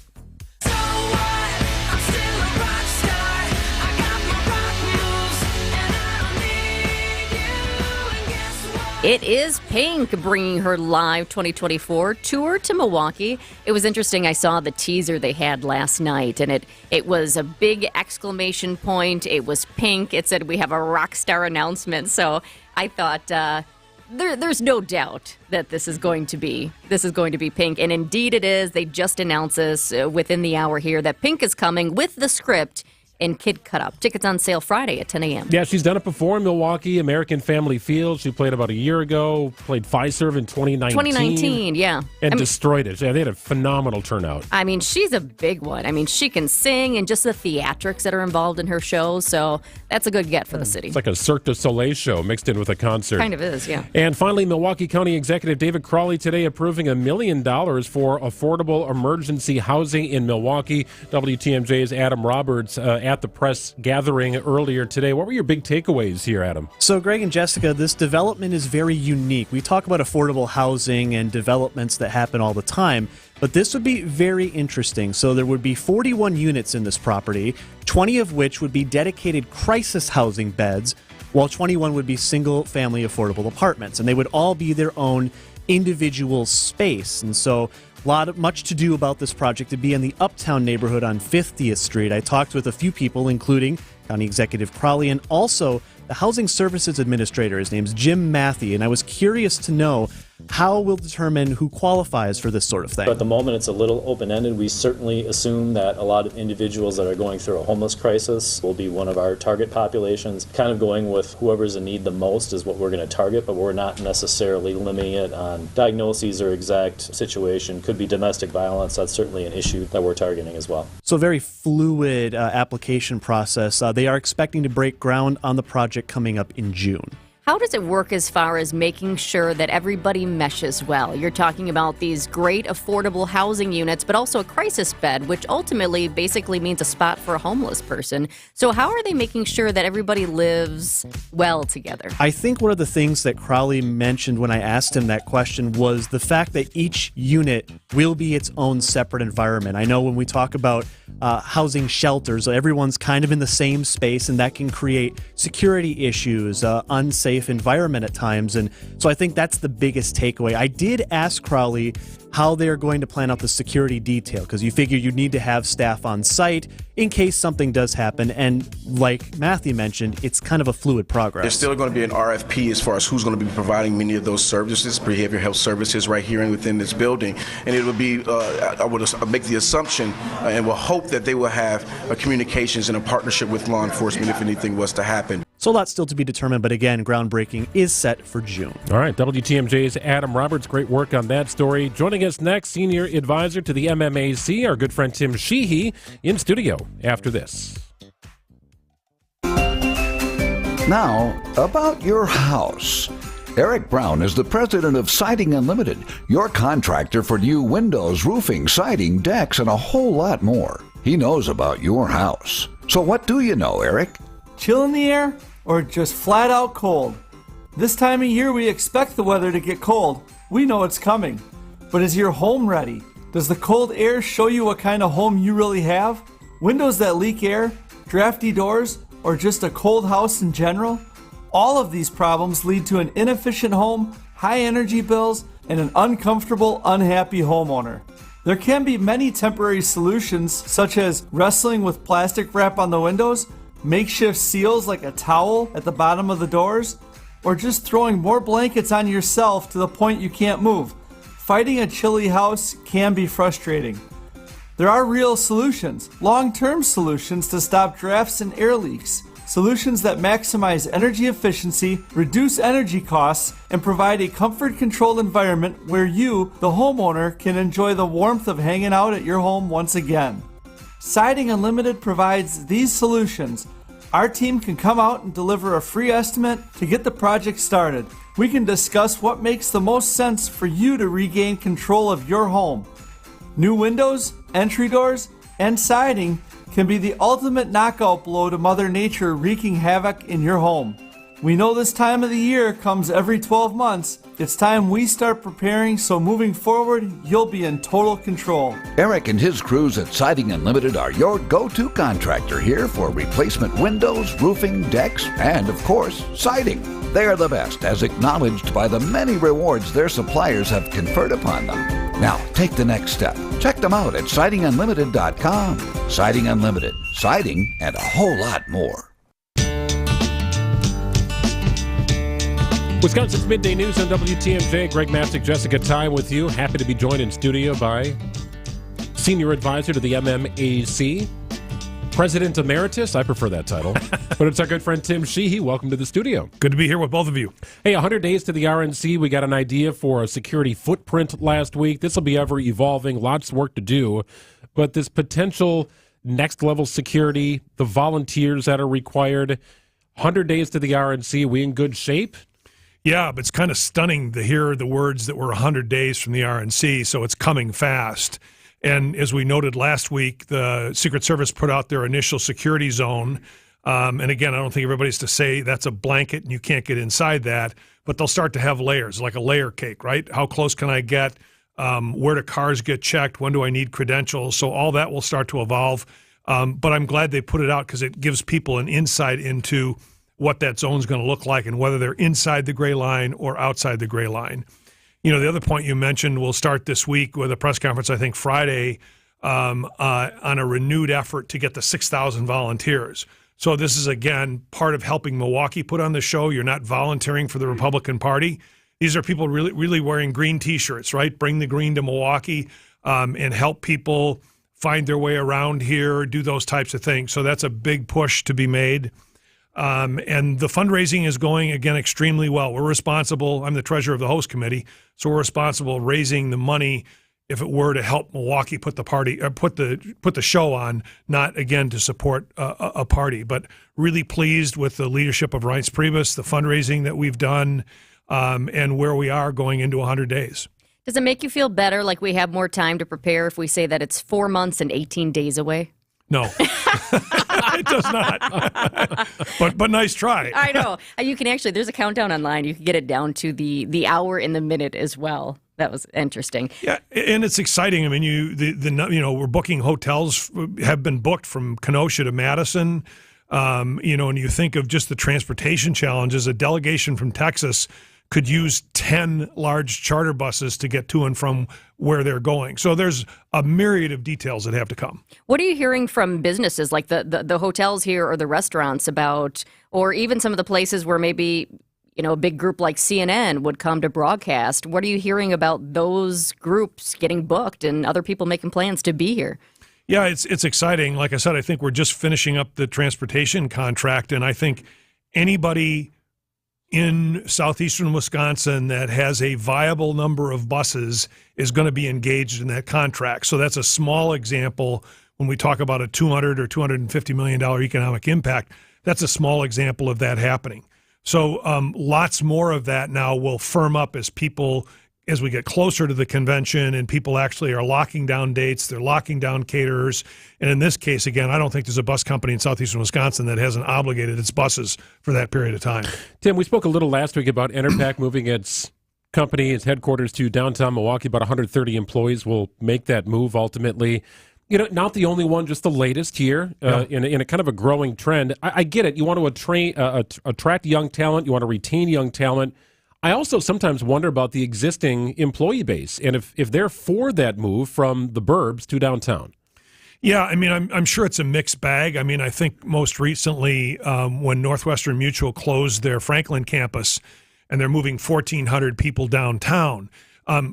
Speaker 5: It is Pink bringing her live 2024 tour to Milwaukee. It was interesting. I saw the teaser they had last night, and it was a big exclamation point. It was Pink. It said, we have a rock star announcement. So I thought there's no doubt that this is going to be Pink. And indeed it is. They just announced this within the hour here that Pink is coming with the script and Kid Cut Up. Tickets on sale Friday at 10 a.m.
Speaker 8: Yeah, she's done it before in Milwaukee, American Family Field. She played about a year ago, played Fiserv in 2019.
Speaker 5: 2019, yeah.
Speaker 8: And destroyed it. Yeah, they had a phenomenal turnout.
Speaker 5: I mean, she's a big one. I mean, she can sing and just the theatrics that are involved in her shows, so that's a good get for the city.
Speaker 8: It's like a Cirque du Soleil show mixed in with a concert.
Speaker 5: Kind of is, yeah.
Speaker 8: And finally, Milwaukee County Executive David Crowley today approving $1 million for affordable emergency housing in Milwaukee. WTMJ's Adam Roberts at the press gathering earlier today. What were your big takeaways here, Adam?
Speaker 15: So, Greg and Jessica, this development is very unique. We talk about affordable housing and developments that happen all the time, but this would be very interesting. So there would be 41 units in this property, 20 of which would be dedicated crisis housing beds, while 21 would be single-family affordable apartments, and they would all be their own individual space. And so much to do about this project to be in the Uptown neighborhood on 50th Street. I talked with a few people, including County Executive Crowley and also the Housing Services Administrator. His name's Jim Matthey, and I was curious to know how we'll determine who qualifies for this sort of thing.
Speaker 3: At the moment, it's a little open-ended. We certainly assume that a lot of individuals that are going through a homeless crisis will be one of our target populations. Kind of going with whoever's in need the most is what we're going to target, but we're not necessarily limiting it on diagnoses or exact situation. Could be domestic violence. That's certainly an issue that we're targeting as well.
Speaker 15: So very fluid application process. They are expecting to break ground on the project coming up in June.
Speaker 5: How does it work as far as making sure that everybody meshes well? You're talking about these great affordable housing units, but also a crisis bed, which ultimately basically means a spot for a homeless person. So how are they making sure that everybody lives well together?
Speaker 15: I think one of the things that Crowley mentioned when I asked him that question was the fact that each unit will be its own separate environment. I know when we talk about housing shelters, everyone's kind of in the same space, and that can create security issues, unsafe environment at times. And so I think that's the biggest takeaway. I did ask Crowley how they're going to plan out the security detail, because you figure you need to have staff on site in case something does happen. And like Matthew mentioned, it's kind of a fluid progress.
Speaker 14: There's still going to be an RFP as far as who's going to be providing many of those services, behavioral health services right here and within this building. And it would be, I would make the assumption and will hope that they will have a communications and a partnership with law enforcement if anything was to happen.
Speaker 15: So a lot still to be determined, but again, groundbreaking is set for June.
Speaker 8: All right, WTMJ's Adam Roberts, great work on that story. Joining us next, senior advisor to the MMAC, our good friend Tim Sheehy, in studio after this.
Speaker 13: Now, about your house. Eric Brown is the president of Siding Unlimited, your contractor for new windows, roofing, siding, decks, and a whole lot more. He knows about your house. So what do you know, Eric?
Speaker 21: Chill in the air or just flat out cold? This time of year we expect the weather to get cold. We know it's coming. But is your home ready? Does the cold air show you what kind of home you really have? Windows that leak air, drafty doors, or just a cold house in general? All of these problems lead to an inefficient home, high energy bills, and an uncomfortable, unhappy homeowner. There can be many temporary solutions, such as wrestling with plastic wrap on the windows, makeshift seals like a towel at the bottom of the doors, or just throwing more blankets on yourself to the point you can't move. Fighting a chilly house can be frustrating. There are real solutions, long-term solutions to stop drafts and air leaks, solutions that maximize energy efficiency, reduce energy costs, and provide a comfort-controlled environment where you, the homeowner, can enjoy the warmth of hanging out at your home once again. Siding Unlimited provides these solutions. Our team can come out and deliver a free estimate to get the project started. We can discuss what makes the most sense for you to regain control of your home. New windows, entry doors, and siding can be the ultimate knockout blow to Mother Nature wreaking havoc in your home. We know this time of the year comes every 12 months. It's time we start preparing so moving forward, you'll be in total control.
Speaker 13: Eric and his crews at Siding Unlimited are your go-to contractor here for replacement windows, roofing, decks, and, of course, siding. They are the best, as acknowledged by the many rewards their suppliers have conferred upon them. Now, take the next step. Check them out at sidingunlimited.com. Siding Unlimited. Siding and a whole lot more.
Speaker 8: Wisconsin's Midday News on WTMJ. Greg Mastick, Jessica Ty with you. Happy to be joined in studio by Senior Advisor to the MMAC, President Emeritus. I prefer that title. But it's our good friend Tim Sheehy. Welcome to the studio.
Speaker 22: Good to be here with both of you.
Speaker 8: Hey, 100 days to the RNC. We got an idea for a security footprint last week. This will be ever evolving. Lots of work to do. But this potential next level security, the volunteers that are required, 100 days to the RNC. We in good shape?
Speaker 22: Yeah, but it's kind of stunning to hear the words that we're 100 days from the RNC, so it's coming fast. And as we noted last week, the Secret Service put out their initial security zone. And again, I don't think everybody's to say that's a blanket and you can't get inside that, but they'll start to have layers, like a layer cake, right? How close can I get? Where do cars get checked? When do I need credentials? So all that will start to evolve. But I'm glad they put it out because it gives people an insight into what that zone is going to look like and whether they're inside the gray line or outside the gray line. You know, the other point you mentioned will start this week with a press conference, I think Friday, on a renewed effort to get the 6,000 volunteers. So this is, again, part of helping Milwaukee put on the show. You're not volunteering for the Republican Party. These are people really wearing green T-shirts, right? Bring the green to Milwaukee and help people find their way around here, do those types of things. So that's a big push to be made. And the fundraising is going, again, extremely well. We're responsible. I'm the treasurer of the host committee, so we're responsible raising the money if it were to help Milwaukee put the party, put the show on, not again to support a party. But really pleased with the leadership of Reince Priebus, the fundraising that we've done, and where we are going into 100 days.
Speaker 5: Does it make you feel better, like we have more time to prepare if we say that it's 4 months and 18 days away?
Speaker 22: No, it does not. but nice try.
Speaker 5: I know. You can actually, there's a countdown online. You can get it down to the hour and the minute as well. That was interesting.
Speaker 22: Yeah, and it's exciting. I mean, we're booking hotels, have been booked from Kenosha to Madison. And you think of just the transportation challenges. A delegation from Texas could use 10 large charter buses to get to and from where they're going. So there's a myriad of details that have to come.
Speaker 5: What are you hearing from businesses like the hotels here or the restaurants about, or even some of the places where maybe, a big group like CNN would come to broadcast? What are you hearing about those groups getting booked and other people making plans to be here?
Speaker 22: Yeah, it's exciting. Like I said, I think we're just finishing up the transportation contract, and I think anybody in southeastern Wisconsin that has a viable number of buses is going to be engaged in that contract. So that's a small example when we talk about a $200 or $250 million economic impact. That's a small example of that happening. So lots more of that now will firm up as we get closer to the convention and people actually are locking down dates, they're locking down caterers. And in this case, again, I don't think there's a bus company in southeastern Wisconsin that hasn't obligated its buses for that period of time.
Speaker 8: Tim, we spoke a little last week about Enerpac moving its company, its headquarters to downtown Milwaukee. About 130 employees will make that move ultimately. Not the only one, just the latest here in a kind of a growing trend. I get it. You want to attract young talent. You want to retain young talent. I also sometimes wonder about the existing employee base and if they're for that move from the burbs to downtown.
Speaker 22: Yeah, I mean, I'm sure it's a mixed bag. I mean, I think most recently when Northwestern Mutual closed their Franklin campus and they're moving 1,400 people downtown,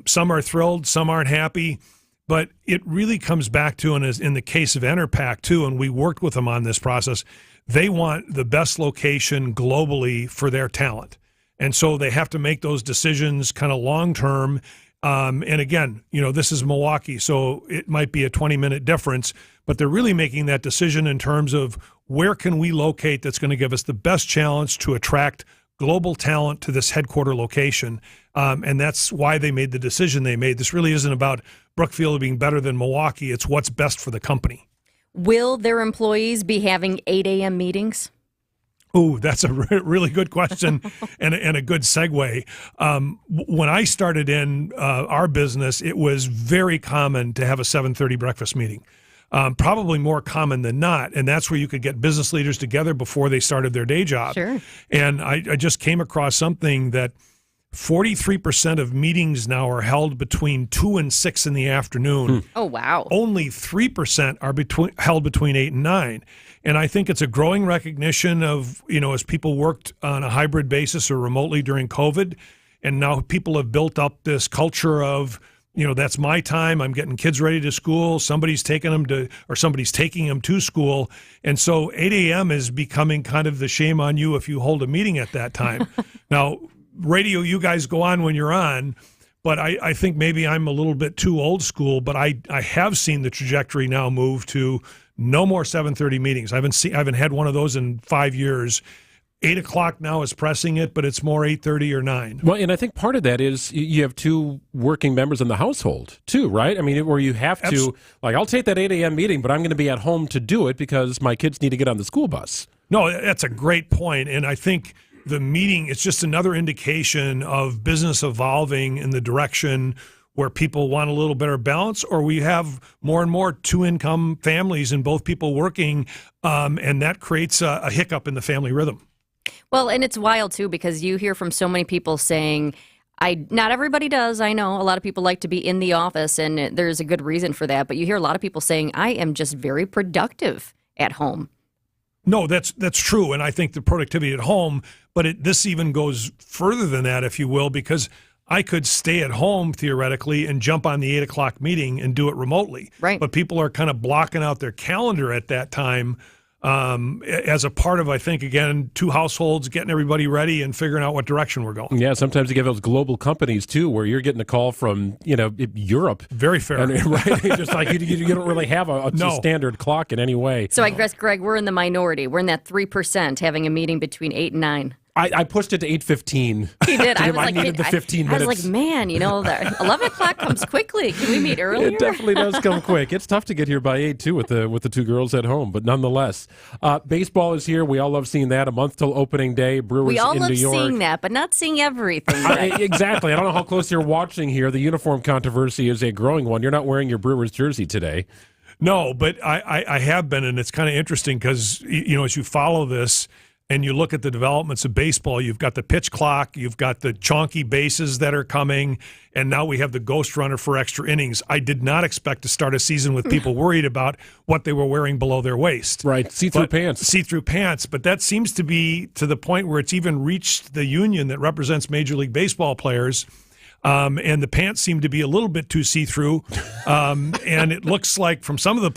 Speaker 22: some are thrilled, some aren't happy. But it really comes back to, and in the case of Enerpac too, and we worked with them on this process, they want the best location globally for their talent. And so they have to make those decisions kind of long-term. And again, this is Milwaukee, so it might be a 20-minute difference, but they're really making that decision in terms of where can we locate that's going to give us the best challenge to attract global talent to this headquarter location. And that's why they made the decision they made. This really isn't about Brookfield being better than Milwaukee. It's what's best for the company.
Speaker 5: Will their employees be having 8 a.m. meetings?
Speaker 22: Ooh, that's a really good question and a good segue. When I started in our business, it was very common to have a 7:30 breakfast meeting. Probably more common than not. And that's where you could get business leaders together before they started their day job.
Speaker 5: Sure.
Speaker 22: And I just came across something that 43% of meetings now are held between 2 and 6 in the afternoon.
Speaker 5: Oh, wow.
Speaker 22: Only 3% are held between 8 and 9. And I think it's a growing recognition of, as people worked on a hybrid basis or remotely during COVID, and now people have built up this culture of, that's my time. I'm getting kids ready to school. Somebody's taking them to school. And so 8 a.m. is becoming kind of the shame on you if you hold a meeting at that time. Now, radio, you guys go on when you're on, but I think maybe I'm a little bit too old school, but I have seen the trajectory now move to no more 7:30 meetings. I haven't had one of those in 5 years. 8 o'clock now is pressing it, but it's more 8:30 or 9.
Speaker 8: Well, and I think part of that is you have two working members in the household too, right? I mean, where you have to, I'll take that 8 a.m. meeting, but I'm going to be at home to do it because my kids need to get on the school bus.
Speaker 22: No, that's a great point. And I think the meeting, it's just another indication of business evolving in the direction where people want a little better balance, or we have more and more two-income families and both people working, and that creates a hiccup in the family rhythm.
Speaker 5: Well, and it's wild, too, because you hear from so many people saying, not everybody does, I know. A lot of people like to be in the office, and there's a good reason for that. But you hear a lot of people saying, I am just very productive at home.
Speaker 22: No, that's true, and I think the productivity at home, but this even goes further than that, if you will, because I could stay at home theoretically and jump on the 8 o'clock meeting and do it remotely.
Speaker 5: Right.
Speaker 22: But people are kind of blocking out their calendar at that time as a part of, I think, again, two households getting everybody ready and figuring out what direction we're going.
Speaker 8: Yeah, sometimes you get those global companies, too, where you're getting a call from, Europe.
Speaker 22: Very fair.
Speaker 8: And, right? Just like you don't really have a standard clock in any way.
Speaker 5: So I guess, Greg, we're in the minority. We're in that 3% having a meeting between 8 and 9.
Speaker 8: I pushed it to 8:15.
Speaker 5: He did.
Speaker 8: I needed the 15 minutes.
Speaker 5: I was like, man, the 11 o'clock comes quickly. Can we meet earlier?
Speaker 8: It definitely does come quick. It's tough to get here by 8, too, with the two girls at home. But nonetheless, baseball is here. We all love seeing that. A month till opening day. Brewers
Speaker 5: we all
Speaker 8: in
Speaker 5: love
Speaker 8: New York.
Speaker 5: seeing that, but not seeing everything.
Speaker 8: Exactly. I don't know how close you're watching here. The uniform controversy is a growing one. You're not wearing your Brewers jersey today.
Speaker 22: No, but I have been, and it's kind of interesting because, as you follow this, and you look at the developments of baseball, you've got the pitch clock, you've got the chonky bases that are coming, and now we have the ghost runner for extra innings. I did not expect to start a season with people worried about what they were wearing below their waist.
Speaker 8: Right, see-through pants.
Speaker 22: But that seems to be to the point where it's even reached the union that represents Major League Baseball players. And the pants seem to be a little bit too see-through. And it looks like from some of the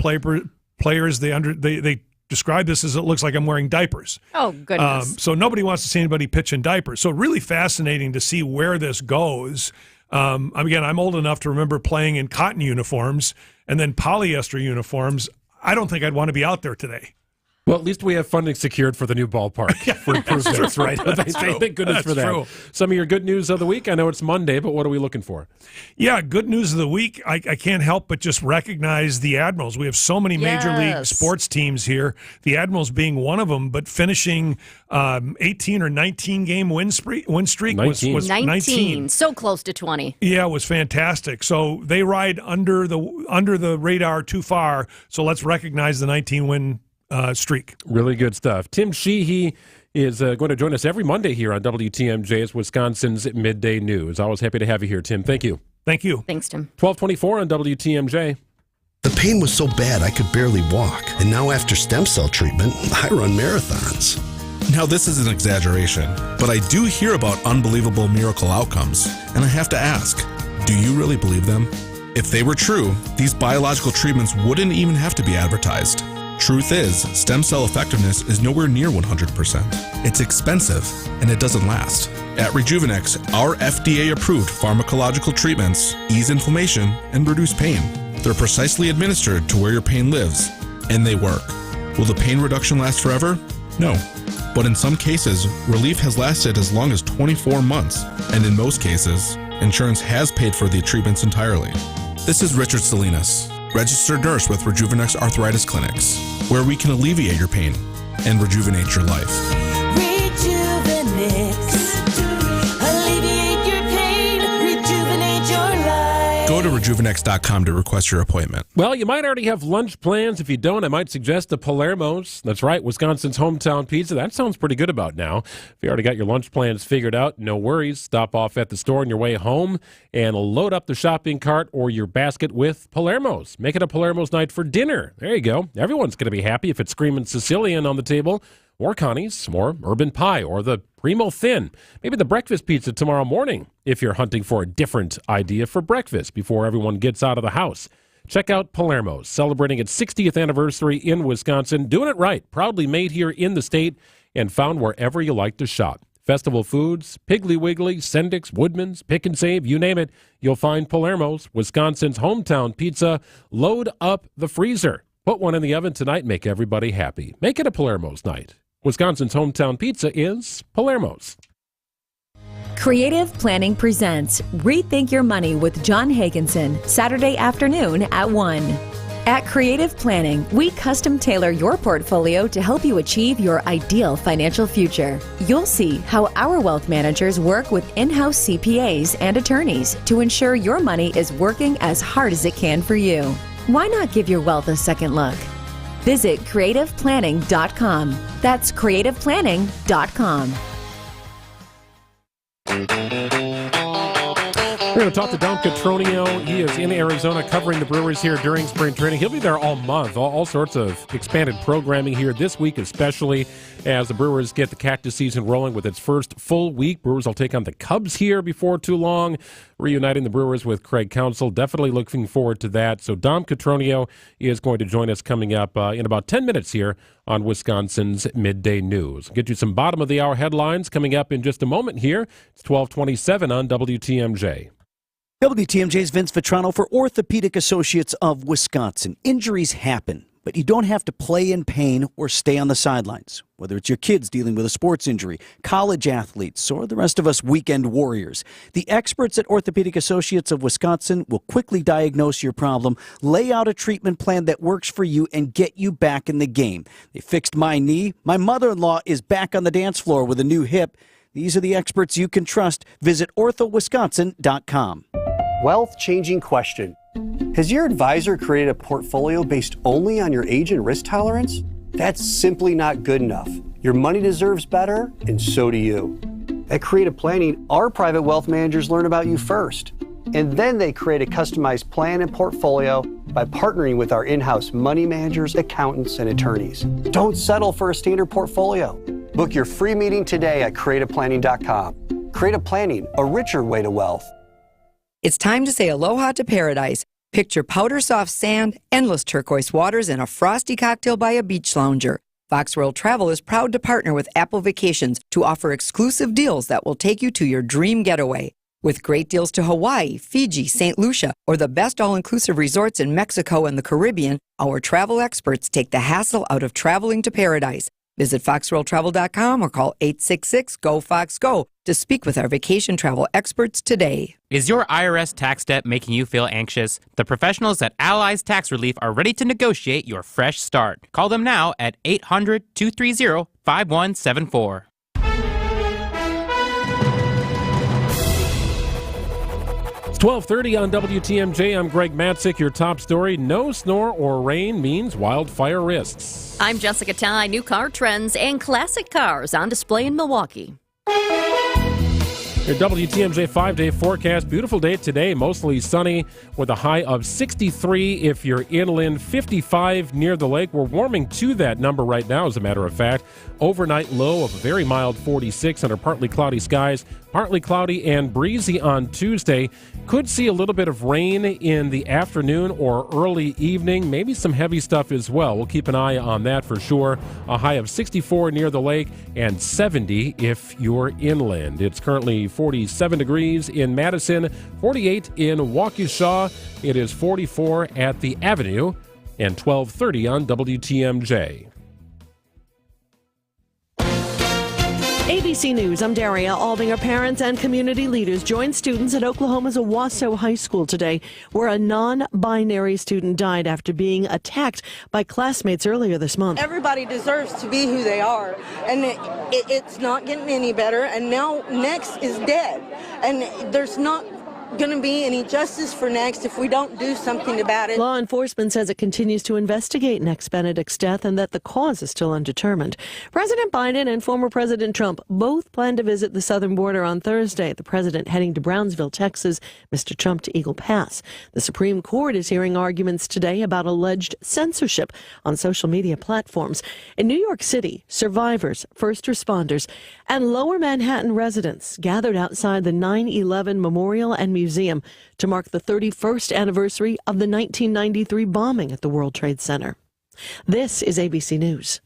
Speaker 22: players, they describe this as it looks like I'm wearing diapers.
Speaker 5: Oh, goodness.
Speaker 22: So nobody wants to see anybody pitch in diapers. So really fascinating to see where this goes. Again, I'm old enough to remember playing in cotton uniforms and then polyester uniforms. I don't think I'd want to be out there today.
Speaker 8: Well, at least we have funding secured for the new ballpark for improvements, right? Thank goodness for that.
Speaker 22: True.
Speaker 8: Some of your good news of the week. I know it's Monday, but what are we looking for?
Speaker 22: Yeah, good news of the week. I can't help but just recognize the Admirals. We have so many Major League sports teams here, the Admirals being one of them, but finishing 18 or 19 game win streak
Speaker 5: 19.
Speaker 22: was 19.
Speaker 5: So close to 20.
Speaker 22: Yeah, it was fantastic. So they ride under the radar too far. So let's recognize the 19-win streak.
Speaker 8: Really good stuff. Tim Sheehy is going to join us every Monday here on WTMJ as Wisconsin's Midday News. Always happy to have you here, Tim. Thank you.
Speaker 22: Thank you.
Speaker 5: Thanks, Tim.
Speaker 8: 1224 on WTMJ.
Speaker 4: The pain was so bad I could barely walk, and now after stem cell treatment, I run marathons.
Speaker 6: Now this is an exaggeration, but I do hear about unbelievable miracle outcomes, and I have to ask, do you really believe them? If they were true, these biological treatments wouldn't even have to be advertised. Truth is, stem cell effectiveness is nowhere near 100%. It's expensive, and it doesn't last. At Rejuvenex, our FDA-approved pharmacological treatments ease inflammation and reduce pain. They're precisely administered to where your pain lives, and they work. Will the pain reduction last forever? No. But in some cases, relief has lasted as long as 24 months, and in most cases, insurance has paid for the treatments entirely. This is Richard Salinas, registered nurse with Rejuvenex Arthritis Clinics, where we can alleviate your pain and rejuvenate your life.
Speaker 7: Alleviate your pain, rejuvenate your life.
Speaker 6: Go to rejuvenex.com to request your appointment.
Speaker 8: Well, you might already have lunch plans. If you don't, I might suggest the Palermo's. That's right, Wisconsin's hometown pizza. That sounds pretty good about now. If you already got your lunch plans figured out, no worries. Stop off at the store on your way home and load up the shopping cart or your basket with Palermo's. Make it a Palermo's night for dinner. There you go. Everyone's going to be happy if it's Screamin' Sicilian on the table, or Connie's, or Urban Pie, or the Primo Thin. Maybe the breakfast pizza tomorrow morning if you're hunting for a different idea for breakfast before everyone gets out of the house. Check out Palermo's, celebrating its 60th anniversary in Wisconsin. Doing it right. Proudly made here in the state and found wherever you like to shop. Festival Foods, Piggly Wiggly, Sendik's, Woodman's, Pick and Save, you name it. You'll find Palermo's, Wisconsin's hometown pizza. Load up the freezer. Put one in the oven tonight. Make everybody happy. Make it a Palermo's night. Wisconsin's hometown pizza is Palermo's.
Speaker 9: Creative Planning presents Rethink Your Money with John Hagenson, Saturday afternoon at 1. At Creative Planning, we custom tailor your portfolio to help you achieve your ideal financial future. You'll see how our wealth managers work with in-house CPAs and attorneys to ensure your money is working as hard as it can for you. Why not give your wealth a second look? Visit creativeplanning.com. That's creativeplanning.com.
Speaker 8: We're going to talk to Dom Catronio. He is in Arizona covering the Brewers here during spring training. He'll be there all month. All sorts of expanded programming here this week, especially as the Brewers get the cactus season rolling with its first full week. Brewers will take on the Cubs here before too long, reuniting the Brewers with Craig Counsell. Definitely looking forward to that. So Dom Catronio is going to join us coming up in about 10 minutes here on Wisconsin's Midday News. Get you some bottom-of-the-hour headlines coming up in just a moment here. It's 12:27 on WTMJ.
Speaker 10: WTMJ's Vince Vitrano for Orthopedic Associates of Wisconsin. Injuries happen, but you don't have to play in pain or stay on the sidelines. Whether it's your kids dealing with a sports injury, college athletes, or the rest of us weekend warriors, the experts at Orthopedic Associates of Wisconsin will quickly diagnose your problem, lay out a treatment plan that works for you, and get you back in the game. They fixed my knee. My mother-in-law is back on the dance floor with a new hip. These are the experts you can trust. Visit orthowisconsin.com.
Speaker 11: Wealth-changing question. Has your advisor created a portfolio based only on your age and risk tolerance? That's simply not good enough. Your money deserves better, and so do you. At Creative Planning, our private wealth managers learn about you first, and then they create a customized plan and portfolio by partnering with our in-house money managers, accountants, and attorneys. Don't settle for a standard portfolio. Book your free meeting today at creativeplanning.com. Creative Planning, a richer way to wealth.
Speaker 12: It's time to say aloha to paradise. Picture powder soft sand, endless turquoise waters, and a frosty cocktail by a beach lounger. Fox World Travel is proud to partner with Apple Vacations to offer exclusive deals that will take you to your dream getaway. With great deals to Hawaii, Fiji, St. Lucia, or the best all-inclusive resorts in Mexico and the Caribbean, our travel experts take the hassle out of traveling to paradise. Visit foxworldtravel.com or call 866-GO-FOX-GO to speak with our vacation travel experts today.
Speaker 16: Is your IRS tax debt making you feel anxious? The professionals at Allies Tax Relief are ready to negotiate your fresh start. Call them now at 800-230-5174.
Speaker 8: It's 12:30 on WTMJ. I'm Greg Matzik. Your top story: no snow or rain means wildfire risks.
Speaker 5: I'm Jessica Ty. New car trends and classic cars on display in Milwaukee.
Speaker 8: Your WTMJ 5-day forecast. Beautiful day today, mostly sunny with a high of 63 if you're inland, 55 near the lake. We're warming to that number right now, as a matter of fact. Overnight low of a very mild 46 under partly cloudy skies. Partly cloudy and breezy on Tuesday. Could see a little bit of rain in the afternoon or early evening. Maybe some heavy stuff as well. We'll keep an eye on that for sure. A high of 64 near the lake and 70 if you're inland. It's currently 47 degrees in Madison, 48 in Waukesha. It is 44 at the Avenue and 12:30 on WTMJ.
Speaker 23: ABC News, I'm Daria Aldinger. Parents and community leaders joined students at Oklahoma's Owasso High School today, where a non-binary student died after being attacked by classmates earlier this month.
Speaker 26: Everybody deserves to be who they are, and it's not getting any better, and now Next is dead, and there's not going to be any justice for Next if we don't do something about it.
Speaker 23: Law enforcement says it continues to investigate Next Benedict's death and that the cause is still undetermined. President Biden and former President Trump both plan to visit the southern border on Thursday. The president heading to Brownsville, Texas, Mr. Trump to Eagle Pass. The Supreme Court is hearing arguments today about alleged censorship on social media platforms. In New York City, survivors, first responders, and lower Manhattan residents gathered outside the 9/11 Memorial and Museum to mark the 31st anniversary of the 1993 bombing at the World Trade Center. This is ABC News.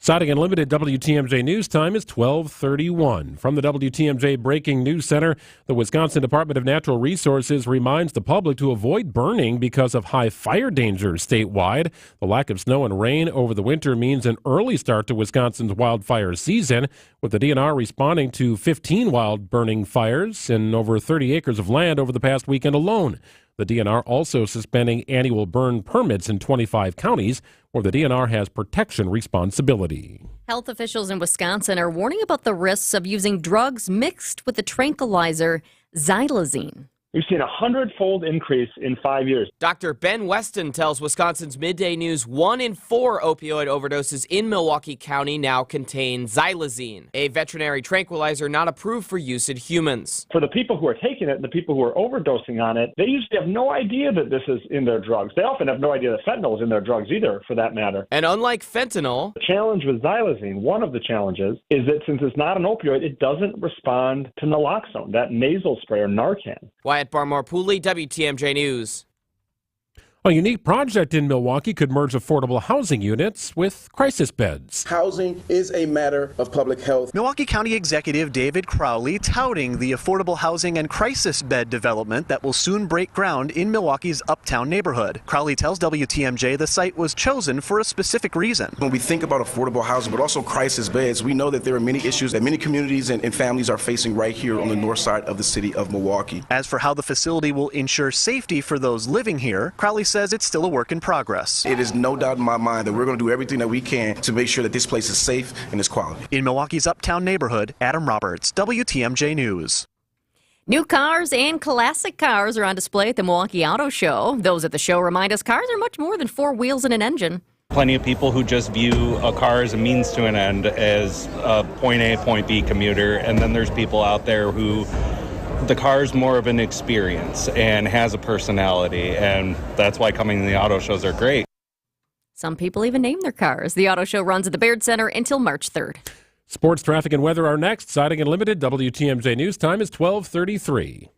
Speaker 8: Siding Unlimited WTMJ News Time is 12:31. From the WTMJ Breaking News Center, the Wisconsin Department of Natural Resources reminds the public to avoid burning because of high fire dangers statewide. The lack of snow and rain over the winter means an early start to Wisconsin's wildfire season, with the DNR responding to 15 wild burning fires in over 30 acres of land over the past weekend alone. The DNR also suspending annual burn permits in 25 counties where the DNR has protection responsibility.
Speaker 5: Health officials in Wisconsin are warning about the risks of using drugs mixed with the tranquilizer xylazine.
Speaker 1: We've seen a 100-fold increase in 5 years.
Speaker 2: Dr. Ben Weston tells Wisconsin's Midday News 1 in 4 opioid overdoses in Milwaukee County now contain xylazine, a veterinary tranquilizer not approved for use in humans.
Speaker 1: For the people who are taking it and the people who are overdosing on it, they usually have no idea that this is in their drugs. They often have no idea that fentanyl is in their drugs either, for that matter.
Speaker 2: And unlike fentanyl,
Speaker 1: the challenge with xylazine, one of the challenges, is that since it's not an opioid, it doesn't respond to naloxone, that nasal spray or Narcan.
Speaker 2: Wyatt Barmore-Pooley, WTMJ News.
Speaker 8: A unique project in Milwaukee could merge affordable housing units with crisis beds.
Speaker 14: Housing is a matter of public health.
Speaker 15: Milwaukee County Executive David Crowley touting the affordable housing and crisis bed development that will soon break ground in Milwaukee's Uptown neighborhood. Crowley tells WTMJ the site was chosen for a specific reason.
Speaker 14: When we think about affordable housing, but also crisis beds, we know that there are many issues that many communities and families are facing right here on the north side of the city of Milwaukee.
Speaker 15: As for how the facility will ensure safety for those living here, Crowley says it's still a work in progress.
Speaker 14: It is no doubt in my mind that we're going to do everything that we can to make sure that this place is safe and is quality.
Speaker 15: In Milwaukee's Uptown neighborhood, Adam Roberts, WTMJ News.
Speaker 5: New cars and classic cars are on display at the Milwaukee Auto Show. Those at the show remind us cars are much more than 4 wheels and an engine.
Speaker 17: Plenty of people who just view a car as a means to an end, as a point A, point B commuter, and then there's people out there who the car's more of an experience and has a personality, and that's why coming to the auto shows are great.
Speaker 5: Some people even name their cars. The auto show runs at the Baird Center until March 3rd.
Speaker 8: Sports, traffic, and weather are next. Siding Unlimited, WTMJ News time is 12:33.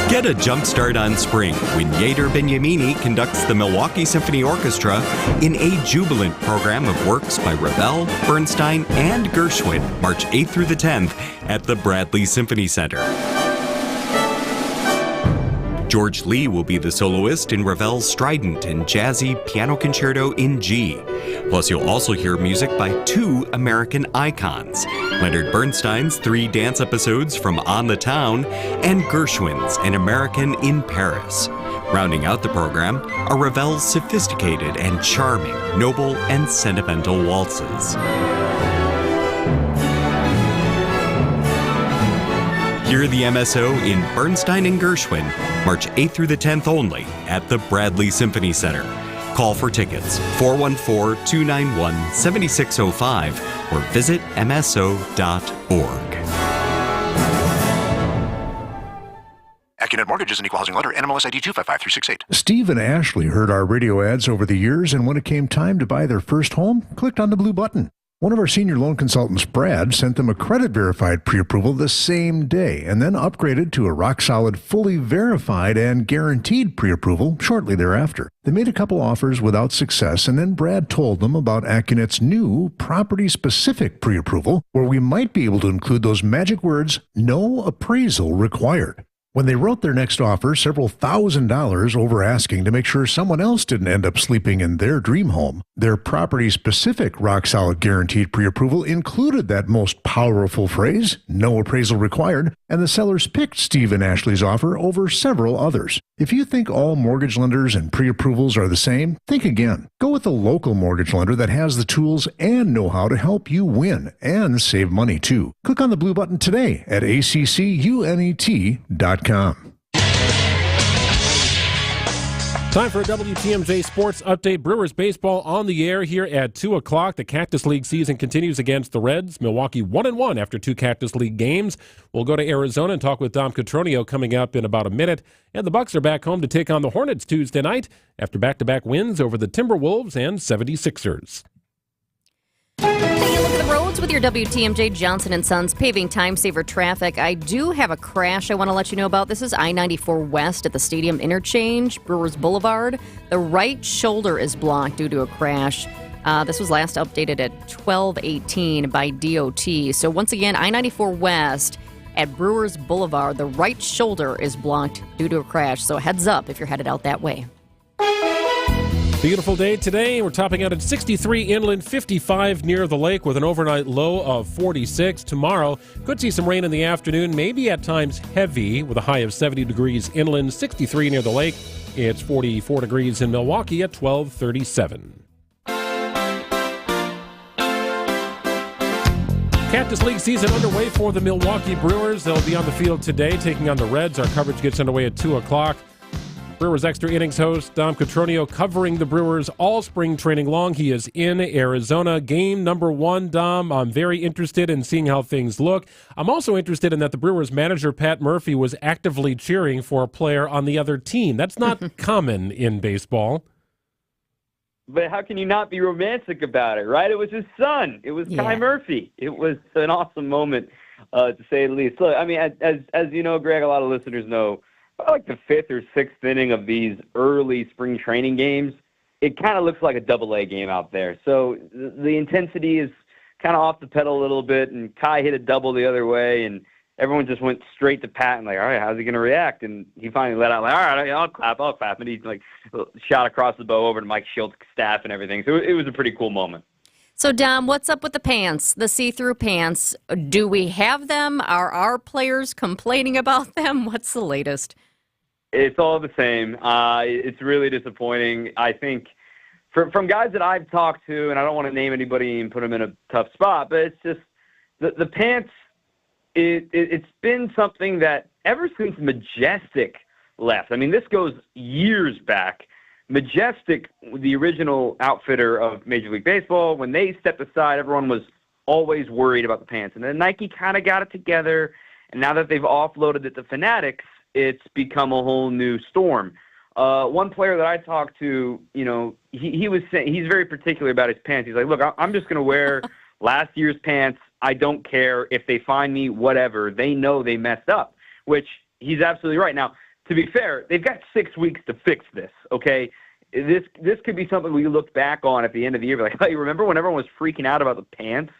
Speaker 18: Get a jump start on spring when Yader Benyamini conducts the Milwaukee Symphony Orchestra in a jubilant program of works by Ravel, Bernstein, and Gershwin, March 8th through the 10th at the Bradley Symphony Center. George Lee will be the soloist in Ravel's strident and jazzy piano concerto in G. Plus, you'll also hear music by 2 American icons, Leonard Bernstein's 3 dance episodes from On the Town and Gershwin's An American in Paris. Rounding out the program are Ravel's sophisticated and charming, noble and sentimental waltzes. Hear the MSO in Bernstein and Gershwin, March 8th through the 10th only at the Bradley Symphony Center. Call for tickets, 414-291-7605, or visit mso.org.
Speaker 24: AccuNet Mortgage is an equal housing lender. NMLS ID 255368.
Speaker 25: Steve and Ashley heard our radio ads over the years, and when it came time to buy their first home, clicked on the blue button. One of our senior loan consultants, Brad, sent them a credit-verified pre-approval the same day and then upgraded to a rock-solid, fully verified and guaranteed pre-approval shortly thereafter. They made a couple offers without success, and then Brad told them about AccuNet's new property-specific pre-approval, where we might be able to include those magic words, no appraisal required. When they wrote their next offer, several $1,000s over asking to make sure someone else didn't end up sleeping in their dream home, their property-specific rock-solid guaranteed pre-approval included that most powerful phrase, no appraisal required, and the sellers picked Steve and Ashley's offer over several others. If you think all mortgage lenders and pre-approvals are the same, think again. Go with a local mortgage lender that has the tools and know-how to help you win and save money, too. Click on the blue button today at accunet.com.
Speaker 8: Time for a WTMJ Sports Update. Brewers baseball on the air here at 2 o'clock. The Cactus League season continues against the Reds. Milwaukee 1-1 after 2 Cactus League games. We'll go to Arizona and talk with Dom Cotroneo coming up in about a minute. And the Bucks are back home to take on the Hornets Tuesday night after back-to-back wins over the Timberwolves and 76ers.
Speaker 5: Taking a look at the roads with your WTMJ Johnson & Sons paving time-saver traffic. I do have a crash I want to let you know about. This is I-94 West at the Stadium Interchange, Brewers Boulevard. The right shoulder is blocked due to a crash. This was last updated at 12:18 by DOT. So once again, I-94 West at Brewers Boulevard, the right shoulder is blocked due to a crash. So heads up if you're headed out that way.
Speaker 8: Beautiful day today. We're topping out at 63 inland, 55 near the lake with an overnight low of 46. Tomorrow, could see some rain in the afternoon, maybe at times heavy with a high of 70 degrees inland, 63 near the lake. It's 44 degrees in Milwaukee at 12:37. Cactus League season underway for the Milwaukee Brewers. They'll be on the field today taking on the Reds. Our coverage gets underway at 2 o'clock. Brewers Extra Innings host Dom Cotroneo covering the Brewers all spring training long. He is in Arizona. Game number 1, Dom. I'm very interested in seeing how things look. I'm also interested in that the Brewers manager, Pat Murphy, was actively cheering for a player on the other team. That's not common in baseball.
Speaker 3: But how can you not be romantic about it, right? It was his son. It was Kai Murphy. It was an awesome moment, to say the least. Look, I mean, as you know, Greg, a lot of listeners know, like the 5th or 6th inning of these early spring training games, it kind of looks like a double-A game out there. So the intensity is kind of off the pedal a little bit, and Kai hit a double the other way, and everyone just went straight to Pat and like, all right, how's he going to react? And he finally let out, like, all right, I'll clap. And he like shot across the bow over to Mike Schildt's staff and everything. So it was a pretty cool moment.
Speaker 5: So, Dom, what's up with the pants, the see-through pants? Do we have them? Are our players complaining about them? What's the latest?
Speaker 3: It's all the same. It's really disappointing. I think from guys that I've talked to, and I don't want to name anybody and put them in a tough spot, but it's just the pants. It's been something that ever since Majestic left, I mean, this goes years back. Majestic, the original outfitter of Major League Baseball, when they stepped aside, everyone was always worried about the pants. And then Nike kind of got it together, and now that they've offloaded it to Fanatics, it's become a whole new storm. One player that I talked to, you know, he was saying he's very particular about his pants. He's like, look, I'm just going to wear last year's pants. I don't care if they find me, whatever. They know they messed up, which he's absolutely right. Now, to be fair, they've got 6 weeks to fix this, okay? This could be something we look back on at the end of the year. Like, hey, remember when everyone was freaking out about the pants?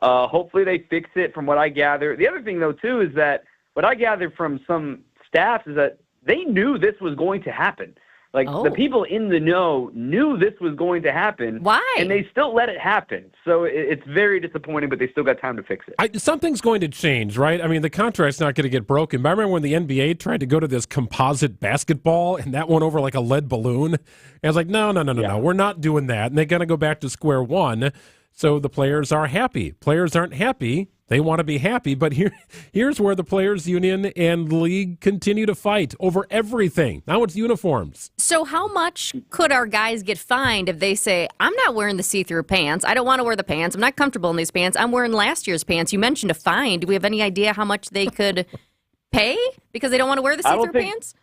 Speaker 3: Hopefully they fix it from what I gather. The other thing, though, too, is that what I gathered from some staffs is that they knew this was going to happen. Like, the people in the know knew this was going to happen.
Speaker 5: Why?
Speaker 3: And they still let it happen. So it's very disappointing, but they still got time to fix it.
Speaker 8: Something's going to change, right? I mean, the contract's not going to get broken. But I remember when the NBA tried to go to this composite basketball, and that went over like a lead balloon. And I was like, no, we're not doing that. And they're going to go back to square one. So the players are happy. Players aren't happy. They want to be happy, but here's where the players' union and league continue to fight over everything. Now it's uniforms.
Speaker 5: So how much could our guys get fined if they say, I'm not wearing the see-through pants. I don't want to wear the pants. I'm not comfortable in these pants. I'm wearing last year's pants. You mentioned a fine. Do we have any idea how much they could pay because they don't want to wear the see-through pants?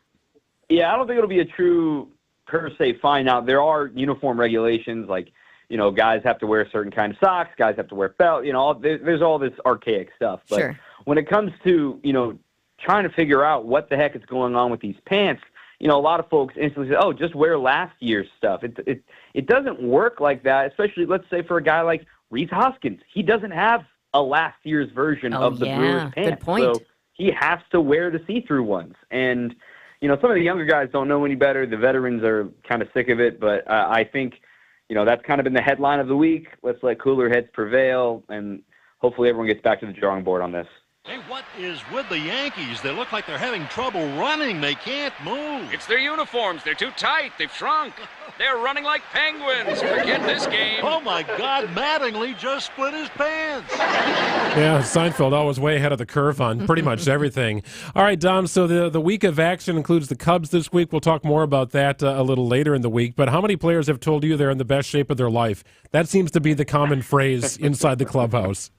Speaker 3: Yeah, I don't think it'll be a true per se fine. Now, there are uniform regulations like, you know, guys have to wear a certain kind of socks, guys have to wear felt, you know, there's all this archaic stuff. But when it comes to, you know, trying to figure out what the heck is going on with these pants, you know, a lot of folks instantly say, oh, just wear last year's stuff. It doesn't work like that, especially, let's say, for a guy like Rhys Hoskins. He doesn't have a last year's version of the Brewers pants.
Speaker 5: Good point.
Speaker 3: So he has to wear the see-through ones. And, you know, some of the younger guys don't know any better. The veterans are kind of sick of it, but I think, you know, that's kind of been the headline of the week. Let's let cooler heads prevail, and hopefully everyone gets back to the drawing board on this.
Speaker 13: Hey, what is with the Yankees? They look like they're having trouble running. They can't move.
Speaker 19: It's their uniforms. They're too tight. They've shrunk. They're running like penguins. Forget this game.
Speaker 13: Oh, my God. Mattingly just split his pants.
Speaker 8: Yeah, Seinfeld always way ahead of the curve on pretty much everything. All right, Dom, so the week of action includes the Cubs this week. We'll talk more about that a little later in the week. But how many players have told you they're in the best shape of their life? That seems to be the common phrase inside the clubhouse.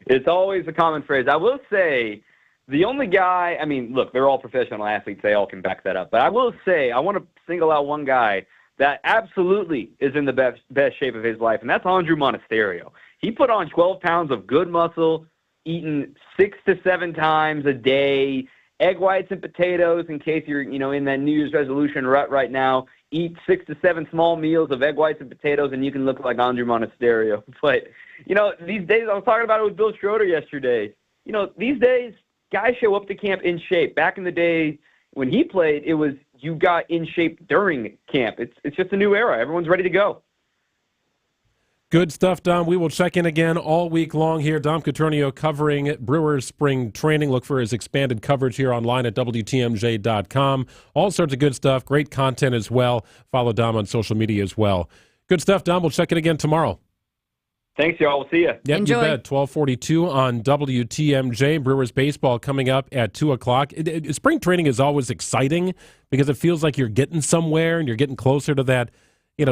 Speaker 3: It's always a common phrase. I will say the only guy, I mean, look, they're all professional athletes. They all can back that up. But I will say I want to single out one guy that absolutely is in the best shape of his life, and that's Andrew Monasterio. He put on 12 pounds of good muscle, eating 6 to 7 times a day, egg whites and potatoes in case you're, you know, in that New Year's resolution rut right now. Eat 6 to 7 small meals of egg whites and potatoes, and you can look like Andrew Monasterio. But, you know, these days, I was talking about it with Bill Schroeder yesterday. You know, these days, guys show up to camp in shape. Back in the day when he played, it was you got in shape during camp. It's just a new era. Everyone's ready to go.
Speaker 8: Good stuff, Dom. We will check in again all week long here. Dom Cotroneo covering Brewers spring training. Look for his expanded coverage here online at WTMJ.com. All sorts of good stuff. Great content as well. Follow Dom on social media as well. Good stuff, Dom. We'll check in again tomorrow.
Speaker 3: Thanks, y'all. We'll see you.
Speaker 8: Yep,
Speaker 5: Enjoy.
Speaker 8: You bet. 12:42 on WTMJ. Brewers baseball coming up at 2 o'clock. Spring training is always exciting because it feels like you're getting somewhere and you're getting closer to that,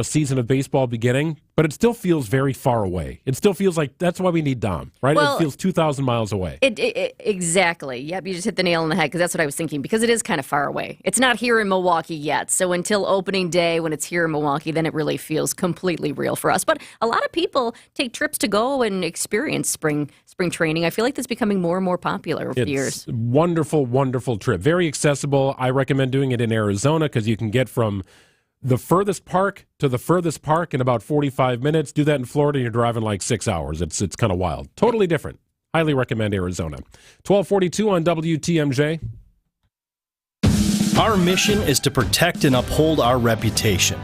Speaker 8: season of baseball beginning, but it still feels very far away. It still feels like that's why we need Dom, right?
Speaker 5: Well,
Speaker 8: it feels 2,000 miles away.
Speaker 5: Exactly. Yep, you just hit the nail on the head because that's what I was thinking, because it is kind of far away. It's not here in Milwaukee yet, so until opening day when it's here in Milwaukee, then it really feels completely real for us. But a lot of people take trips to go and experience spring training. I feel like that's becoming more and more popular over the years.
Speaker 8: Wonderful, wonderful trip. Very accessible. I recommend doing it in Arizona because you can get from the furthest park to the furthest park in about 45 minutes. Do that in Florida, you're driving like 6 hours. It's kind of wild. Totally different. Highly recommend Arizona. 12:42 on WTMJ.
Speaker 4: Our mission is to protect and uphold our reputation.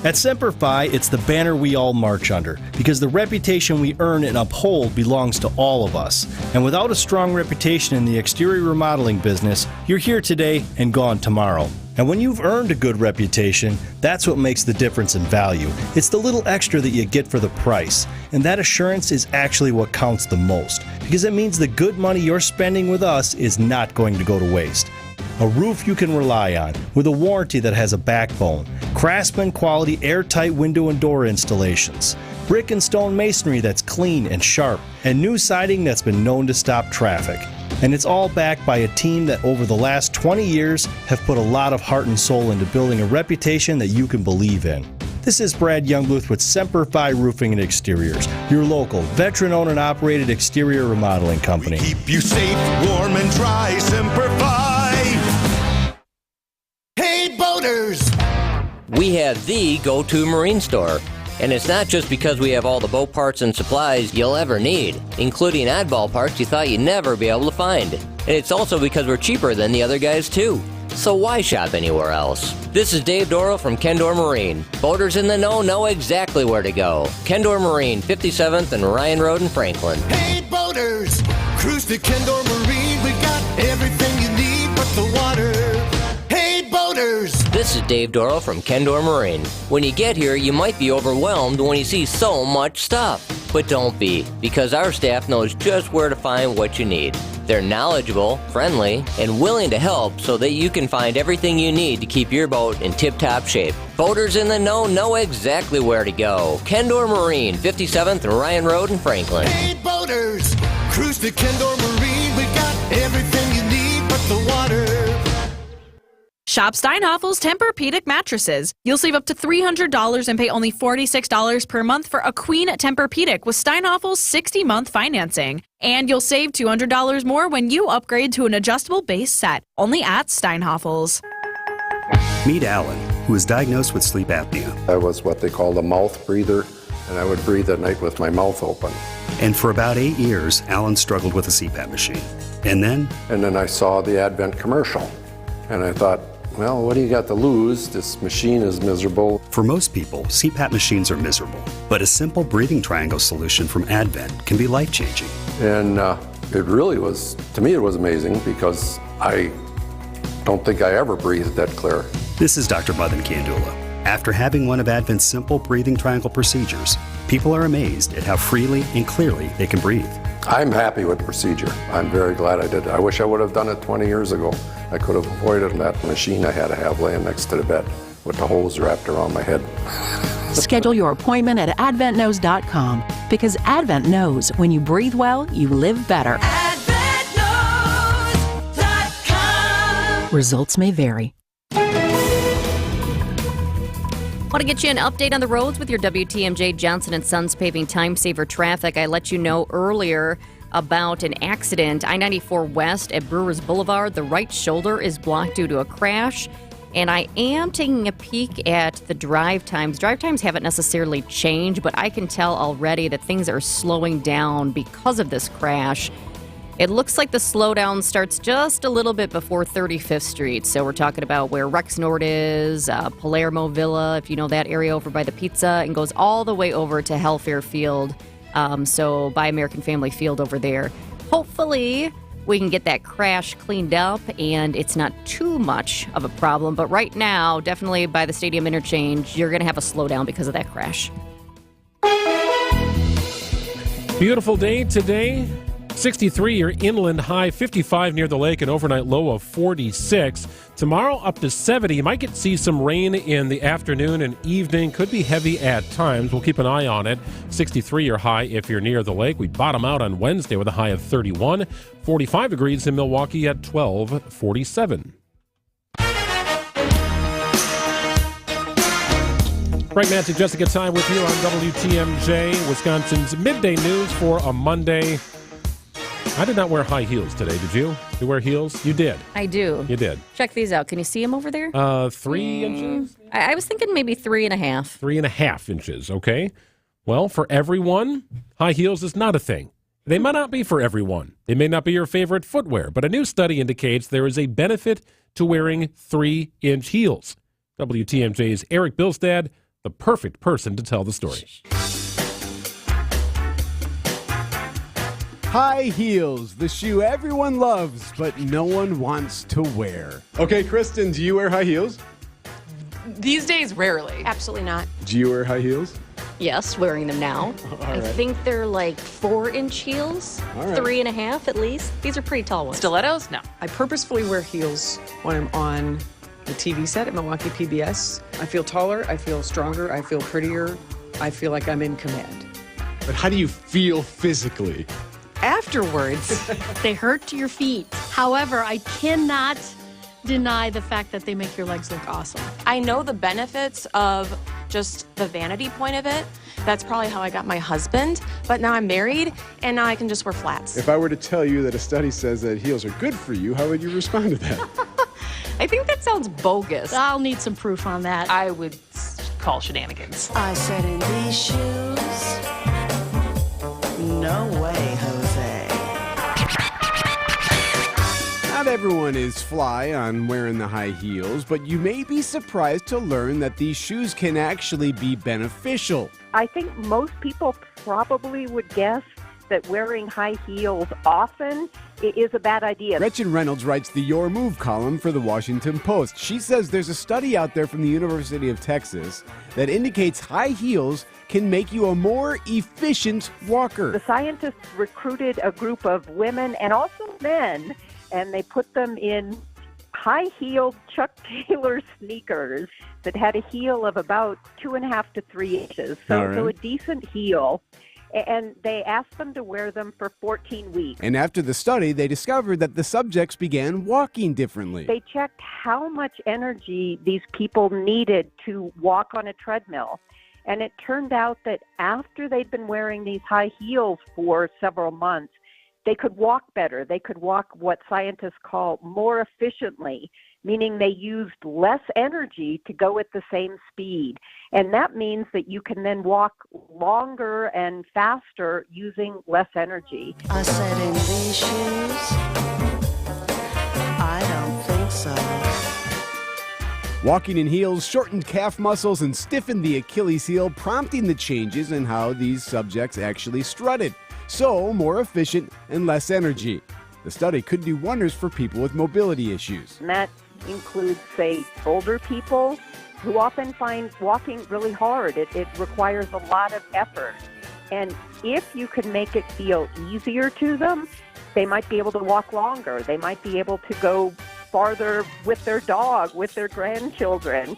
Speaker 4: At Semper Fi, it's the banner we all march under, because the reputation we earn and uphold belongs to all of us. And without a strong reputation in the exterior remodeling business, you're here today and gone tomorrow. And when you've earned a good reputation, that's what makes the difference in value. It's the little extra that you get for the price. And that assurance is actually what counts the most, because it means the good money you're spending with us is not going to go to waste. A roof you can rely on, with a warranty that has a backbone, Craftsman quality airtight window and door installations, brick and stone masonry that's clean and sharp, and new siding that's been known to stop traffic. And it's all backed by a team that over the last 20 years have put a lot of heart and soul into building a reputation that you can believe in. This is Brad Youngluth with Semper Fi Roofing and Exteriors, your local, veteran-owned and operated exterior remodeling company.
Speaker 6: We keep you safe, warm, and dry, Semper Fi. Hey, boaters!
Speaker 7: We have the go-to marine store. And it's not just because we have all the boat parts and supplies you'll ever need, including oddball parts you thought you'd never be able to find. And it's also because we're cheaper than the other guys, too. So why shop anywhere else? This is Dave Dorrell from Kendor Marine. Boaters in the know exactly where to go. Kendor Marine, 57th and Ryan Road in Franklin.
Speaker 6: Hey, boaters! Cruise to Kendor Marine. We got everything you need but the water. Hey, boaters!
Speaker 7: This is Dave Dorrell from Kendor Marine. When you get here, you might be overwhelmed when you see so much stuff. But don't be, because our staff knows just where to find what you need. They're knowledgeable, friendly, and willing to help so that you can find everything you need to keep your boat in tip-top shape. Boaters in the know exactly where to go. Kendor Marine, 57th and Ryan Road in Franklin.
Speaker 6: Hey, boaters! Cruise to Kendor Marine. We got everything you need but the water.
Speaker 20: Shop Steinhoffel's Tempur-Pedic mattresses. You'll save up to $300 and pay only $46 per month for a queen Tempur-Pedic with Steinhoffel's 60-month financing. And you'll save $200 more when you upgrade to an adjustable base set, only at Steinhoffel's.
Speaker 21: Meet Alan, who was diagnosed with sleep apnea.
Speaker 22: I was what they called a mouth breather, and I would breathe at night with my mouth open.
Speaker 21: And for about 8 years, Alan struggled with a CPAP machine. And then
Speaker 22: I saw the Advent commercial, and I thought, well, what do you got to lose? This machine is miserable.
Speaker 21: For most people, CPAP machines are miserable, but a simple breathing triangle solution from Advent can be life-changing.
Speaker 22: And it really was, to me, it was amazing because I don't think I ever breathed that clear.
Speaker 21: This is Dr. Madan Kandula. After having one of Advent's simple breathing triangle procedures, people are amazed at how freely and clearly they can breathe.
Speaker 22: I'm happy with the procedure. I'm very glad I did it. I wish I would have done it 20 years ago. I could have avoided that machine I had to have laying next to the bed with the hose wrapped around my head.
Speaker 27: Schedule your appointment at AdventKnows.com, because Advent knows when you breathe well, you live better. AdventKnows.com. Results may vary.
Speaker 5: Want to get you an update on the roads with your WTMJ Johnson & Sons Paving Time Saver Traffic. I let you know earlier about an accident. I-94 West at Brewers Boulevard. The right shoulder is blocked due to a crash. And I am taking a peek at the drive times. Drive times haven't necessarily changed, but I can tell already that things are slowing down because of this crash. It looks like the slowdown starts just a little bit before 35th Street. So we're talking about where Rexnord is, Palermo Villa, if you know that area over by the pizza, and goes all the way over to Hellfair Field. So by American Family Field over there. Hopefully we can get that crash cleaned up and it's not too much of a problem. But right now, definitely by the stadium interchange, you're going to have a slowdown because of that crash.
Speaker 8: Beautiful day today. 63, your inland high, 55 near the lake, an overnight low of 46. Tomorrow up to 70. You might see some rain in the afternoon and evening. Could be heavy at times. We'll keep an eye on it. 63 your high if you're near the lake. We bottom out on Wednesday with a high of 31. 45 degrees in Milwaukee at 12:47. Frank Mantic, Jessica Ty with you on WTMJ, Wisconsin's Midday News for a Monday. I did not wear high heels today, did you? You wear heels? You did.
Speaker 5: I do.
Speaker 8: You did.
Speaker 5: Check these out. Can you see them over there?
Speaker 8: 3 inches?
Speaker 5: I was thinking maybe 3.5.
Speaker 8: 3.5 inches, okay. Well, for everyone, high heels is not a thing. They might not be for everyone. They may not be your favorite footwear, but a new study indicates there is a benefit to wearing 3-inch heels. WTMJ's Eric Bilstad, the perfect person to tell the story.
Speaker 9: High heels, the shoe everyone loves, but no one wants to wear. Okay, Kristen, do you wear high heels?
Speaker 10: These days, rarely. Absolutely not.
Speaker 9: Do you wear high heels?
Speaker 5: Yes, wearing them now. I
Speaker 9: right.
Speaker 5: think they're like 4-inch heels,
Speaker 9: All right.
Speaker 5: 3.5 at least. These are pretty tall ones.
Speaker 10: Stilettos? No.
Speaker 11: I purposefully wear heels when I'm on the TV set at Milwaukee PBS. I feel taller, I feel stronger, I feel prettier, I feel like I'm in command.
Speaker 9: But how do you feel physically?
Speaker 11: Afterwards,
Speaker 12: they hurt to your feet. However, I cannot deny the fact that they make your legs look awesome.
Speaker 10: I know the benefits of just the vanity point of it. That's probably how I got my husband. But now I'm married, and now I can just wear flats.
Speaker 9: If I were to tell you that a study says that heels are good for you, how would you respond to that?
Speaker 10: I think that sounds bogus.
Speaker 12: I'll need some proof on that.
Speaker 10: I would call shenanigans.
Speaker 16: I said in these shoes, no way, Jose.
Speaker 9: Not everyone is fly on wearing the high heels, but you may be surprised to learn that these shoes can actually be beneficial.
Speaker 23: I think most people probably would guess that wearing high heels often is a bad idea.
Speaker 9: Gretchen Reynolds writes the Your Move column for the Washington Post. She says there's a study out there from the University of Texas that indicates high heels can make you a more efficient walker.
Speaker 23: The scientists recruited a group of women and also men, and they put them in high-heeled Chuck Taylor sneakers that had a heel of about 2.5 to 3 inches, so a decent heel. And they asked them to wear them for 14 weeks.
Speaker 9: And after the study, they discovered that the subjects began walking differently.
Speaker 23: They checked how much energy these people needed to walk on a treadmill. And it turned out that after they'd been wearing these high heels for several months, they could walk better. They could walk what scientists call more efficiently, meaning they used less energy to go at the same speed. And that means that you can then walk longer and faster using less energy.
Speaker 16: I said in these shoes, I don't think so.
Speaker 9: Walking in heels shortened calf muscles and stiffened the Achilles heel, prompting the changes in how these subjects actually strutted. So, more efficient and less energy. The study could do wonders for people with mobility issues.
Speaker 23: And that includes, say, older people who often find walking really hard. It requires a lot of effort. And if you can make it feel easier to them, they might be able to walk longer. They might be able to go farther with their dog, with their grandchildren.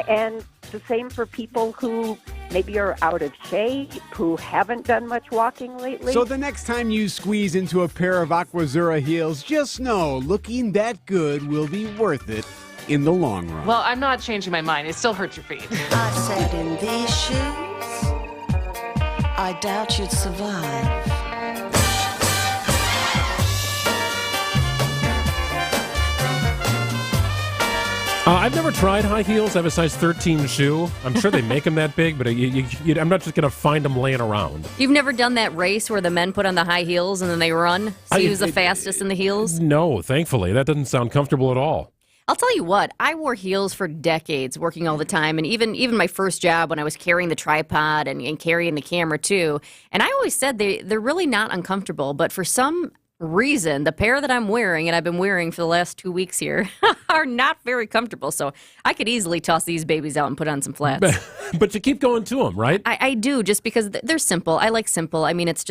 Speaker 23: And the same for people who maybe are out of shape, who haven't done much walking lately.
Speaker 9: So the next time you squeeze into a pair of Aquazzura heels, just know looking that good will be worth it in the long run.
Speaker 10: Well, I'm not changing my mind. It still hurts your feet.
Speaker 16: I said in these shoes, I doubt you'd survive.
Speaker 8: I've never tried high heels. I have a size 13 shoe. I'm sure they make them that big, but I'm not just going to find them laying around.
Speaker 5: You've never done that race where the men put on the high heels and then they run? See who's the fastest in the heels?
Speaker 8: No, thankfully. That doesn't sound comfortable at all.
Speaker 5: I'll tell you what, I wore heels for decades, working all the time, and even my first job when I was carrying the tripod and carrying the camera too. And I always said they're really not uncomfortable, but for some reason, the pair that I'm wearing, and I've been wearing for the last 2 weeks here, are not very comfortable. So I could easily toss these babies out and put on some flats.
Speaker 8: But you keep going to them, right?
Speaker 5: I do, just because they're simple. I like simple. I mean, it's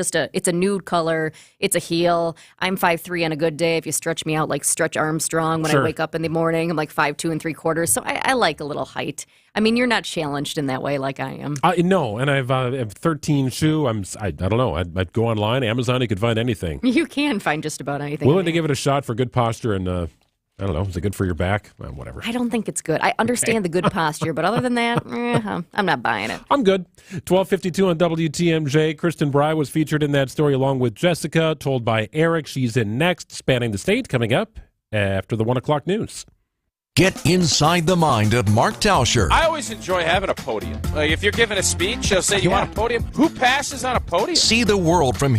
Speaker 5: a nude color. It's a heel. I'm 5'3" on a good day. If you stretch me out like Stretch Armstrong when I wake up in the morning, I'm like 5'2 3/4. So I like a little height. I mean, you're not challenged in that way like I am.
Speaker 8: No, and I have 13 shoe. I don't know. I'd go online, Amazon. You could find anything.
Speaker 5: You can find just about anything.
Speaker 8: Willing to give it a shot for good posture and. I don't know. Is it good for your back? Whatever.
Speaker 5: I don't think it's good. I understand the good posture, but other than that, I'm not buying it.
Speaker 8: I'm good. 12:52 on WTMJ. Kristen Bry was featured in that story along with Jessica, told by Eric. She's in next, spanning the state, coming up after the 1 o'clock news.
Speaker 1: Get inside the mind of Mark Tauscher.
Speaker 2: I always enjoy having a podium. Like if you're giving a speech, they'll say, you want a podium? Who passes on a podium?
Speaker 1: See the world from